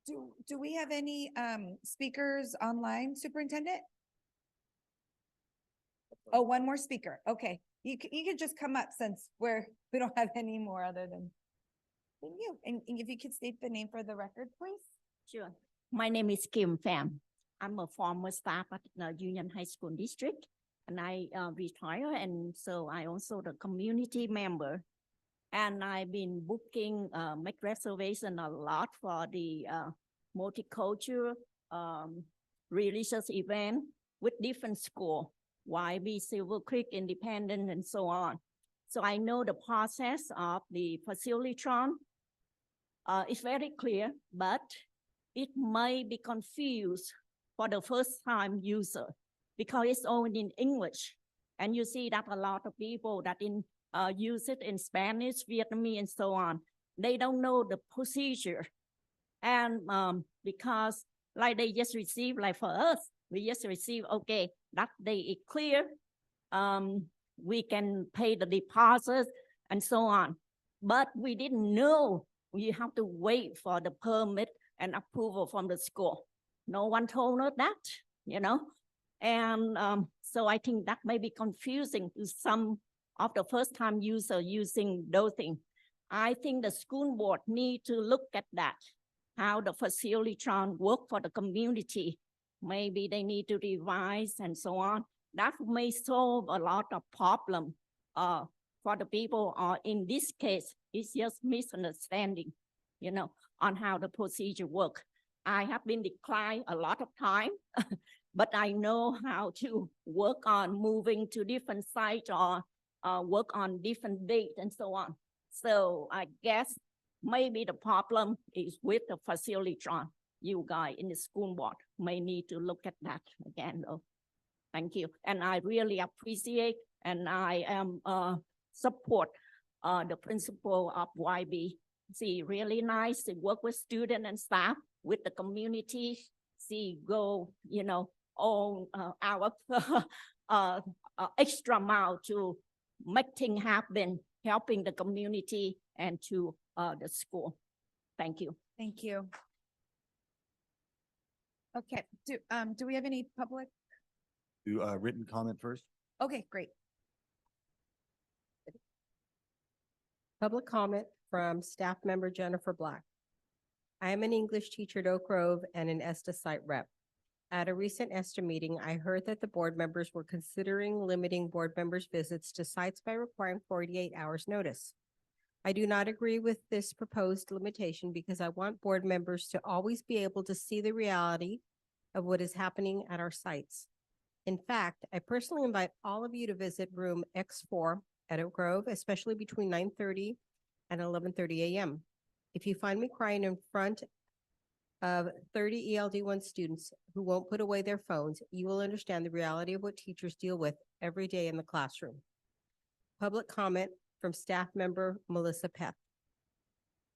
Do we have any speakers online, Superintendent? Oh, one more speaker. Okay, you could just come up since we don't have any more other than thank you. And if you could state the name for the record, please. Sure. My name is Kim Pham. I'm a former staff at the Union High School District, and I retired, and so I also the community member. And I've been booking, make reservation a lot for the multicultural religious event with different school, YB, Silver Creek, Independent, and so on. So I know the process of the facilitron. It's very clear, but it may be confused for the first time user because it's only in English. And you see that a lot of people that use it in Spanish, Vietnamese, and so on. They don't know the procedure. And because like they just received, like for us, we just received, okay, that day is clear. We can pay the deposits and so on. But we didn't know you have to wait for the permit and approval from the school. No one told us that, you know? And so I think that may be confusing to some of the first time user using those things. I think the school board need to look at that, how the facilitron work for the community. Maybe they need to revise and so on. That may solve a lot of problem for the people, or in this case, it's just misunderstanding, you know, on how the procedure work. I have been declined a lot of time, but I know how to work on moving to different sites or work on different dates and so on. So I guess maybe the problem is with the facilitron. You guys in the school board may need to look at that again though. Thank you. And I really appreciate and I am support the principal of YB. She really nice to work with students and staff, with the community. She go, you know, all our extra mile to make things happen, helping the community and to the school. Thank you. Thank you. Okay, do we have any public? Do written comment first? Okay, great. Public comment from staff member Jennifer Black. I am an English teacher at Oak Grove and an ESTA site rep. At a recent ESTA meeting, I heard that the board members were considering limiting board members' visits to sites by requiring 48 hours notice. I do not agree with this proposed limitation because I want board members to always be able to see the reality of what is happening at our sites. In fact, I personally invite all of you to visit room X4 at Oak Grove, especially between 9:30 and 11:30 a.m. If you find me crying in front of 30 ELD1 students who won't put away their phones, you will understand the reality of what teachers deal with every day in the classroom. Public comment from staff member Melissa Peth.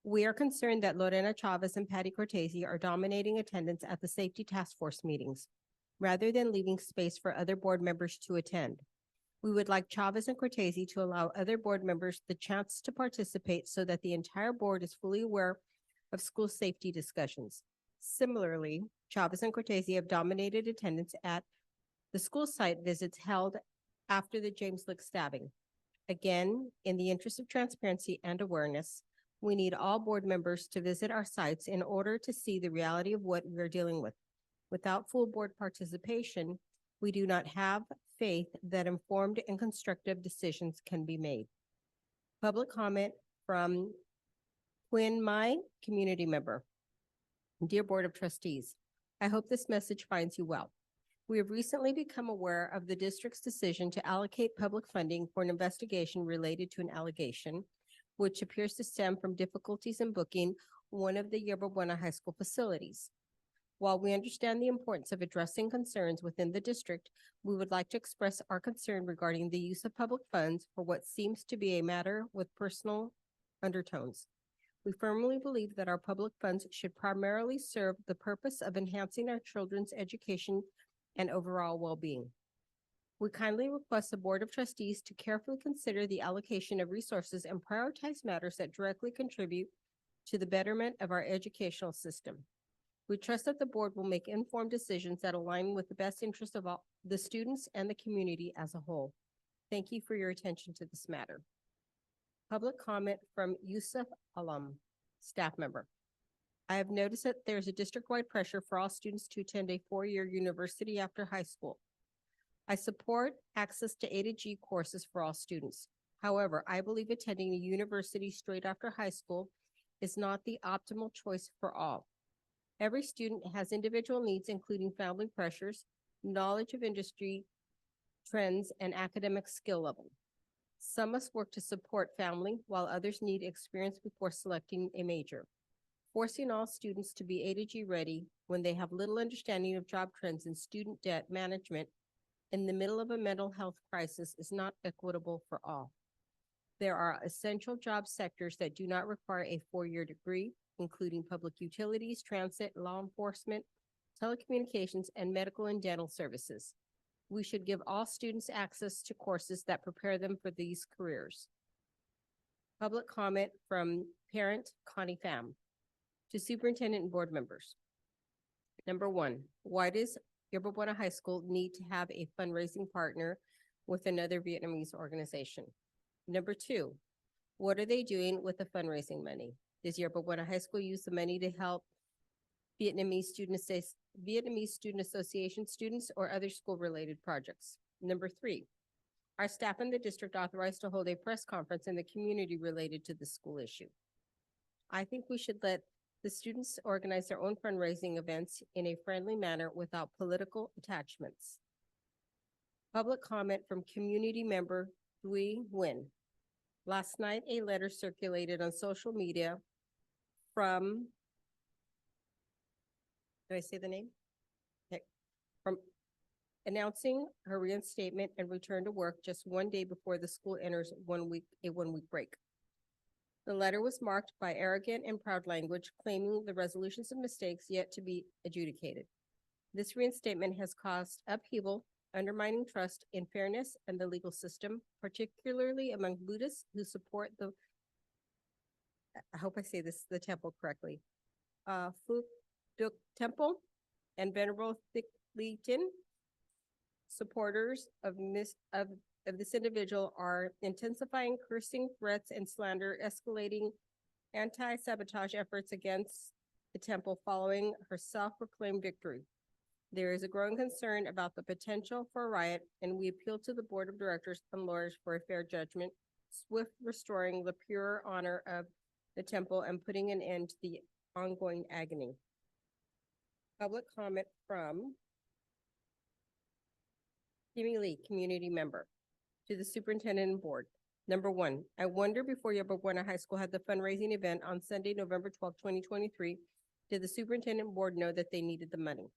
We are concerned that Lorena Chavez and Patty Cortese are dominating attendance at the safety task force meetings, rather than leaving space for other board members to attend. We would like Chavez and Cortese to allow other board members the chance to participate so that the entire board is fully aware of school safety discussions. Similarly, Chavez and Cortese have dominated attendance at the school site visits held after the James Lick stabbing. Again, in the interest of transparency and awareness, we need all board members to visit our sites in order to see the reality of what we are dealing with. Without full board participation, we do not have faith that informed and constructive decisions can be made. Public comment from Quinn Mai, community member. Dear Board of Trustees, I hope this message finds you well. We have recently become aware of the district's decision to allocate public funding for an investigation related to an allegation, which appears to stem from difficulties in booking one of the Yerba Buena High School facilities. While we understand the importance of addressing concerns within the district, we would like to express our concern regarding the use of public funds for what seems to be a matter with personal undertones. We firmly believe that our public funds should primarily serve the purpose of enhancing our children's education and overall well-being. We kindly request the Board of Trustees to carefully consider the allocation of resources and prioritize matters that directly contribute to the betterment of our educational system. We trust that the board will make informed decisions that align with the best interests of all the students and the community as a whole. Thank you for your attention to this matter. Public comment from Yusuf Alam, staff member. I have noticed that there's a district-wide pressure for all students to attend a four-year university after high school. I support access to A to G courses for all students. However, I believe attending a university straight after high school is not the optimal choice for all. Every student has individual needs, including family pressures, knowledge of industry trends, and academic skill level. Some must work to support family, while others need experience before selecting a major. Forcing all students to be A to G ready when they have little understanding of job trends and student debt management in the middle of a mental health crisis is not equitable for all. There are essential job sectors that do not require a four-year degree, including public utilities, transit, law enforcement, telecommunications, and medical and dental services. We should give all students access to courses that prepare them for these careers. Public comment from parent Connie Pham to superintendent and board members. Number one, why does Yerba Buena High School need to have a fundraising partner with another Vietnamese organization? Number two, what are they doing with the fundraising money? Does Yerba Buena High School use the money to help Vietnamese Student Association students or other school-related projects? Number three, are staff in the district authorized to hold a press conference in the community related to the school issue? I think we should let the students organize their own fundraising events in a friendly manner without political attachments. Public comment from community member Thuy Nguyen. Last night, a letter circulated on social media from, did I say the name? Okay. From announcing her reinstatement and return to work just one day before the school enters a one-week break. The letter was marked by arrogant and proud language, claiming the resolutions of mistakes yet to be adjudicated. This reinstatement has caused upheaval, undermining trust in fairness and the legal system, particularly among Buddhists who support the, I hope I say this, the temple correctly, Phu Duc Temple and Venerable Thich Ly Tin. Supporters of this individual are intensifying cursing, threats, and slander, escalating anti-sabotage efforts against the temple following her self-proclaimed victory. There is a growing concern about the potential for a riot, and we appeal to the Board of Directors and lawyers for a fair judgment, swift restoring the pure honor of the temple and putting an end to the ongoing agony. Public comment from Kimmy Lee, community member, to the superintendent and board. Number one, I wonder before Yerba Buena High School had the fundraising event on Sunday, November 12, 2023, did the superintendent board know that they needed the money?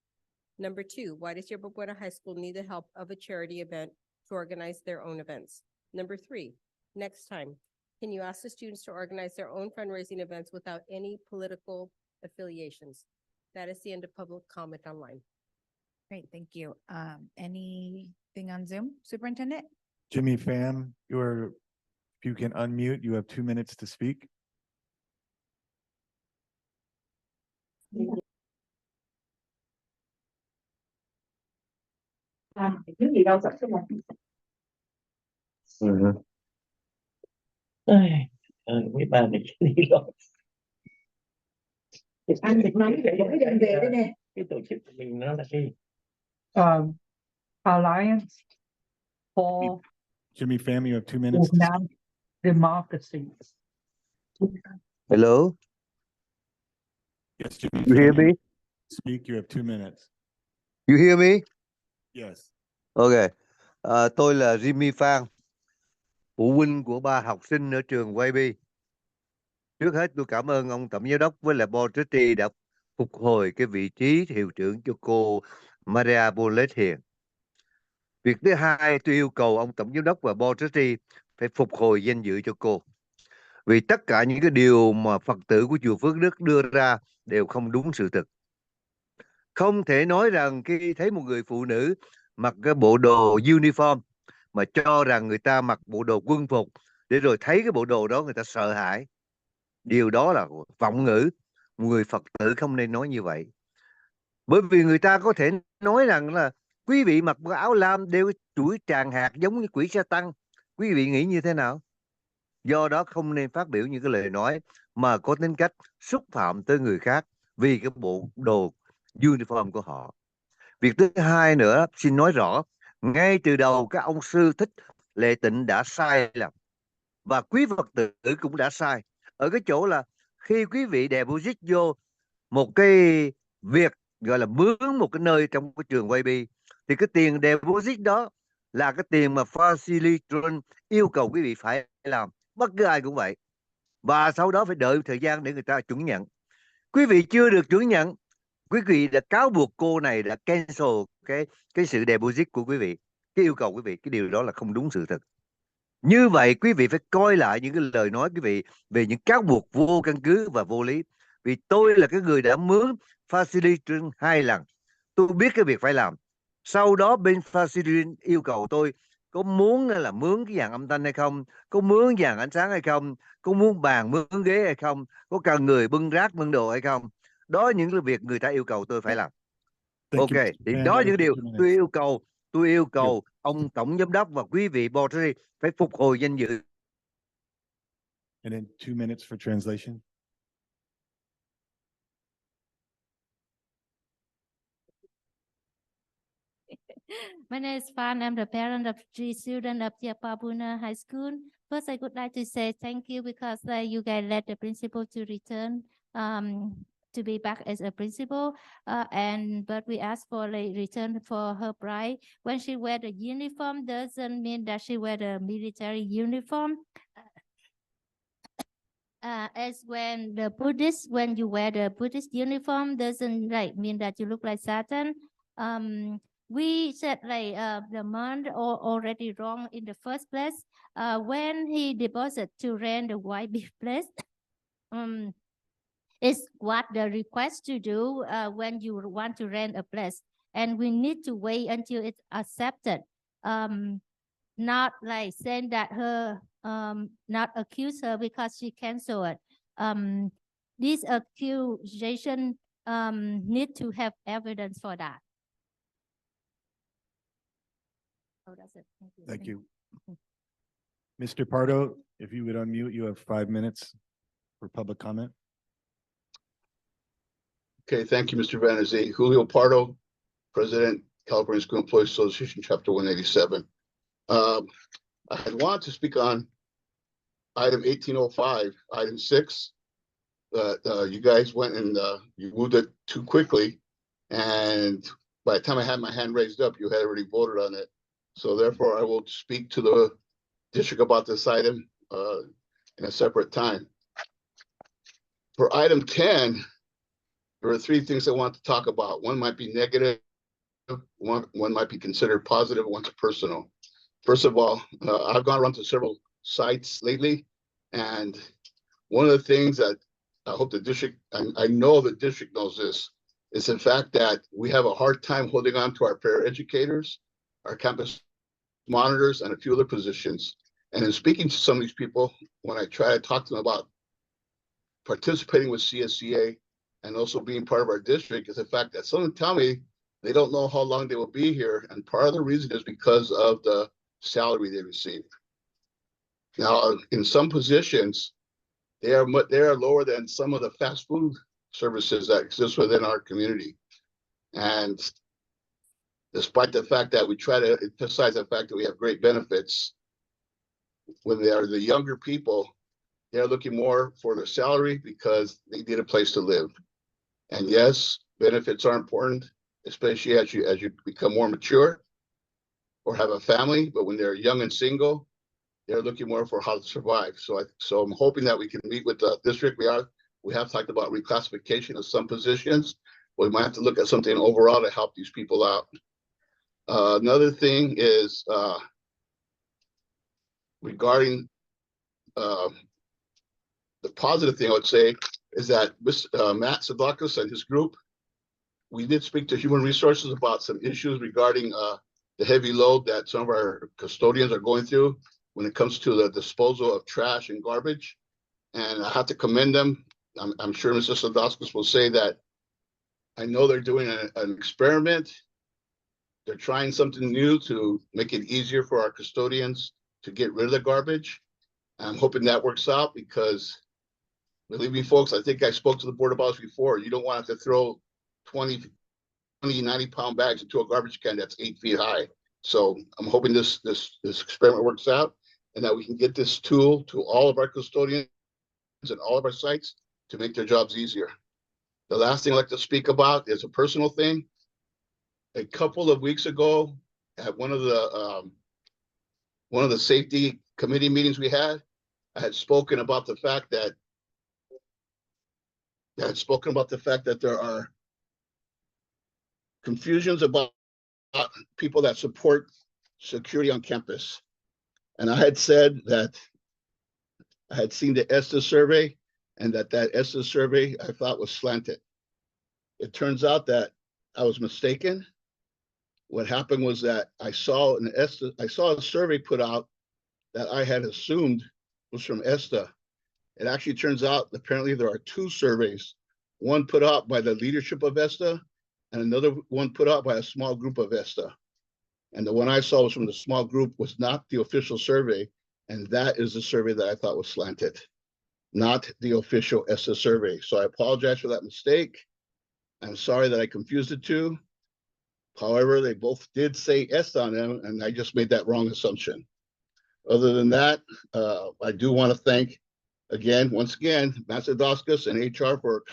Number two, why does Yerba Buena High School need the help of a charity event to organize their own events? Number three, next time, can you ask the students to organize their own fundraising events without any political affiliations? That is the end of public comment online. Great, thank you. Anything on Zoom, Superintendent? Jimmy Pham, if you can unmute, you have 2 minutes to speak. Mấy bà này đi rồi. Anh Việt Nam để đem về đây nè. Cái tổ chức của mình nó là gì? Alliance for Jimmy Pham, you have 2 minutes to speak. Democracy. Hello, Yes, Jimmy you hear Pham, me? speak, you have 2 minutes. You hear me? Yes. Ok. Tôi là Jimmy Phan, phụ huynh của 3 học sinh ở trường YB. Trước hết tôi cảm ơn ông tổng giám đốc với lại Board Trustee đã phục hồi cái vị trí hiệu trưởng cho cô Maria Bolet Hiền. Việc thứ hai, tôi yêu cầu ông tổng giám đốc và Board Trustee phải phục hồi danh dự cho cô. Vì tất cả những cái điều mà Phật tử của chùa Phước Đức đưa ra đều không đúng sự thực. Không thể nói rằng khi thấy một người phụ nữ mặc cái bộ đồ uniform mà cho rằng người ta mặc bộ đồ quân phục để rồi thấy cái bộ đồ đó người ta sợ hãi. Điều đó là vọng ngữ. Người Phật tử không nên nói như vậy. Bởi vì người ta có thể nói rằng là quý vị mặc áo lam đeo chuỗi tràng hạt giống như quỷ sa tăng. Quý vị nghĩ như thế nào? Do đó không nên phát biểu những cái lời nói mà có tính cách xúc phạm tới người khác vì cái bộ đồ uniform của họ. Việc thứ hai nữa, xin nói rõ, ngay từ đầu các ông sư Thích Lệ Tịnh đã sai lầm và quý Phật tử cũng đã sai ở cái chỗ là khi quý vị deposit vô một cái việc gọi là mướn một cái nơi trong cái trường YB thì cái tiền deposit đó là cái tiền mà facilitator yêu cầu quý vị phải làm, bất cứ ai cũng vậy, và sau đó phải đợi thời gian để người ta chuẩn nhận. Quý vị chưa được chuẩn nhận, quý vị đã cáo buộc cô này đã cancel cái sự deposit của quý vị, cái yêu cầu quý vị, cái điều đó là không đúng sự thật. Như vậy quý vị phải coi lại những cái lời nói quý vị về những cáo buộc vô căn cứ và vô lý. Vì tôi là cái người đã mướn facilitator 2 lần, tôi biết cái việc phải làm. Sau đó bên facilitator yêu cầu tôi có muốn là mướn cái dàn âm thanh hay không, có mướn dàn ánh sáng hay không, có muốn bàn mướn ghế hay không, có cần người bưng rác bưng đồ hay không. Đó là những cái việc người ta yêu cầu tôi phải làm. Ok, thì đó những điều tôi yêu cầu ông tổng giám đốc và quý vị board phải phục hồi danh dự. And then 2 minutes for translation. My name is Fan. I'm the parent of 3 students of Yerba Buena High School. First, I would like to say thank you because you guys let the principal to return to be back as a principal. But we asked for a return for her bride. When she wear the uniform, doesn't mean that she wear the military uniform. As when the Buddhist, when you wear the Buddhist uniform, doesn't mean that you look like Satan. We said the month already wrong in the first place. When he deposited to rent the white beef place, is what the request to do when you want to rent a place, and we need to wait until it's accepted. Not like saying that her not accuse her because she canceled it. This accusation need to have evidence for that. Oh, that's it. Thank you. Mr. Pardo, if you would unmute, you have 5 minutes. for public comment. Okay, thank you, Mr. Banizzi. Julio Pardo, President, California School Employees Association, Chapter 187. I had wanted to speak on item 1805, item 6. You guys went and you moved it too quickly. And by the time I had my hand raised up, you had already voted on it. So therefore, I will speak to the district about this item in a separate time. For item 10, there are 3 things I want to talk about. One might be negative, one might be considered positive, one's personal. First of all, I've gone around to several sites lately, and one of the things that I hope the district, I know the district knows this, is the fact that we have a hard time holding on to our paraeducators, our campus monitors, and a few other positions. And in speaking to some of these people, when I try to talk to them about participating with CSCA and also being part of our district, is the fact that some of them tell me they don't know how long they will be here. And part of the reason is because of the salary they receive. Now, in some positions, they are lower than some of the fast food services that exist within our community. And despite the fact that we try to emphasize the fact that we have great benefits, when they are the younger people, they're looking more for their salary because they need a place to live. And yes, benefits are important, especially as you become more mature or have a family. But when they're young and single, they're looking more for how to survive. So I'm hoping that we can meet with the district. We have talked about reclassification of some positions. We might have to look at something overall to help these people out. Another thing is regarding the positive thing I would say is that Matt Sadakis and his group, we did speak to Human Resources about some issues regarding the heavy load that some of our custodians are going through when it comes to the disposal of trash and garbage. And I have to commend them. I'm sure Mr. Sadakis will say that I know they're doing an experiment. They're trying something new to make it easier for our custodians to get rid of the garbage. I'm hoping that works out because, believe me, folks, I think I spoke to the board about this before. You don't want to throw 20, 90-pound bags into a garbage can that's 8 feet high. So I'm hoping this experiment works out and that we can get this tool to all of our custodians and all of our sites to make their jobs easier. The last thing I'd like to speak about is a personal thing. A couple of weeks ago, at one of the safety committee meetings we had, I had spoken about the fact that there are confusions about people that support security on campus. And I had said that I had seen the ESTA survey and that ESTA survey I thought was slanted. It turns out that I was mistaken. What happened was that I saw a survey put out that I had assumed was from ESTA. It actually turns out apparently there are 2 surveys, one put out by the leadership of ESTA and another one put out by a small group of ESTA. And the one I saw was from the small group, was not the official survey. And that is the survey that I thought was slanted, not the official ESTA survey. So I apologize for that mistake. I'm sorry that I confused the 2. However, they both did say ESTA on them, and I just made that wrong assumption. Other than that, I do want to thank, once again, Master Doskus and HR for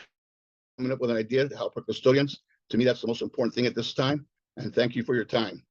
coming up with an idea to help our custodians. To me, that's the most important thing at this time. And thank you for your time.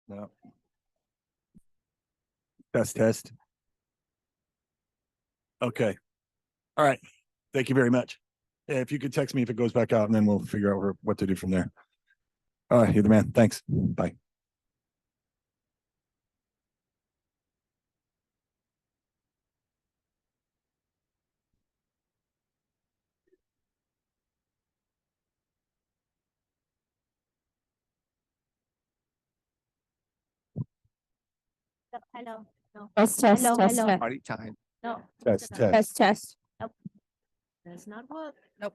No. Test. Okay. All right. Thank you very much. Yeah, if you could text me if it goes back out, and then we'll figure out what to do from there. All right, you're the man. Thanks. Bye. Hello. No. Test. Hello. Party time. No. Test. Nope. Does not work. Nope.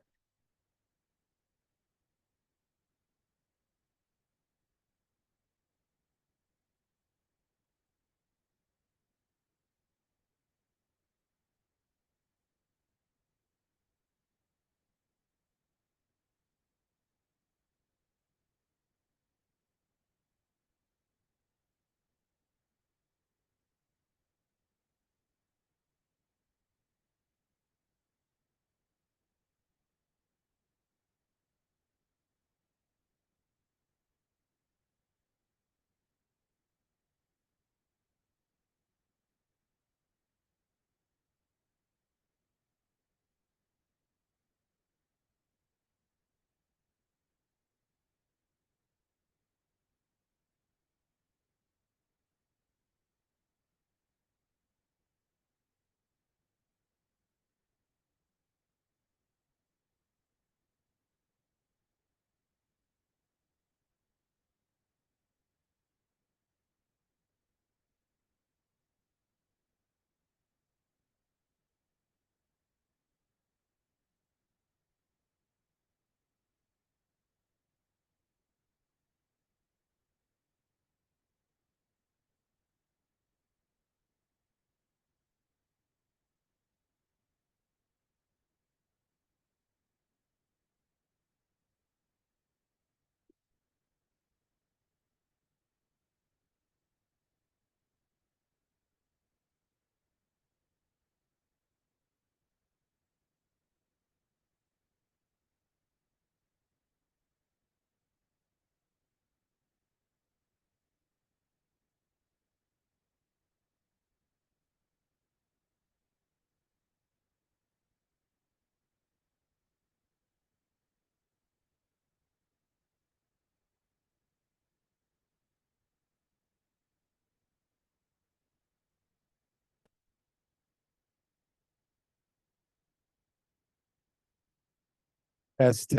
Test.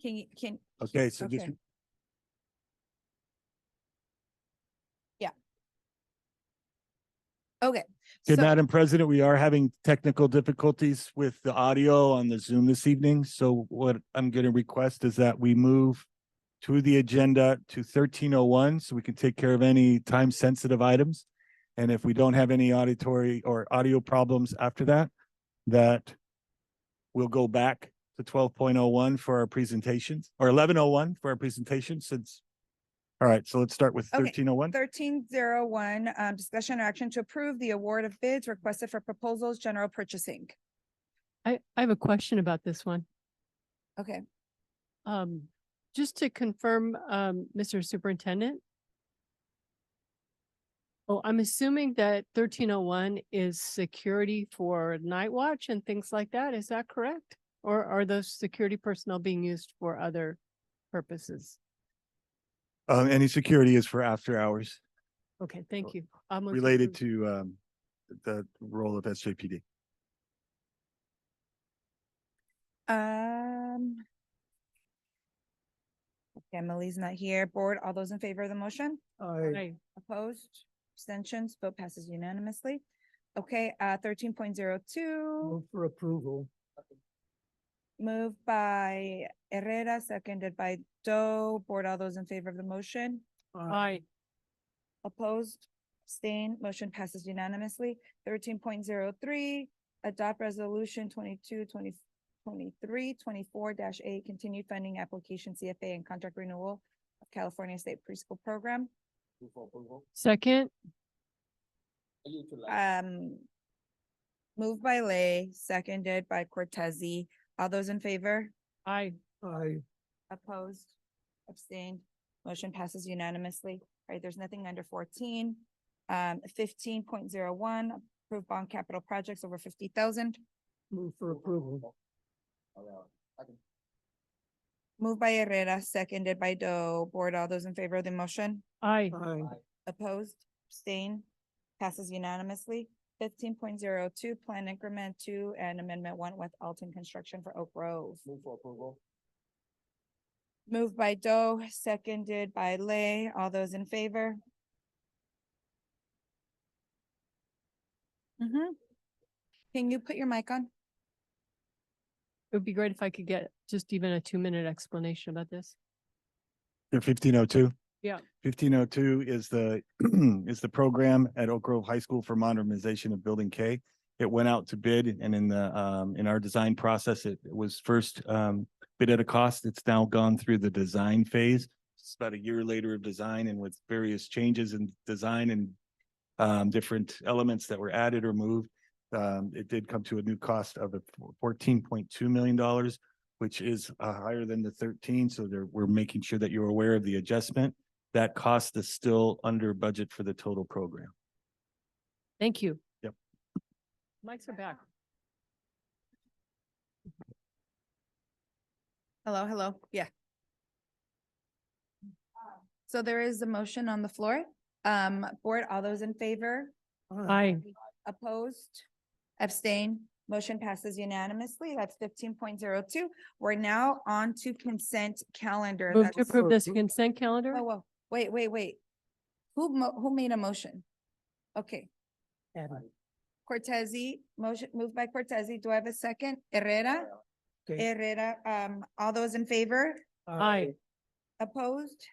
Can. Okay, so just Okay. Yeah. Okay. Okay, So- Madam President, we are having technical difficulties with the audio on the Zoom this evening. So what I'm going to request is that we move to the agenda to 1301 so we can take care of any time sensitive items. And if we don't have any auditory or audio problems after that, that we'll go back to 12.01 for our presentations, or 1101 for our presentation since. All right, so let's start with Okay, 1301. 1301, discussion or action to approve the award of bids requested for proposals, general purchasing. I have a question about this one. Okay, Just to confirm, Mr. Superintendent. Oh, I'm assuming that 1301 is security for night watch and things like that. Is that correct? Or are those security personnel being used for other purposes? Any security is for after hours Okay, thank you. I'm related to the role of SJPD. Emily's not here. Board, all those in favor of the motion? Aye. Opposed, abstentions, vote passes unanimously. Okay, 13.02, For approval. moved by Herrera, seconded by Doe. Board, all those in favor of the motion? Aye. Opposed, abstained, motion passes unanimously. 13.03, adopt resolution 23-24-8, continued funding application CFA and contract renewal of California State Preschool Program. Second. Moved by Lay, seconded by Cortese. All those in favor? Aye. Aye. Opposed, Abstained. Motion passes unanimously. All right, there's nothing under 14. 15.01, approve bond capital projects over 50,000. Move for approval. Moved by Herrera, seconded by Doe. Board, all those in favor of the motion? Aye. Opposed, abstained, passes unanimously. 15.02, plan increment 2 and amendment 1 with Alton Construction for Oak Grove. Move for approval. Moved by Doe, seconded by Lay. All those in favor? Can you put your mic on? It would be great if I could get just even a 2-minute explanation about this. 1502. Yeah. 1502 is the is the program at Oak Grove High School for modernization of Building K. It went out to bid, and in our design process, it was first bid at a cost. It's now gone through the design phase. It's about a year later of design, and with various changes in design and different elements that were added or moved, it did come to a new cost of $14.2 million, which is higher than the 13. So we're making sure that you're aware of the adjustment. That cost is still under budget for the total program. Thank you. Yep. Mics are back. Hello, yeah. So there is a motion on the floor. Board, all those in favor? Aye. Opposed? Abstain? Motion passes unanimously. That's 15.02. We're now on to consent calendar. Move to That's- approve this consent calendar. Whoa. Wait. Who made a motion? Okay, Cortese, motion moved by Cortese. Do I have a second? Herrera? Herrera, all those in favor? Aye. Opposed?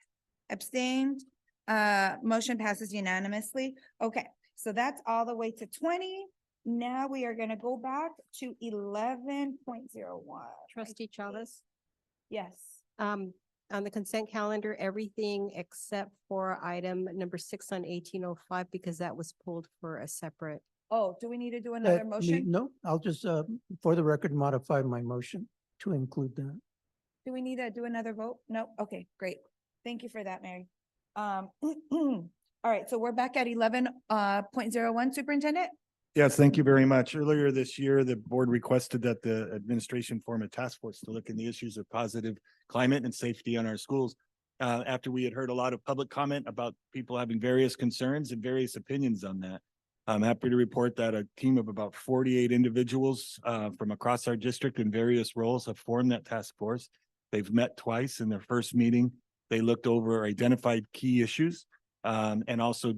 Abstained? Motion passes unanimously. Okay, so that's all the way to 20. Now we are gonna go back to 11.01. Trustee Chavez, Yes. on the consent calendar, everything except for item number 6 on 1805, because that was pulled for a separate. Oh, do we need to do another motion? No, I'll just, for the record, modify my motion to include that. Do we need to do another vote? No? Okay, great. Thank you for that, Mary. All right, so we're back at 11.01, Superintendent? Yes, thank you very much. Earlier this year, the board requested that the administration form a task force to look in the issues of positive climate and safety on our schools. After we had heard a lot of public comment about people having various concerns and various opinions on that. I'm happy to report that a team of about 48 individuals from across our district in various roles have formed that task force. They've met twice. In their first meeting, they looked over identified key issues and also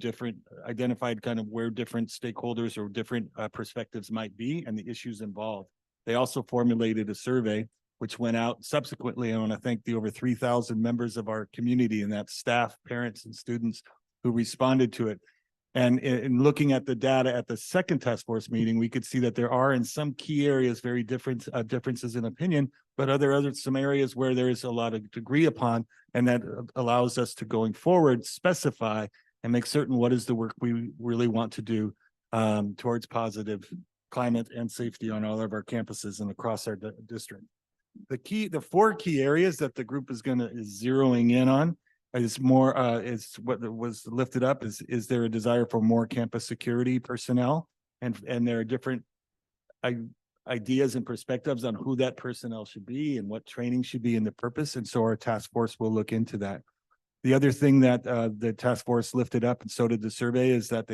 identified kind of where different stakeholders or different perspectives might be and the issues involved. They also formulated a survey which went out subsequently. I want to thank the over 3,000 members of our community, and that's staff, parents, and students who responded to it. And in looking at the data at the second task force meeting, we could see that there are in some key areas very different differences in opinion, but some areas where there is a lot of agree upon, and that allows us to going forward specify and make certain what is the work we really want to do towards positive climate and safety on all of our campuses and across our district. The 4 key areas that the group is zeroing in on is more is what was lifted up is there a desire for more campus security personnel, and there are different ideas and perspectives on who that personnel should be and what training should be and the purpose, and so our task force will look into that. The other thing that the task force lifted up, and so did the survey, is that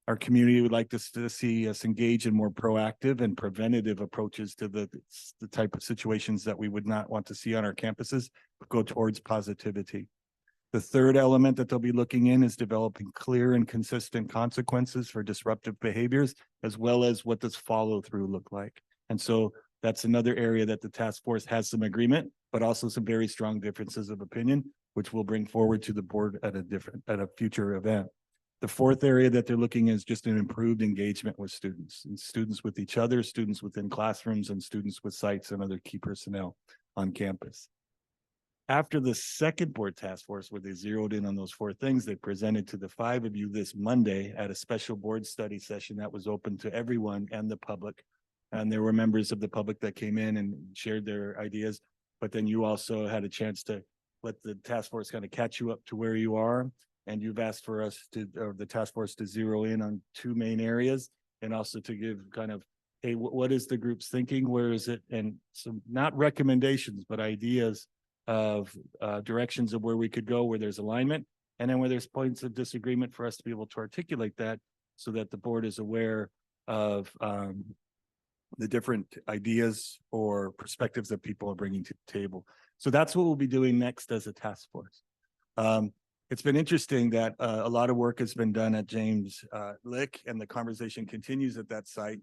our community would like to see us engage in more proactive and preventative approaches to the type of situations that we would not want to see on our campuses, but go towards positivity. The third element that they'll be looking in is developing clear and consistent consequences for disruptive behaviors, as well as what does follow through look like. And so that's another area that the task force has some agreement, but also some very strong differences of opinion, which we'll bring forward to the board at a future event. The fourth area that they're looking is just an improved engagement with students, and students with each other, students within classrooms, and students with sites and other key personnel on campus. After the second board task force, where they zeroed in on those 4 things, they presented to the 5 of you this Monday at a special board study session that was open to everyone and the public. And there were members of the public that came in and shared their ideas, but then you also had a chance to let the task force kind of catch you up to where you are. And you've asked for us to, or the task force to zero in on two main areas and also to give kind of, hey, what is the group's thinking? Where is it? And some, not recommendations, but ideas of directions of where we could go, where there's alignment, and then where there's points of disagreement for us to be able to articulate that so that the board is aware of the different ideas or perspectives that people are bringing to the table. So that's what we'll be doing next as a task force. It's been interesting that a lot of work has been done at James Lick, and the conversation continues at that site,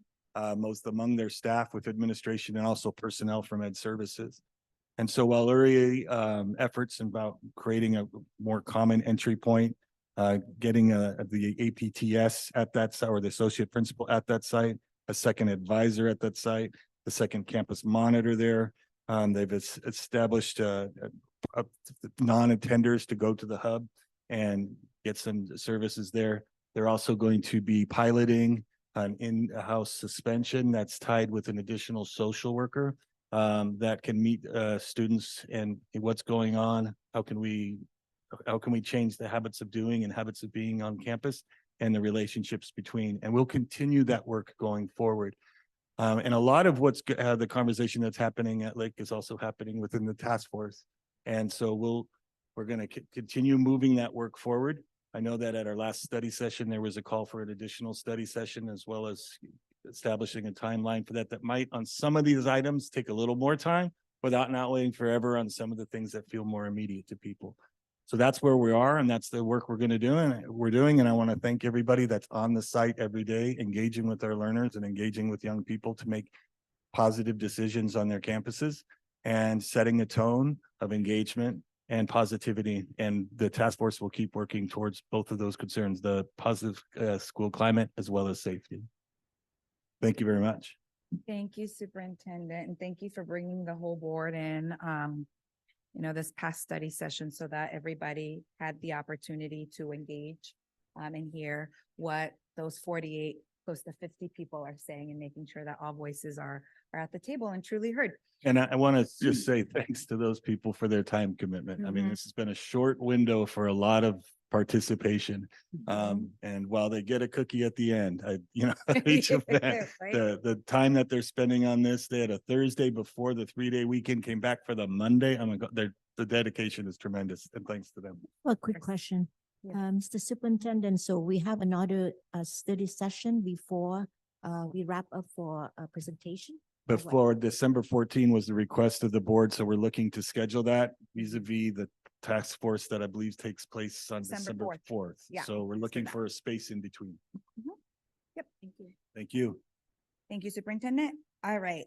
most among their staff with administration and also personnel from Ed Services. And so while early efforts about creating a more common entry point, getting the APTS at that site or the associate principal at that site, a second advisor at that site, the second campus monitor there. They've established non-attenders to go to the hub and get some services there. They're also going to be piloting an in-house suspension that's tied with an additional social worker that can meet students and what's going on. How can we change the habits of doing and habits of being on campus and the relationships between, and we'll continue that work going forward. And a lot of what's the conversation that's happening at Lake is also happening within the task force. And so we're going to continue moving that work forward. I know that at our last study session, there was a call for an additional study session, as well as establishing a timeline for that might on some of these items take a little more time without not waiting forever on some of the things that feel more immediate to people. So that's where we are, and that's the work we're going to do, and we're doing. And I want to thank everybody that's on the site every day, engaging with our learners and engaging with young people to make positive decisions on their campuses and setting a tone of engagement and positivity. And the task force will keep working towards both of those concerns, the positive school climate as well as safety. Thank you very much. Thank you, Superintendent, and thank you for bringing the whole board in, this past study session so that everybody had the opportunity to engage and hear what those 48, close to 50 people are saying, and making sure that all voices are at the table and truly heard. And I want to just say thanks to those people for their time commitment. I mean, this has been a short window for a lot of participation. And while they get a cookie at the end, each of them, Right? the time that they're spending on this, they had a Thursday before the 3-day weekend, came back for the Monday. Oh my God, the dedication is tremendous, and thanks to them. A quick question. Mr. Superintendent, so we have another study session before we wrap up for a presentation? or what? Before December 14 was the request of the board, so we're looking to schedule that vis-a-vis the task force that I believe takes place on December December 4th. Yeah, So we're let's do looking that. for a space in between. Yep. Thank you. Thank you. Thank you, Superintendent. All right,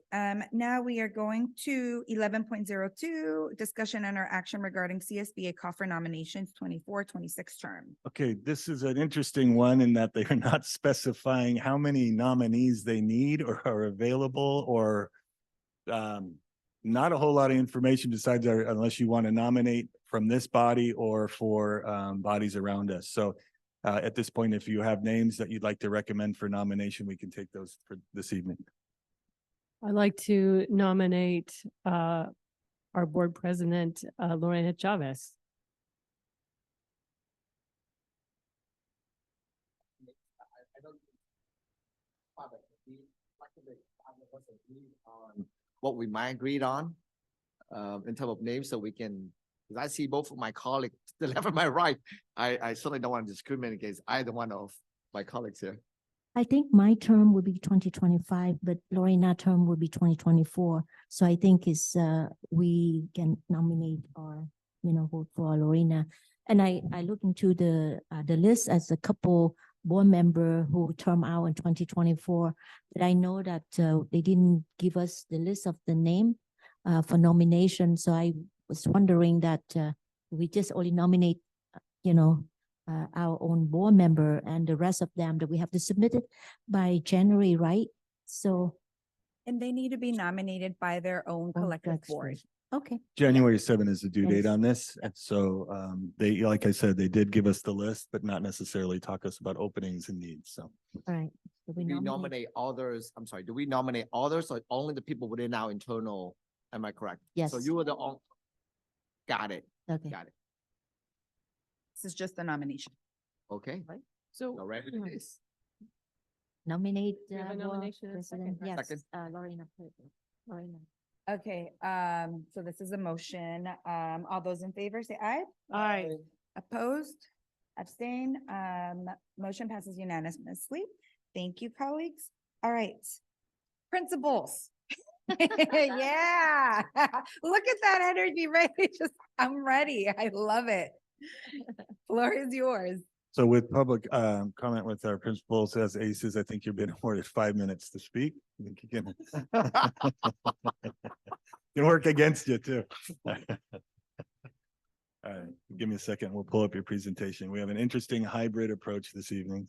now we are going to 11.02, discussion and or action regarding CSBA coffer nominations 24-26 term. Okay, this is an interesting one in that they are not specifying how many nominees they need or are available, or not a whole lot of information besides unless you want to nominate from this body or for bodies around us. So at this point, if you have names that you'd like to recommend for nomination, we can take those for this evening. I'd like to nominate our board president, Lorena Chavez. What we might agree on in terms of names, so we can, because I see both of my colleagues to the left and my right. I certainly don't want to discriminate against either one of my colleagues here. I think my term will be 2025, but Lorena term will be 2024. So I think we can nominate or, vote for Lorena. And I look into the list as a couple board member who term out in 2024, but I know that they didn't give us the list of the name for nomination. So I was wondering that we just only nominate, our own board member, and the rest of them that we have to submit it by January, right? So. And they need to be nominated by their own collective board. Okay. January 7 is the due date Yes. on this. And so they, like I said, they did give us the list, but not necessarily talk us about openings and needs. So. All right. So Do we nominate others? I'm sorry, do we nominate others or only the people within our internal? Am I correct? Yes. So you were the only. Got it. Okay. Got it. This is just the nomination. Okay. So All right, please. Nominate. We have a board nomination and a president. second, right? Yes, Second. Lorena. Lorena. Okay, so this is a motion. All those in favor say aye. Aye. Opposed, abstain, motion passes unanimously. Thank you, colleagues. All right. Principals. Yeah, look at that energy, right? Just, I'm ready. I love it. Floor is yours. So with public comment with our principals as aces, I think you've been awarded 5 minutes to speak. I think you can work against you too. All right, give me a second. We'll pull up your presentation. We have an interesting hybrid approach this evening.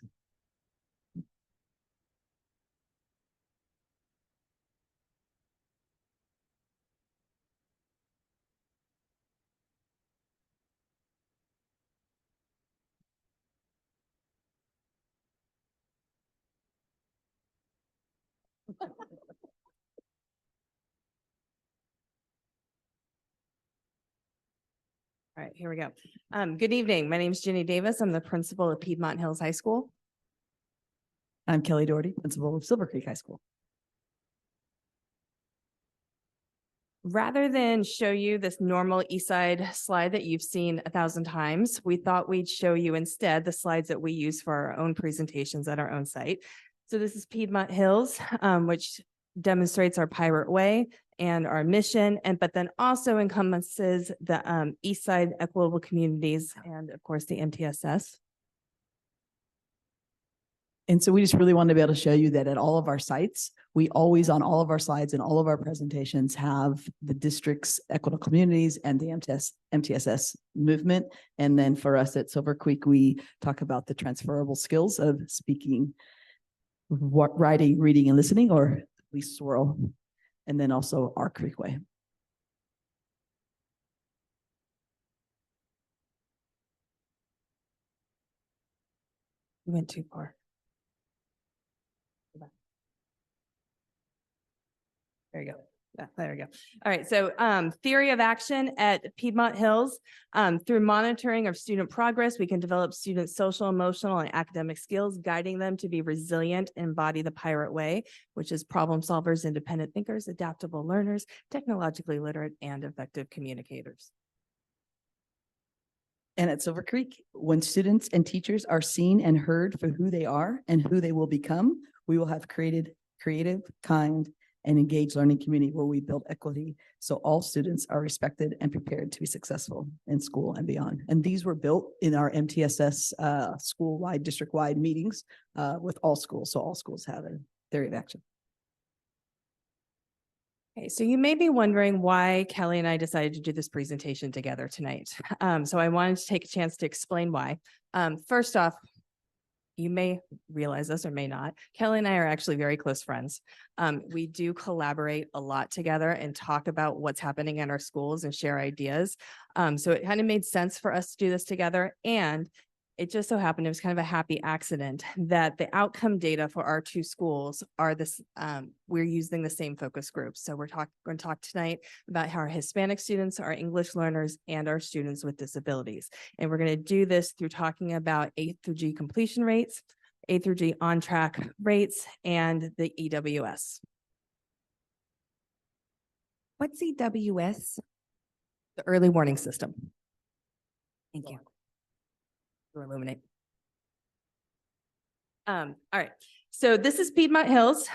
All right, here we go. Good evening. My name is Jenny Davis. I'm the principal of Piedmont Hills High School. I'm Kelly Doherty, principal of Silver Creek High School. Rather than show you this normal Eastside slide that you've seen 1,000 times, we thought we'd show you instead the slides that we use for our own presentations at our own site. So this is Piedmont Hills, which demonstrates our Pirate Way and our mission, but then also encompasses the Eastside Equitable Communities and of course the MTSS. And so we just really wanted to be able to show you that at all of our sites, we always on all of our slides and all of our presentations have the district's equitable communities and the MTSS movement. And then for us at Silver Creek, we talk about the transferable skills of speaking, writing, reading, and listening, or we swirl. And then also our Creek Way. We went too far. There you go. Yeah, there we go. All right. So theory of action at Piedmont Hills. Through monitoring of student progress, we can develop students' social, emotional, and academic skills, guiding them to be resilient and embody the Pirate Way, which is problem solvers, independent thinkers, adaptable learners, technologically literate, and effective communicators. And at Silver Creek, when students and teachers are seen and heard for who they are and who they will become, we will have created creative, kind, and engaged learning community where we build equity so all students are respected and prepared to be successful in school and beyond. And these were built in our MTSS school-wide, district-wide meetings with all schools. So all schools have a theory of action. Okay, so you may be wondering why Kelly and I decided to do this presentation together tonight. So I wanted to take a chance to explain why. First off, you may realize this or may not. Kelly and I are actually very close friends. We do collaborate a lot together and talk about what's happening in our schools and share ideas. So it kind of made sense for us to do this together. And it just so happened, it was kind of a happy accident that the outcome data for our two schools are this, we're using the same focus groups. So we're going to talk tonight about how our Hispanic students, our English learners, and our students with disabilities. And we're going to do this through talking about A through G completion rates, A through G on-track rates, and the EWS. What's EWS? The early warning system. Thank you. To illuminate. All right. So this is Piedmont Hills.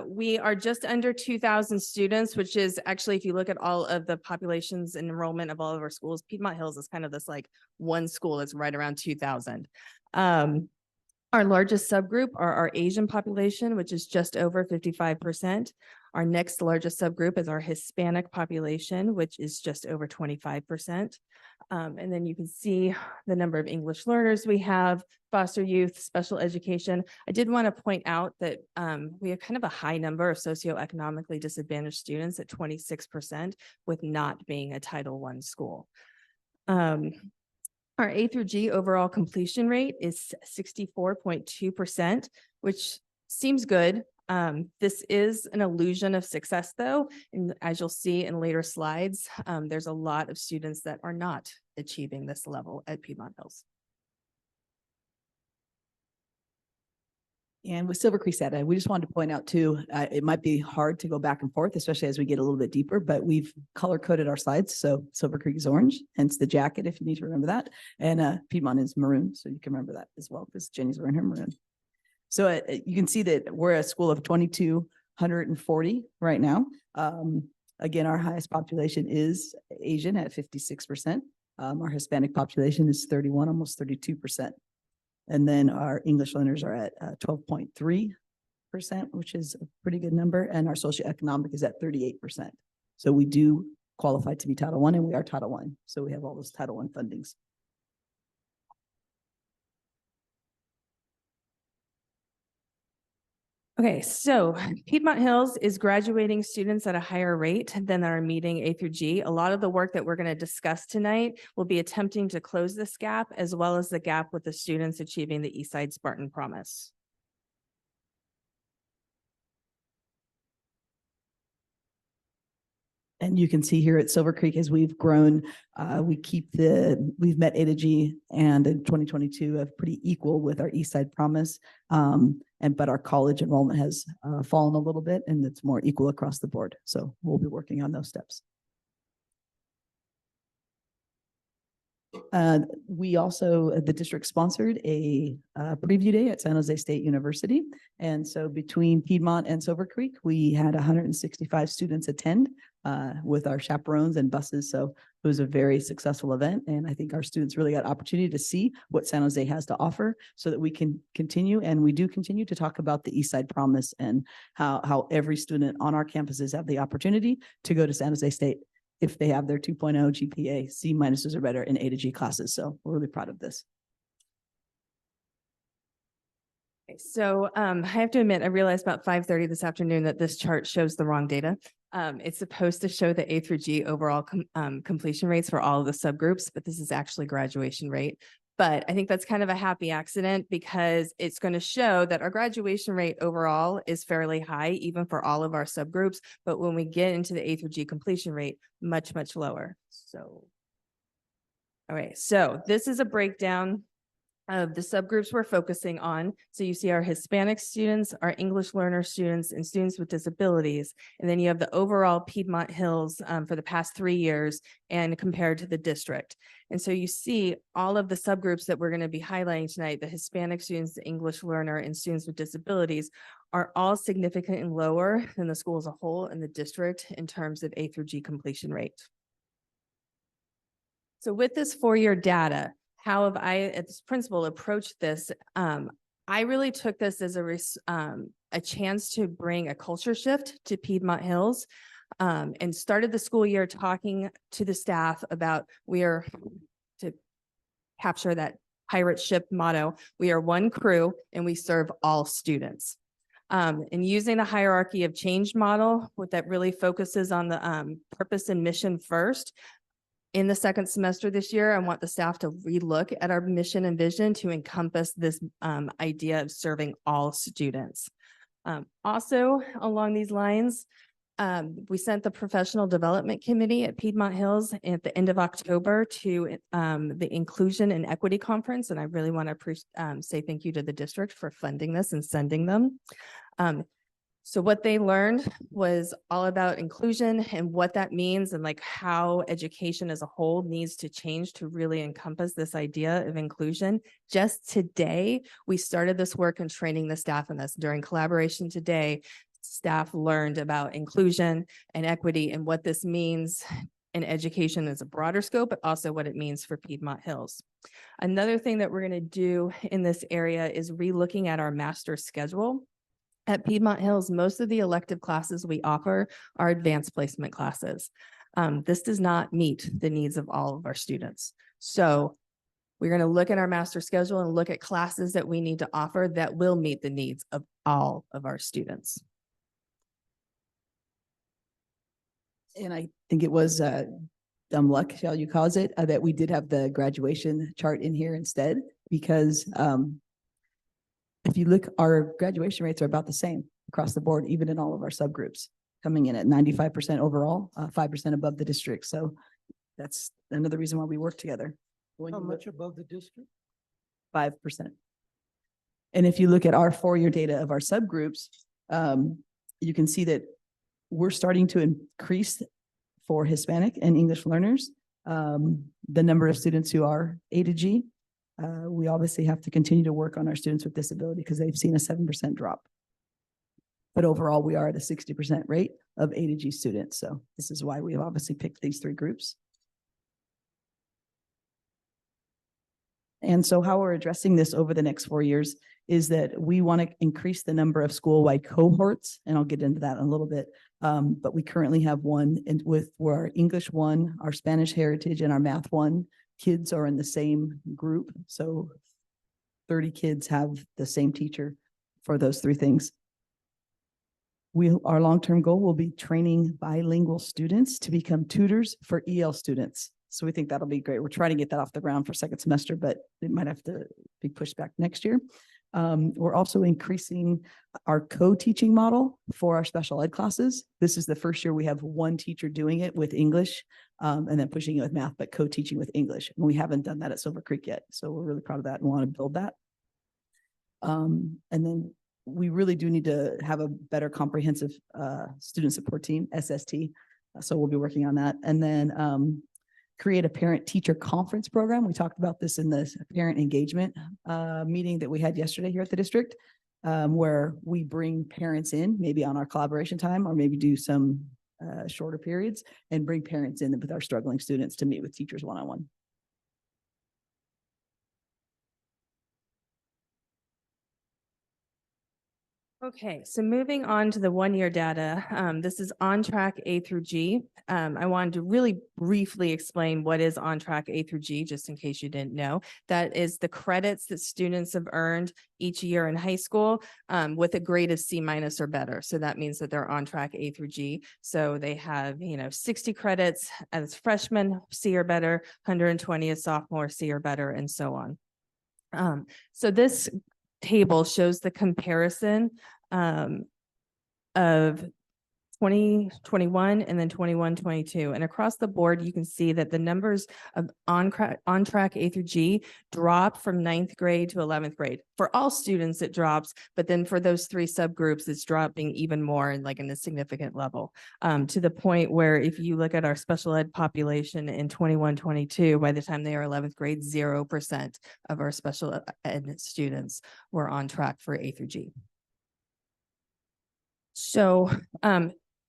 We are just under 2,000 students, which is actually, if you look at all of the populations and enrollment of all of our schools, Piedmont Hills is kind of this like one school that's right around 2,000. Our largest subgroup are our Asian population, which is just over 55%. Our next largest subgroup is our Hispanic population, which is just over 25%. And then you can see the number of English learners we have, foster youth, special education. I did want to point out that we have kind of a high number of socioeconomically disadvantaged students at 26%, with not being a Title I school. Our A through G overall completion rate is 64.2%, which seems good. This is an illusion of success, though, and as you'll see in later slides, there's a lot of students that are not achieving this level at Piedmont Hills. And with Silver Creek Saturday, we just wanted to point out too, it might be hard to go back and forth, especially as we get a little bit deeper, but we've color coded our slides. So Silver Creek is orange, hence the jacket, if you need to remember that. And Piedmont is maroon, so you can remember that as well, because Jenny's wearing her maroon. So you can see that we're a school of 2,240 right now. Again, our highest population is Asian at 56%. Our Hispanic population is 31, almost 32%. And then our English learners are at 12.3%, which is a pretty good number. And our socioeconomic is at 38%. So we do qualify to be Title I, and we are Title I. So we have all those Title I fundings. Okay, so Piedmont Hills is graduating students at a higher rate than are meeting A through G. A lot of the work that we're going to discuss tonight will be attempting to close this gap, as well as the gap with the students achieving the Eastside Spartan Promise. And you can see here at Silver Creek, as we've grown, we've met A to G, and in 2022 have pretty equal with our Eastside Promise. But our college enrollment has fallen a little bit, and it's more equal across the board. So we'll be working on those steps. We also, the district sponsored a preview day at San Jose State University. And so between Piedmont and Silver Creek, we had 165 students attend with our chaperones and buses. So it was a very successful event. And I think our students really got opportunity to see what San Jose has to offer so that we can continue. And we do continue to talk about the Eastside Promise and how every student on our campuses have the opportunity to go to San Jose State if they have their 2.0 GPA, C minuses or better in A to G classes. So we're really proud of this. So I have to admit, I realized about 5:30 this afternoon that this chart shows the wrong data. It's supposed to show the A through G overall completion rates for all of the subgroups, but this is actually graduation rate. But I think that's kind of a happy accident because it's going to show that our graduation rate overall is fairly high, even for all of our subgroups. But when we get into the A through G completion rate, much, much lower. So, all right, so this is a breakdown of the subgroups we're focusing on. So you see our Hispanic students, our English learner students, and students with disabilities. And then you have the overall Piedmont Hills for the past 3 years and compared to the district. And so you see all of the subgroups that we're going to be highlighting tonight, the Hispanic students, the English learner, and students with disabilities are all significantly lower than the school as a whole in the district in terms of A through G completion rate. So with this 4-year data, how have I, as principal, approached this? I really took this as a chance to bring a culture shift to Piedmont Hills, and started the school year talking to the staff about to capture that pirate ship motto, we are one crew and we serve all students. And using the hierarchy of change model, that really focuses on the purpose and mission first. In the second semester this year, I want the staff to relook at our mission and vision to encompass this idea of serving all students. Also, along these lines, we sent the Professional Development Committee at Piedmont Hills at the end of October to the Inclusion and Equity Conference, and I really want to say thank you to the district for funding this and sending them. So what they learned was all about inclusion and what that means and like how education as a whole needs to change to really encompass this idea of inclusion. Just today, we started this work and training the staff in this. During collaboration today, staff learned about inclusion and equity and what this means in education as a broader scope, but also what it means for Piedmont Hills. Another thing that we're going to do in this area is re-looking at our master schedule. At Piedmont Hills, most of the elective classes we offer are advanced placement classes. This does not meet the needs of all of our students. So we're going to look at our master schedule and look at classes that we need to offer that will meet the needs of all of our students. And I think it was dumb luck, shall you cause it, that we did have the graduation chart in here instead, because if you look, our graduation rates are about the same across the board, even in all of our subgroups, coming in at 95% overall, 5% above the district. So that's another reason why we work together. How much above the district? 5%. And if you look at our 4-year data of our subgroups, you can see that we're starting to increase for Hispanic and English learners, the number of students who are A to G. We obviously have to continue to work on our students with disability because they've seen a 7% drop. But overall, we are at a 60% rate of A to G students. So this is why we've obviously picked these 3 groups. And so how we're addressing this over the next 4 years is that we want to increase the number of school-wide cohorts, and I'll get into that in a little bit. But we currently have one with where our English 1, our Spanish Heritage, and our Math 1 kids are in the same group. So 30 kids have the same teacher for those 3 things. Our long-term goal will be training bilingual students to become tutors for EL students. So we think that'll be great. We're trying to get that off the ground for second semester, but it might have to be pushed back next year. We're also increasing our co-teaching model for our special ed classes. This is the first year we have one teacher doing it with English, and then pushing it with math, but co-teaching with English. And we haven't done that at Silver Creek yet. So we're really proud of that and want to build that. And then we really do need to have a better comprehensive student support team, SST. So we'll be working on that. And then create a parent-teacher conference program. We talked about this in the parent engagement meeting that we had yesterday here at the district, where we bring parents in, maybe on our collaboration time, or maybe do some shorter periods, and bring parents in with our struggling students to meet with teachers one-on-one. Okay, so moving on to the 1-year data, this is On Track A through G. I wanted to really briefly explain what is On Track A through G, just in case you didn't know. That is the credits that students have earned each year in high school with a grade of C- or better. So that means that they're on track A through G. So they have, 60 credits as freshmen, C or better, 120 as sophomore, C or better, and so on. So this table shows the comparison of 2021 and then 21-22. And across the board, you can see that the numbers of on track A through G drop from 9th grade to 11th grade. For all students, it drops, but then for those 3 subgroups, it's dropping even more in a significant level, to the point where if you look at our special ed population in 21-22, by the time they are 11th grade, 0% of our special ed students were on track for A through G. So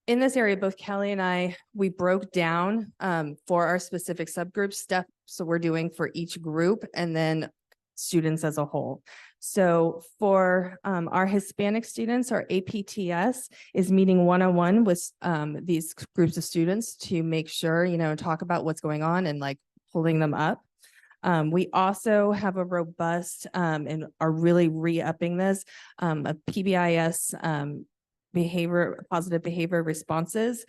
in this area, both Kelly and I, we broke down for our specific subgroup stuff. So we're doing for each group and then students as a whole. So for our Hispanic students, our APTS is meeting one-on-one with these groups of students to make sure, talk about what's going on and pulling them up. We also have a robust and are really re-upping this, a PBIS positive behavior responses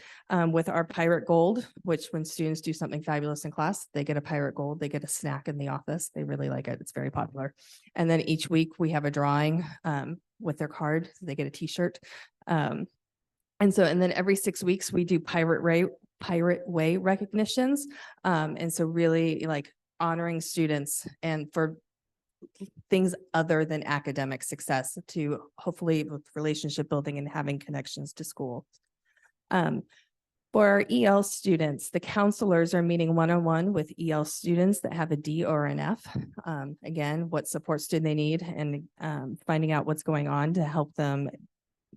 with our Pirate Gold, which when students do something fabulous in class, they get a Pirate Gold, they get a snack in the office. They really like it. It's very popular. And then each week we have a drawing with their card. So they get a t-shirt. And then every 6 weeks we do Pirate Way recognitions. And so really honoring students and for things other than academic success to hopefully with relationship building and having connections to school. For our EL students, the counselors are meeting one-on-one with EL students that have a D or an F. Again, what supports do they need and finding out what's going on to help them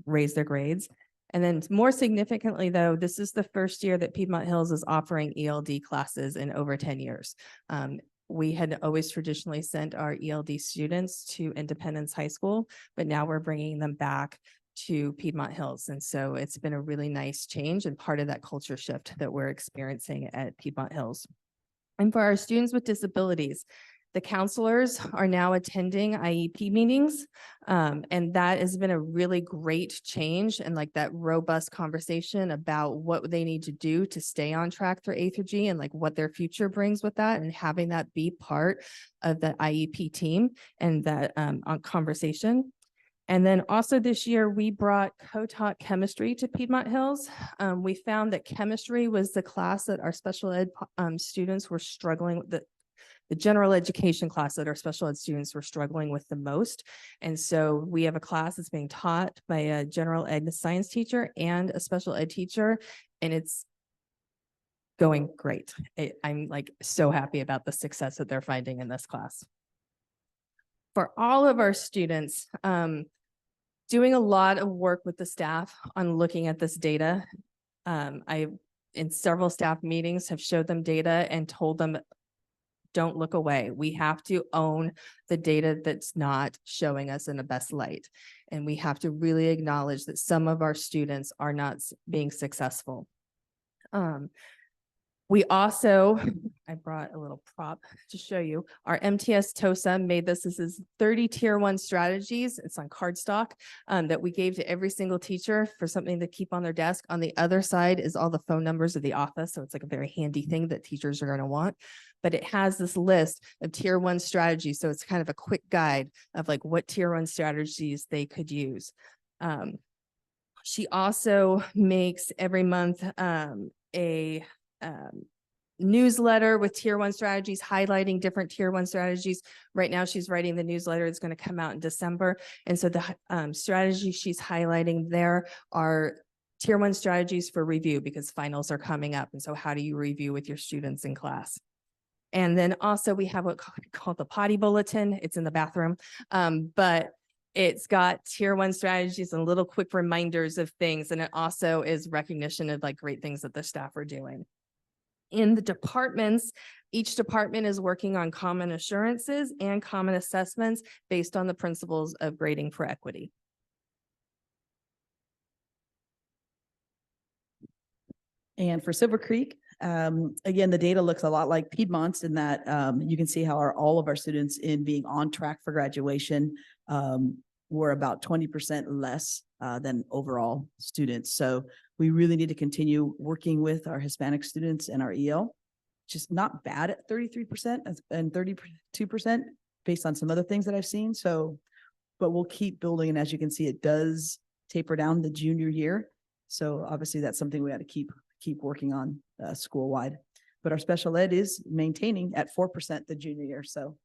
raise their grades. And then more significantly, though, this is the first year that Piedmont Hills is offering ELD classes in over 10 years. We had always traditionally sent our ELD students to Independence High School, but now we're bringing them back to Piedmont Hills. And so it's been a really nice change and part of that culture shift that we're experiencing at Piedmont Hills. And for our students with disabilities, the counselors are now attending IEP meetings, and that has been a really great change and that robust conversation about what they need to do to stay on track for A through G and what their future brings with that, and having that be part of the IEP team and that conversation. And then also this year, we brought co-taught chemistry to Piedmont Hills. We found that chemistry was the class that our special ed students were struggling with, the general education class that our special ed students were struggling with the most. And so we have a class that's being taught by a general ed science teacher and a special ed teacher, and it's going great. I'm like so happy about the success that they're finding in this class. For all of our students, doing a lot of work with the staff on looking at this data. I, in several staff meetings, have showed them data and told them, don't look away. We have to own the data that's not showing us in the best light. And we have to really acknowledge that some of our students are not being successful. We also, I brought a little prop to show you, our MTS TOSA made this. This is 30 tier 1 strategies. It's on cardstock that we gave to every single teacher for something to keep on their desk. On the other side is all the phone numbers of the office. So it's like a very handy thing that teachers are going to want. But it has this list of tier 1 strategies. So it's kind of a quick guide of like what tier 1 strategies they could use. She also makes every month a newsletter with tier 1 strategies, highlighting different tier 1 strategies. Right now, she's writing the newsletter. It's going to come out in December. And so the strategies she's highlighting there are tier 1 strategies for review because finals are coming up. And so how do you review with your students in class? And then also we have what called the potty bulletin. It's in the bathroom, but it's got tier 1 strategies and little quick reminders of things. And it also is recognition of like great things that the staff are doing. In the departments, each department is working on common assurances and common assessments based on the principles of grading for equity. And for Silver Creek, again, the data looks a lot like Piedmont's in that you can see how all of our students in being on track for graduation were about 20% less than overall students. So we really need to continue working with our Hispanic students and our EL, just not bad at 33% and 32% based on some other things that I've seen. So, but we'll keep building. And as you can see, it does taper down the junior year. So obviously that's something we got to keep working on school-wide. But our special ed is maintaining at 4% the junior year. So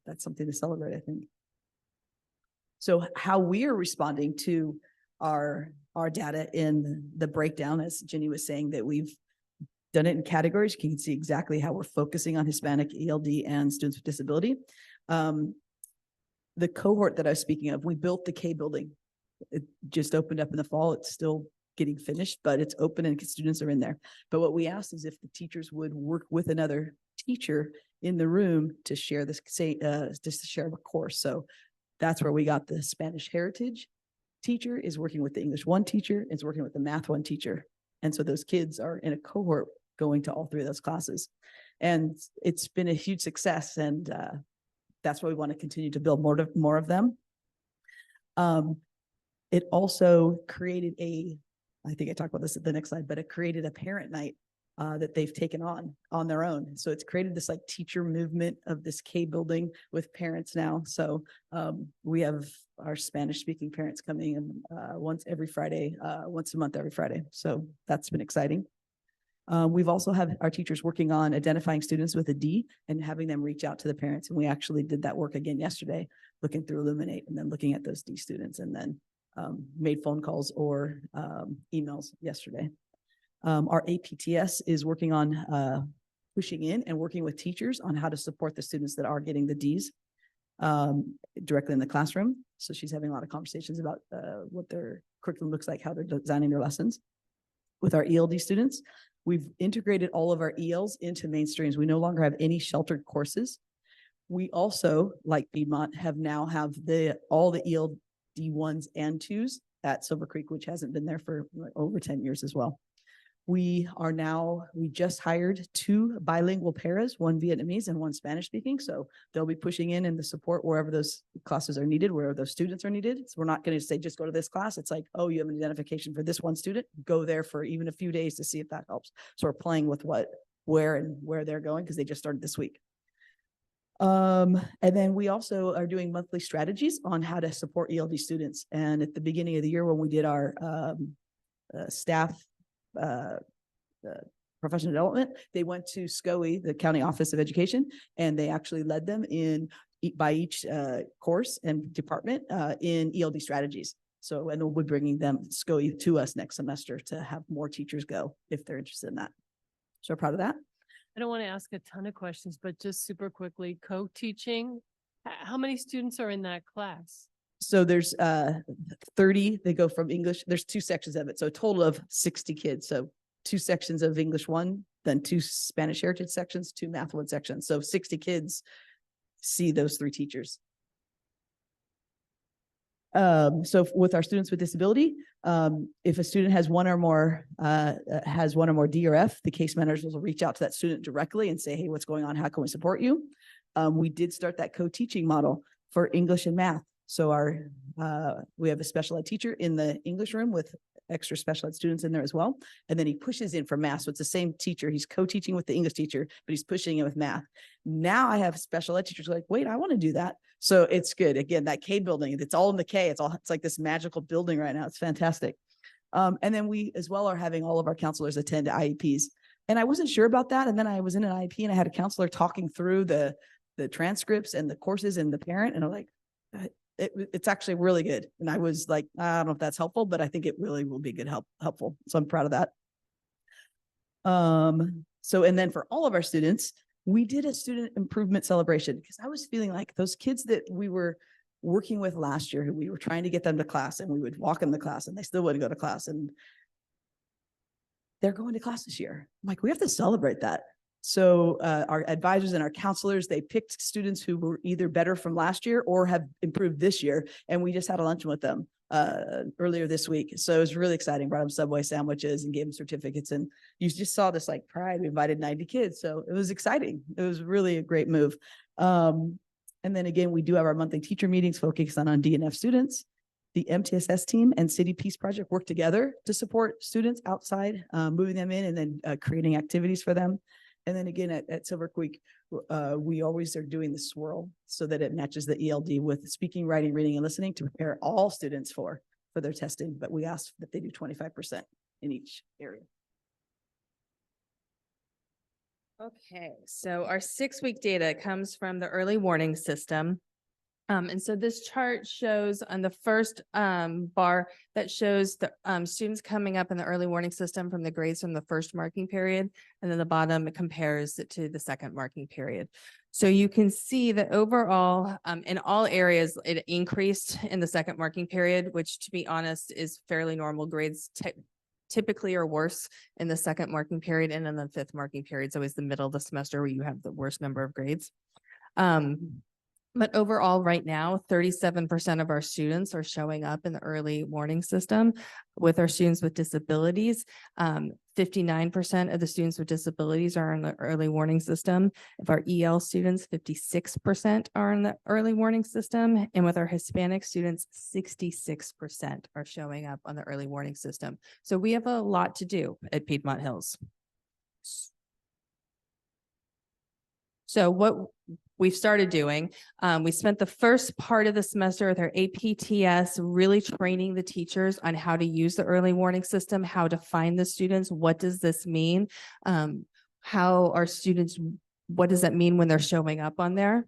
that's something to celebrate, I think. So how we are responding to our data in the breakdown, as Jenny was saying, that we've done it in categories. You can see exactly how we're focusing on Hispanic, ELD, and students with disability. The cohort that I was speaking of, we built the K building. It just opened up in the fall. It's still getting finished, but it's open and students are in there. But what we asked is if the teachers would work with another teacher in the room to share this, just to share a course. So that's where we got the Spanish heritage teacher is working with the English 1 teacher, is working with the math 1 teacher. And so those kids are in a cohort going to all 3 of those classes. And it's been a huge success. And that's why we want to continue to build more of them. It also created I think I talked about this at the next slide, but it created a parent night that they've taken on their own. So it's created this like teacher movement of this K building with parents now. So we have our Spanish speaking parents coming in once a month, every Friday. So that's been exciting. We've also had our teachers working on identifying students with a D and having them reach out to the parents. And we actually did that work again yesterday, looking through Illuminate and then looking at those D students and then made phone calls or emails yesterday. Our APTS is working on pushing in and working with teachers on how to support the students that are getting the Ds directly in the classroom. So she's having a lot of conversations about what their curriculum looks like, how they're designing their lessons. With our ELD students, we've integrated all of our ELs into mainstreams. We no longer have any sheltered courses. We also, like Piedmont, have all the ELD D1s and 2s at Silver Creek, which hasn't been there for over 10 years as well. We just hired 2 bilingual paras, 1 Vietnamese and 1 Spanish speaking. So they'll be pushing in the support wherever those classes are needed, wherever those students are needed. So we're not going to say, just go to this class. It's like, oh, you have an identification for this one student, go there for even a few days to see if that helps. So we're playing with where they're going because they just started this week. And then we also are doing monthly strategies on how to support ELD students. And at the beginning of the year, when we did our staff professional development, they went to SCOE, the County Office of Education, and they actually led them in by each course and department in ELD strategies. So, and we'll be bringing them SCOE to us next semester to have more teachers go if they're interested in that. So proud of that. I don't want to ask a ton of questions, but just super quickly, co-teaching, how many students are in that class? So there's 30, they go from English, there's 2 sections of it. So a total of 60 kids. So 2 sections of English 1, then 2 Spanish heritage sections, 2 math 1 sections. So 60 kids see those 3 teachers. So with our students with disability, if a student has one or more D or F, the case managers will reach out to that student directly and say, hey, what's going on? How can we support you? We did start that co-teaching model for English and math. So we have a special ed teacher in the English room with extra special ed students in there as well. And then he pushes in for math. So it's the same teacher. He's co-teaching with the English teacher, but he's pushing it with math. Now I have special ed teachers like, wait, I want to do that. So it's good. Again, that K building, it's all in the K. It's like this magical building right now. It's fantastic. And then we as well are having all of our counselors attend IEPs. And I wasn't sure about that. And then I was in an IEP and I had a counselor talking through the transcripts and the courses and the parent. And I'm like, it's actually really good. And I was like, I don't know if that's helpful, but I think it really will be helpful. So I'm proud of that. So, and then for all of our students, we did a student improvement celebration because I was feeling like those kids that we were working with last year, who we were trying to get them to class, and we would walk in the class and they still wouldn't go to class, and they're going to class this year. I'm like, we have to celebrate that. So our advisors and our counselors, they picked students who were either better from last year or have improved this year. And we just had a luncheon with them earlier this week. So it was really exciting. Brought them Subway sandwiches and gave them certificates. And you just saw this like pride. We invited 90 kids. So it was exciting. It was really a great move. And then again, we do have our monthly teacher meetings focusing on DNF students. The MTSS team and City Peace Project work together to support students outside, moving them in and then creating activities for them. And then again, at Silver Creek, we always are doing the swirl so that it matches the ELD with speaking, writing, reading, and listening to prepare all students for their testing. But we ask that they do 25% in each area. Okay, so our 6-week data comes from the early warning system. And so this chart shows on the first bar that shows the students coming up in the early warning system from the grades from the first marking period. And then the bottom, it compares it to the second marking period. So you can see that overall, in all areas, it increased in the second marking period, which to be honest is fairly normal. Grades typically are worse in the second marking period, and in the 5th marking period is always the middle of the semester where you have the worst number of grades. But overall, right now, 37% of our students are showing up in the early warning system. With our students with disabilities, 59% of the students with disabilities are in the early warning system. If our EL students, 56% are in the early warning system. And with our Hispanic students, 66% are showing up on the early warning system. So we have a lot to do at Piedmont Hills. So what we've started doing, we spent the first part of the semester with our APTS, really training the teachers on how to use the early warning system, how to find the students, what does this mean? How are students, what does that mean when they're showing up on there?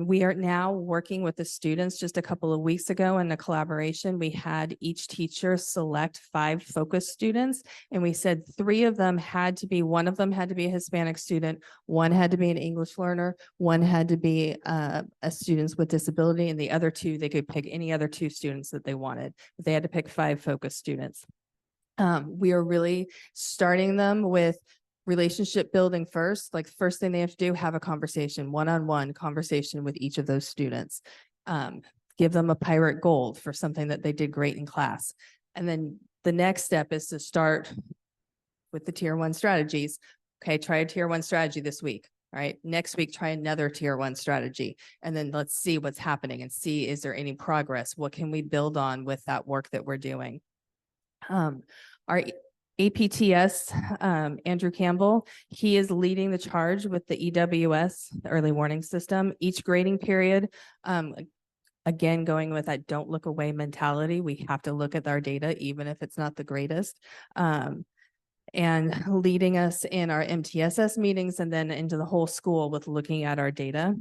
We are now working with the students. Just a couple of weeks ago in a collaboration, we had each teacher select 5 focus students, and we said 3 of them had to be, one of them had to be a Hispanic student, one had to be an English learner, one had to be a students with disability, and the other 2, they could pick any other 2 students that they wanted, but they had to pick 5 focus students. We are really starting them with relationship building first. Like first thing they have to do, have a conversation, one-on-one conversation with each of those students. Give them a pirate gold for something that they did great in class. And then the next step is to start with the tier 1 strategies. Okay, try a tier 1 strategy this week. All right, next week, try another tier 1 strategy. And then let's see what's happening and see, is there any progress? What can we build on with that work that we're doing? APTS, Andrew Campbell, he is leading the charge with the EWS, the early warning system. Each grading period, again, going with that don't look away mentality, we have to look at our data, even if it's not the greatest. And leading us in our MTSS meetings and then into the whole school with looking at our data.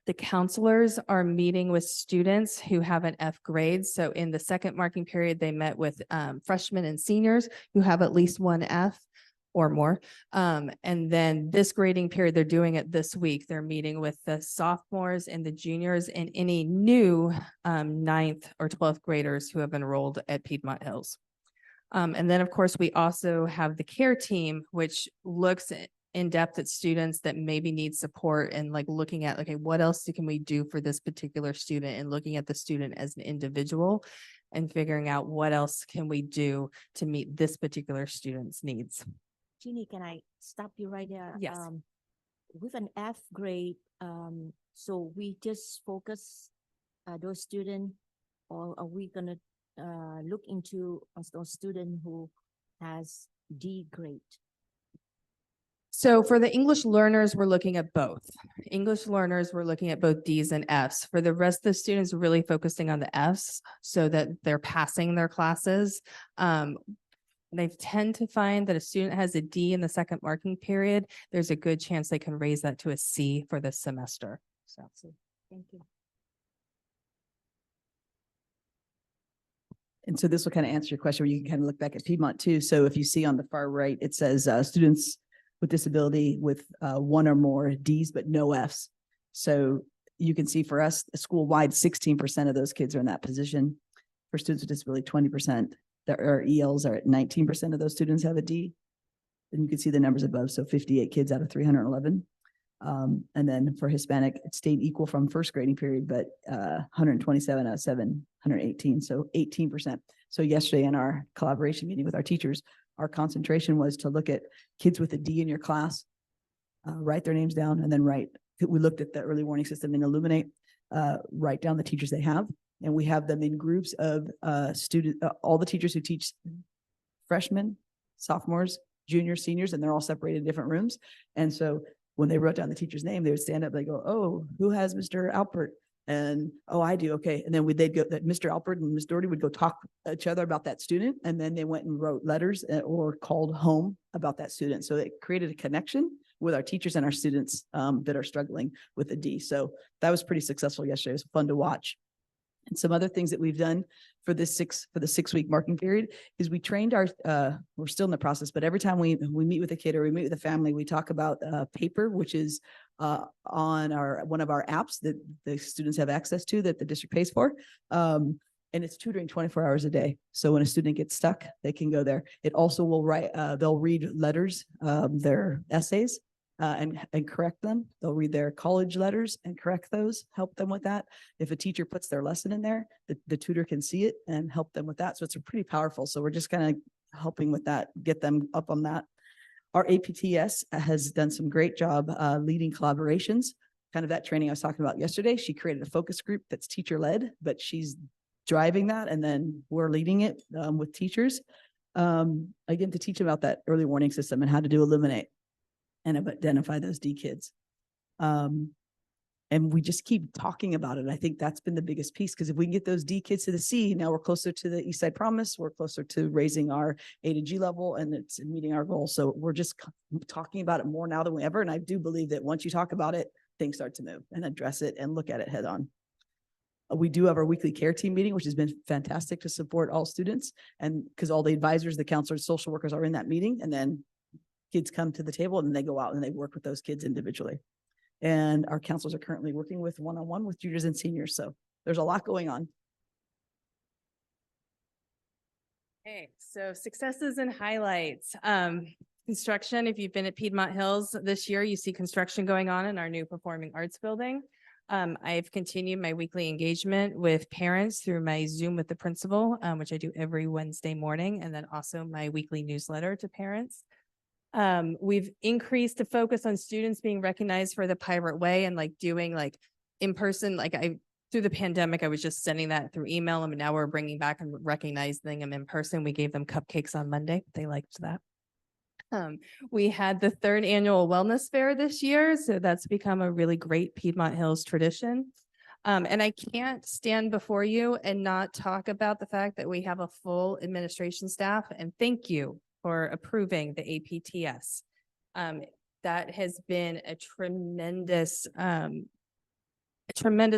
The counselors are meeting with students who have an F grade. So in the second marking period, they met with freshmen and seniors who have at least one F or more. And then this grading period, they're doing it this week. They're meeting with the sophomores and the juniors and any new 9th or 12th graders who have enrolled at Piedmont Hills. And then, of course, we also have the care team, which looks in depth at students that maybe need support and like looking at, okay, what else can we do for this particular student, and looking at the student as an individual and figuring out what else can we do to meet this particular student's needs. Jeannie, can I stop you right there? Yes. With an F grade, so we just focus those students, or are we gonna look into those students who has D grade? So for the English learners, we're looking at both. English learners, we're looking at both Ds and Fs. For the rest of the students, really focusing on the Fs so that they're passing their classes. They tend to find that a student has a D in the second marking period, there's a good chance they can raise that to a C for this semester. So, thank you. And so this will kind of answer your question where you can kind of look back at Piedmont too. So if you see on the far right, it says students with disability with one or more Ds, but no Fs. So you can see for us, school-wide, 16% of those kids are in that position. For students with disability, 20%. Our ELs are at 19% of those students have a D. And you can see the numbers above. So 58 kids out of 311. And then for Hispanic, it stayed equal from first grading period, but 127 out of 718, so 18%. So yesterday in our collaboration meeting with our teachers, our concentration was to look at kids with a D in your class, write their names down, and then we looked at the early warning system in Illuminate, write down the teachers they have, and we have them in groups of all the teachers who teach freshmen, sophomores, juniors, seniors, and they're all separated in different rooms. And so when they wrote down the teacher's name, they would stand up, they go, oh, who has Mr. Alpert? And, oh, I do, okay. And then they'd go, that Mr. Alpert and Ms. Doherty would go talk to each other about that student. And then they went and wrote letters or called home about that student. So it created a connection with our teachers and our students that are struggling with a D. So that was pretty successful yesterday. It was fun to watch. And some other things that we've done for the 6-week marking period is we trained we're still in the process, but every time we meet with a kid or we meet with a family, we talk about paper, which is on one of our apps that the students have access to that the district pays for. And it's tutoring 24 hours a day. So when a student gets stuck, they can go there. It also will they'll read letters, their essays, and correct them. They'll read their college letters and correct those, help them with that. If a teacher puts their lesson in there, the tutor can see it and help them with that. So it's pretty powerful. So we're just kind of helping with that, get them up on that. Our APTS has done some great job leading collaborations, kind of that training I was talking about yesterday. She created a focus group that's teacher-led, but she's driving that, and then we're leading it with teachers, again, to teach about that early warning system and how to do Illuminate and identify those D kids. And we just keep talking about it. I think that's been the biggest piece, because if we can get those D kids to the C, now we're closer to the East Side Promise, we're closer to raising our A to G level, and it's meeting our goals. So we're just talking about it more now than ever. And I do believe that once you talk about it, things start to move and address it and look at it head on. We do have our weekly care team meeting, which has been fantastic to support all students. And because all the advisors, the counselors, social workers are in that meeting, and then kids come to the table and then they go out and they work with those kids individually. And our counselors are currently working with one-on-one with juniors and seniors. So there's a lot going on. Okay, so successes and highlights. Construction, if you've been at Piedmont Hills this year, you see construction going on in our new performing arts building. I've continued my weekly engagement with parents through my Zoom with the principal, which I do every Wednesday morning, and then also my weekly newsletter to parents. We've increased the focus on students being recognized for the Pirate Way and like doing like in person, like through the pandemic, I was just sending that through email, and now we're bringing back and recognizing them in person. We gave them cupcakes on Monday. They liked that. We had the 3rd annual wellness fair this year, so that's become a really great Piedmont Hills tradition. And I can't stand before you and not talk about the fact that we have a full administration staff, and thank you for approving the APTS. That has been a tremendous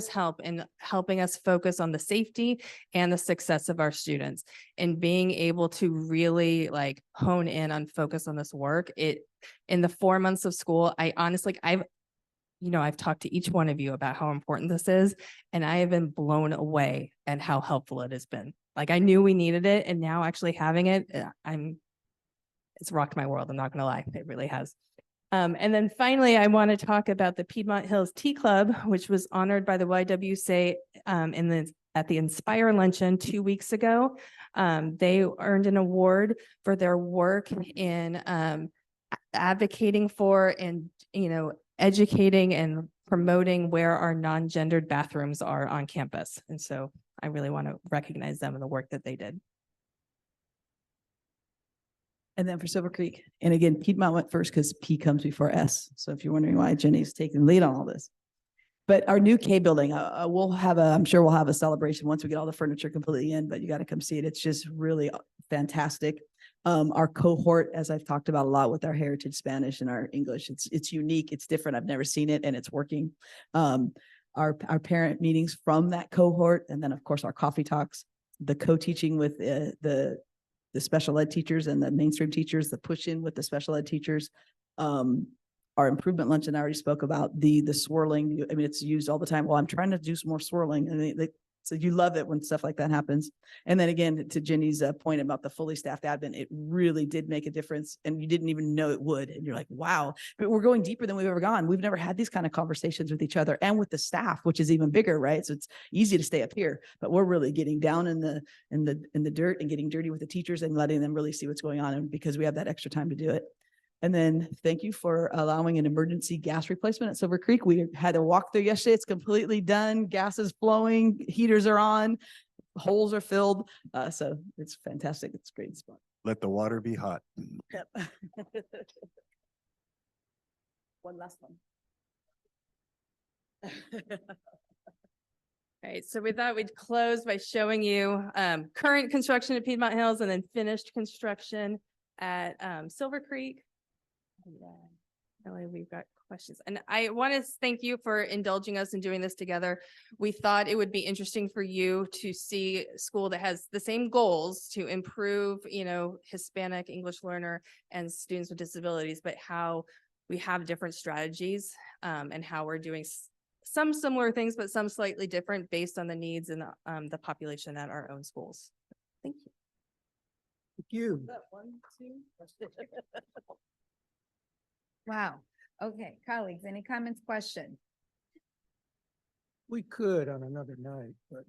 help in helping us focus on the safety and the success of our students, and being able to really like hone in on focus on this work. In the 4 months of school, I honestly, I've talked to each one of you about how important this is, and I have been blown away at how helpful it has been. Like, I knew we needed it, and now actually having it, it's rocked my world. I'm not gonna lie, it really has. And then finally, I want to talk about the Piedmont Hills Tea Club, which was honored by the YWCA at the Inspire Luncheon 2 weeks ago. They earned an award for their work in advocating for and educating and promoting where our non-gendered bathrooms are on campus. And so I really want to recognize them and the work that they did. And then for Silver Creek, and again, Piedmont went first because P comes before S. So if you're wondering why Jenny's taking the lead on all this. But our new K building, I'm sure we'll have a celebration once we get all the furniture completely in, but you got to come see it. It's just really fantastic. Our cohort, as I've talked about a lot with our heritage Spanish and our English, it's unique, it's different. I've never seen it, and it's working. Our parent meetings from that cohort, and then of course our coffee talks, the co-teaching with the special ed teachers and the mainstream teachers, the push in with the special ed teachers. Our improvement luncheon, I already spoke about the swirling. I mean, it's used all the time. Well, I'm trying to do some more swirling, and so you love it when stuff like that happens. And then again, to Jenny's point about the fully staffed admin, it really did make a difference, and you didn't even know it would. And you're like, wow, but we're going deeper than we've ever gone. We've never had these kind of conversations with each other and with the staff, which is even bigger, right? So it's easy to stay up here, but we're really getting down in the dirt and getting dirty with the teachers and letting them really see what's going on, and because we have that extra time to do it. And then thank you for allowing an emergency gas replacement at Silver Creek. We had to walk there yesterday. It's completely done. Gas is flowing, heaters are on, holes are filled. So it's fantastic. It's a great spot. Let the water be hot. Yep. One last one. All right, so we thought we'd close by showing you current construction at Piedmont Hills and then finished construction at Silver Creek. We've got questions, and I want to thank you for indulging us in doing this together. We thought it would be interesting for you to see a school that has the same goals to improve, Hispanic English learner and students with disabilities, but how we have different strategies and how we're doing some similar things, but some slightly different based on the needs and the population at our own schools. Thank you. Thank you. One, two. Wow. Okay, colleagues, any comments, questions? We could on another night, but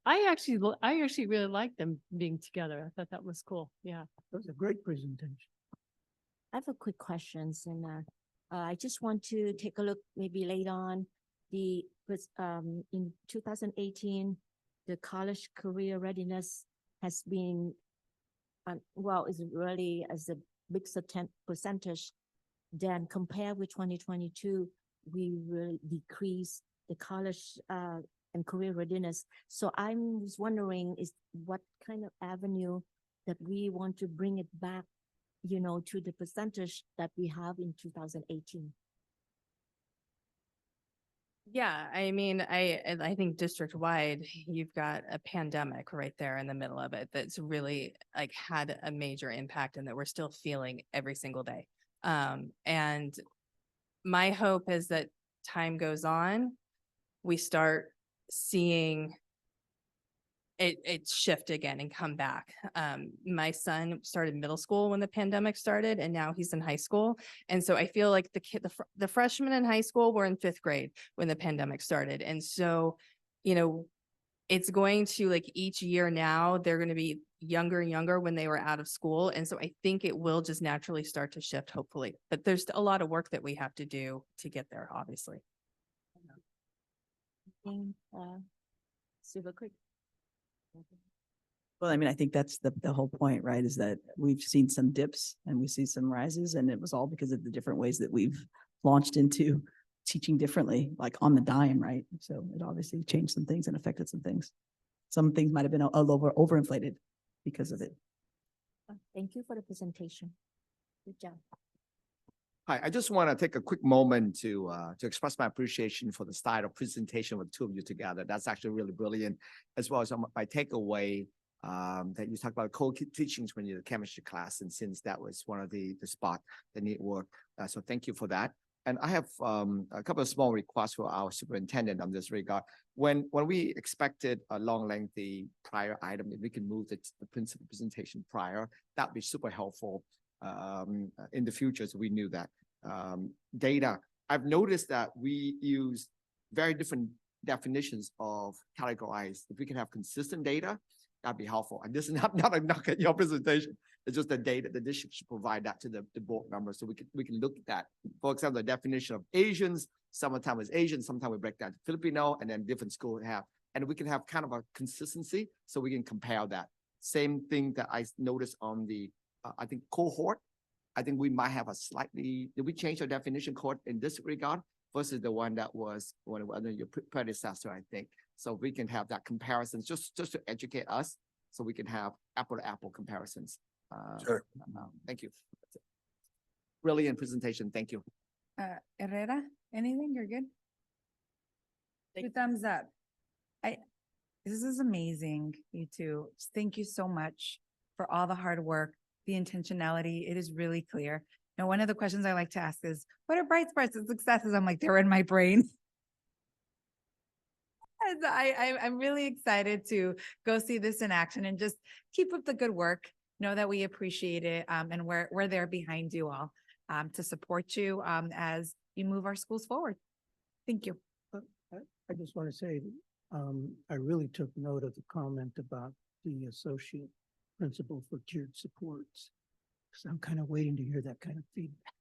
I actually really liked them being together. I thought that was cool. Yeah. it was a great presentation. I have a quick questions, and I just want to take a look maybe later on in 2018, the college career readiness has been is really as a big percentage. Then compared with 2022, we will decrease the college and career readiness. So I was wondering is what kind of avenue that we want to bring it back, to the percentage that we have in 2018. Yeah, I mean, I think district-wide, you've got a pandemic right there in the middle of it that's really like had a major impact and that we're still feeling every single day. And my hope is that time goes on, we start seeing it shift again and come back. My son started middle school when the pandemic started, and now he's in high school. And so I feel like the freshmen in high school were in 5th grade when the pandemic started. And so, it's going to, like, each year now, they're going to be younger and younger when they were out of school. And so I think it will just naturally start to shift, hopefully. But there's a lot of work that we have to do to get there, obviously. Super quick. Well, I mean, I think that's the whole point, right? Is that we've seen some dips and we see some rises, and it was all because of the different ways that we've launched into teaching differently, like on the dime, right? So it obviously changed some things and affected some things. Some things might have been a little overinflated because of it. Thank you for the presentation. Good job. Hi, I just want to take a quick moment to express my appreciation for the style of presentation with the two of you together. That's actually really brilliant, as well as my takeaway that you talk about co-teachings when you're in the chemistry class, and since that was one of the spot that need work. So thank you for that. And I have a couple of small requests for our superintendent on this regard. When we expected a long, lengthy prior item, if we can move the principal presentation prior, that'd be super helpful in the future. So we knew that. Data, I've noticed that we use very different definitions of categorize. If we can have consistent data, that'd be helpful. And this is not a knock at your presentation. It's just the data. The district should provide that to the board members so we can look at that. For example, the definition of Asians, sometimes it's Asian, sometimes we break down to Filipino, and then different schools have, and we can have kind of a consistency so we can compare that. Same thing that I noticed on the, I think cohort. I think we might have a slightly, did we change our definition cohort in this regard versus the one that was under your predecessor, I think. So we can have that comparison just to educate us so we can have apple to apple comparisons. Sure. Thank you. Brilliant presentation. Thank you. Herrera, anything? You're good? Two thumbs up. This is amazing, you two. Thank you so much for all the hard work, the intentionality. It is really clear. Now, one of the questions I like to ask is, what are bright spots and successes? I'm like, they're in my brain. And I'm really excited to go see this in action and just keep up the good work. Know that we appreciate it, and we're there behind you all to support you as you move our schools forward. Thank you. I just want to say, I really took note of the comment about the associate principal for tiered supports. So I'm kind of waiting to hear that kind of feedback.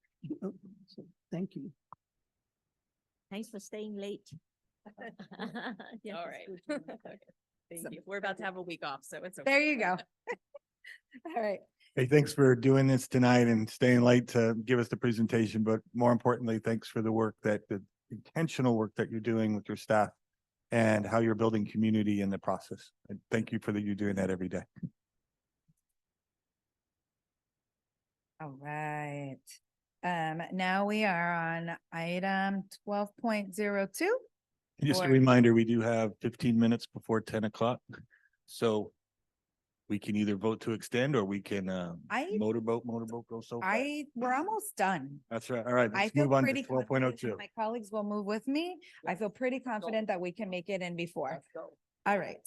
So thank you. Thanks for staying late. Yes, All it's right. good. Thank you. We're about to have a week off, so it's okay. There you go. All right. Hey, thanks for doing this tonight and staying late to give us the presentation, but more importantly, thanks for the work the intentional work that you're doing with your staff and how you're building community in the process. And thank you for you doing that every day. All right. Now we are on item 12.02. Just a Or- reminder, we do have 15 minutes before 10 o'clock. So we can either vote to extend or we can motorboat go so far. We're almost done. That's right. All right, I let's feel move on to pretty confident 12.02. that my colleagues will move with me. I feel pretty confident that we can make it in before. All right.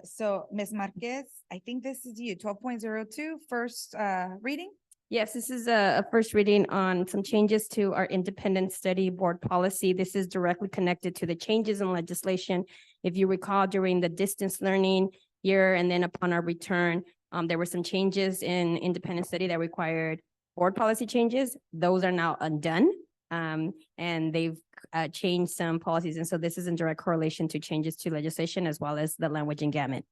So Ms. Marquez, I think this is you, 12.02, first reading. Yes, this is a first reading on some changes to our independent study board policy. This is directly connected to the changes in legislation. If you recall, during the distance learning year and then upon our return, there were some changes in independent study that required board policy changes. Those are now undone. And they've changed some policies. And so this is in direct correlation to changes to legislation as well as the language in gamut.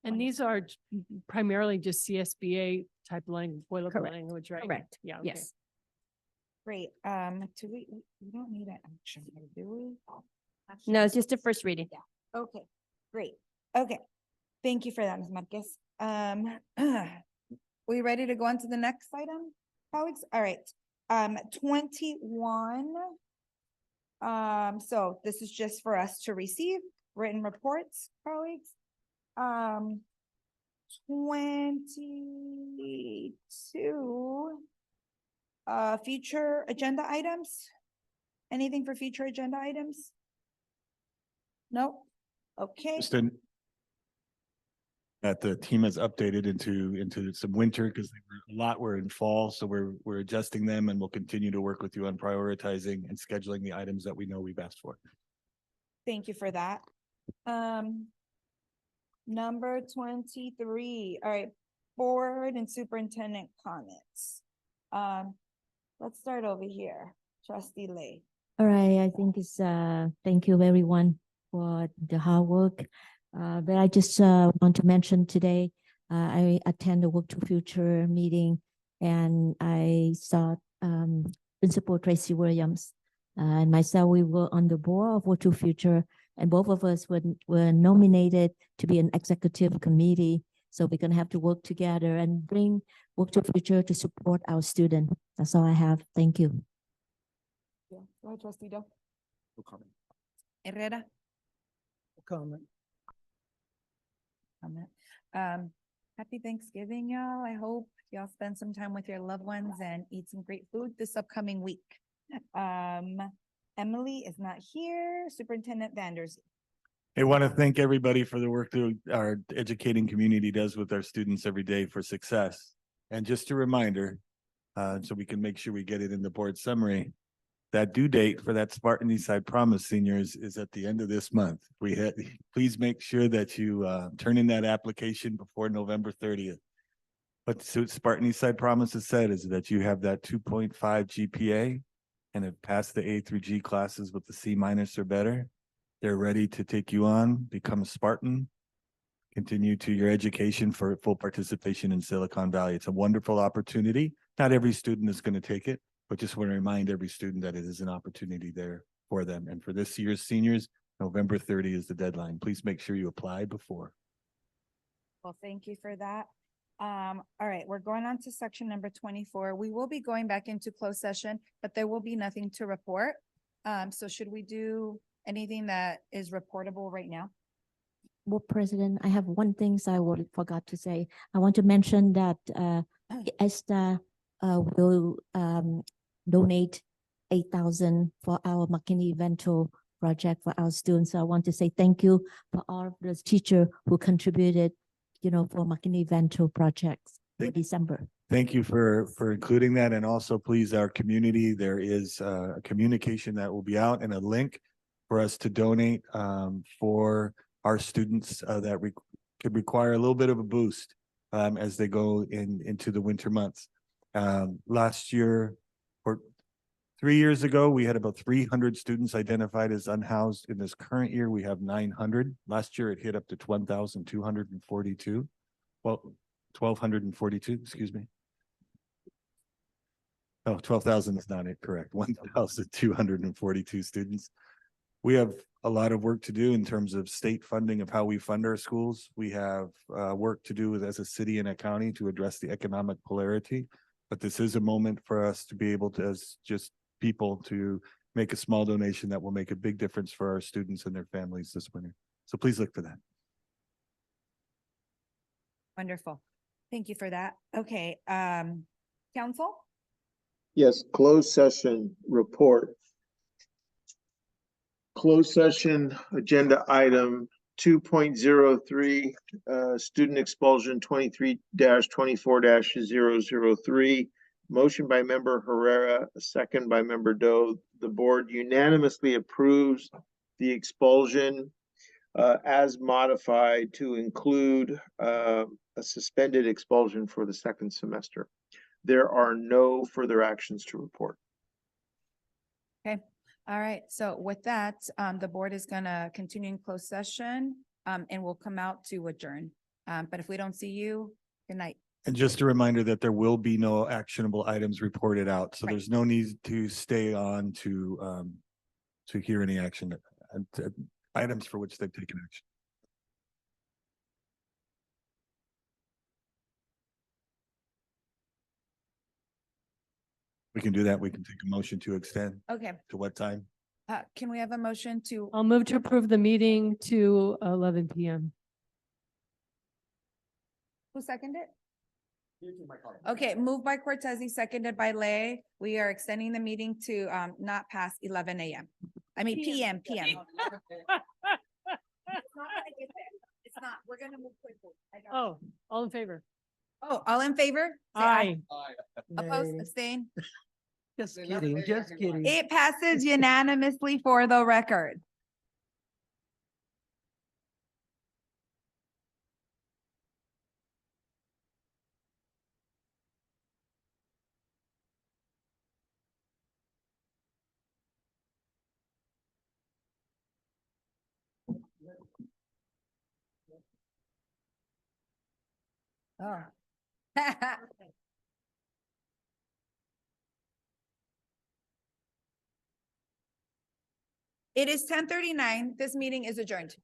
And these are primarily just CSBA type language, boilerplate Correct. language, right? Correct. Yeah. okay. Yes. Great. Do we don't need an action here, do we? No, it's just a first reading. Okay, great. Okay. Thank you for that, Ms. Marquez. We ready to go on to the next item, colleagues? All right. 21. So this is just for us to receive written reports, colleagues. 22. Future agenda items? Anything for future agenda items? No? Okay. Just that the team has updated into some winter because a lot were in fall. So we're adjusting them and we'll continue to work with you on prioritizing and scheduling the items that we know we've asked for. Thank you for that. Number 23. All right, board and superintendent comments. Let's start over here. Trustee Lay. All right, I think it's, thank you everyone for the hard work. But I just, want to mention today, I attend the Work to Future meeting and I saw, Principal Tracy Williams. And myself, we were on the board of Work to Future and both of us were nominated to be an executive committee. So we're gonna have to work together and bring Work to Future to support our students. That's all I have. Thank you. Yeah, go ahead, trustee Doe. No comment. Herrera. Comment. Comment. Happy Thanksgiving, y'all. I hope y'all spend some time with your loved ones and eat some great food this upcoming week. Emily is not here. Superintendent Vanders. I want to thank everybody for the work that our educating community does with our students every day for success. And just a reminder, so we can make sure we get it in the board summary, that due date for that Spartan Eastside Promise seniors is at the end of this month. Please make sure that you turn in that application before November 30th. What Spartan Eastside Promise has said is that you have that 2.5 GPA and have passed the A through G classes with the C- or better. They're ready to take you on, become a Spartan, continue to your education for full participation in Silicon Valley. It's a wonderful opportunity. Not every student is going to take it, but just want to remind every student that it is an opportunity there for them. And for this year's seniors, November 30 is the deadline. Please make sure you apply before. Well, thank you for that. All right, we're going on to section number 24. We will be going back into closed session, but there will be nothing to report. So should we do anything that is reportable right now? Well, President, I have one thing I forgot to say. I want to mention that ESTA will donate 8,000 for our McKinney Vento project for our students. So I want to say thank you for all of the teachers who contributed, for McKinney Vento projects in December. Thank you for including that. And also please, our community, there is a communication that will be out and a link for us to donate for our students that could require a little bit of a boost as they go into the winter months. Last year, or 3 years ago, we had about 300 students identified as unhoused. In this current year, we have 900. Last year, it hit up to 1,242. Well, 1,242, excuse me. Oh, 12,000 is not it, correct. 1,242 students. We have a lot of work to do in terms of state funding of how we fund our schools. We have work to do as a city and a county to address the economic polarity. But this is a moment for us to be able to, as just people, to make a small donation that will make a big difference for our students and their families this winter. So please look for that. Wonderful. Thank you for that. Okay, council? Yes, closed session report. Closed session agenda item 2.03, student expulsion 23-24-003. Motion by member Herrera, a second by member Doe. The board unanimously approves the expulsion as modified to include a suspended expulsion for the second semester. There are no further actions to report. Okay, all right. So with that, the board is gonna continue in closed session and we'll come out to adjourn. But if we don't see you, good night. And just a reminder that there will be no actionable items reported out. So Right. there's no need to stay on to hear any action items for which they've taken action. We can do that. We can take a motion to extend. Okay, To what time? can we have a motion to, I'll move to approve the meeting to 11 PM. who seconded it? Okay, moved by Cortese, seconded by Lay. We are extending the meeting to not past 11 a.m. I mean, PM. It's not gonna get there. It's not, we're gonna move quickly. Oh, all in favor? Oh, all in favor? Say Aye. Oppose, abstain? Just kidding, just kidding. It passes unanimously for the record. Oh. It is 10:39. This meeting is adjourned.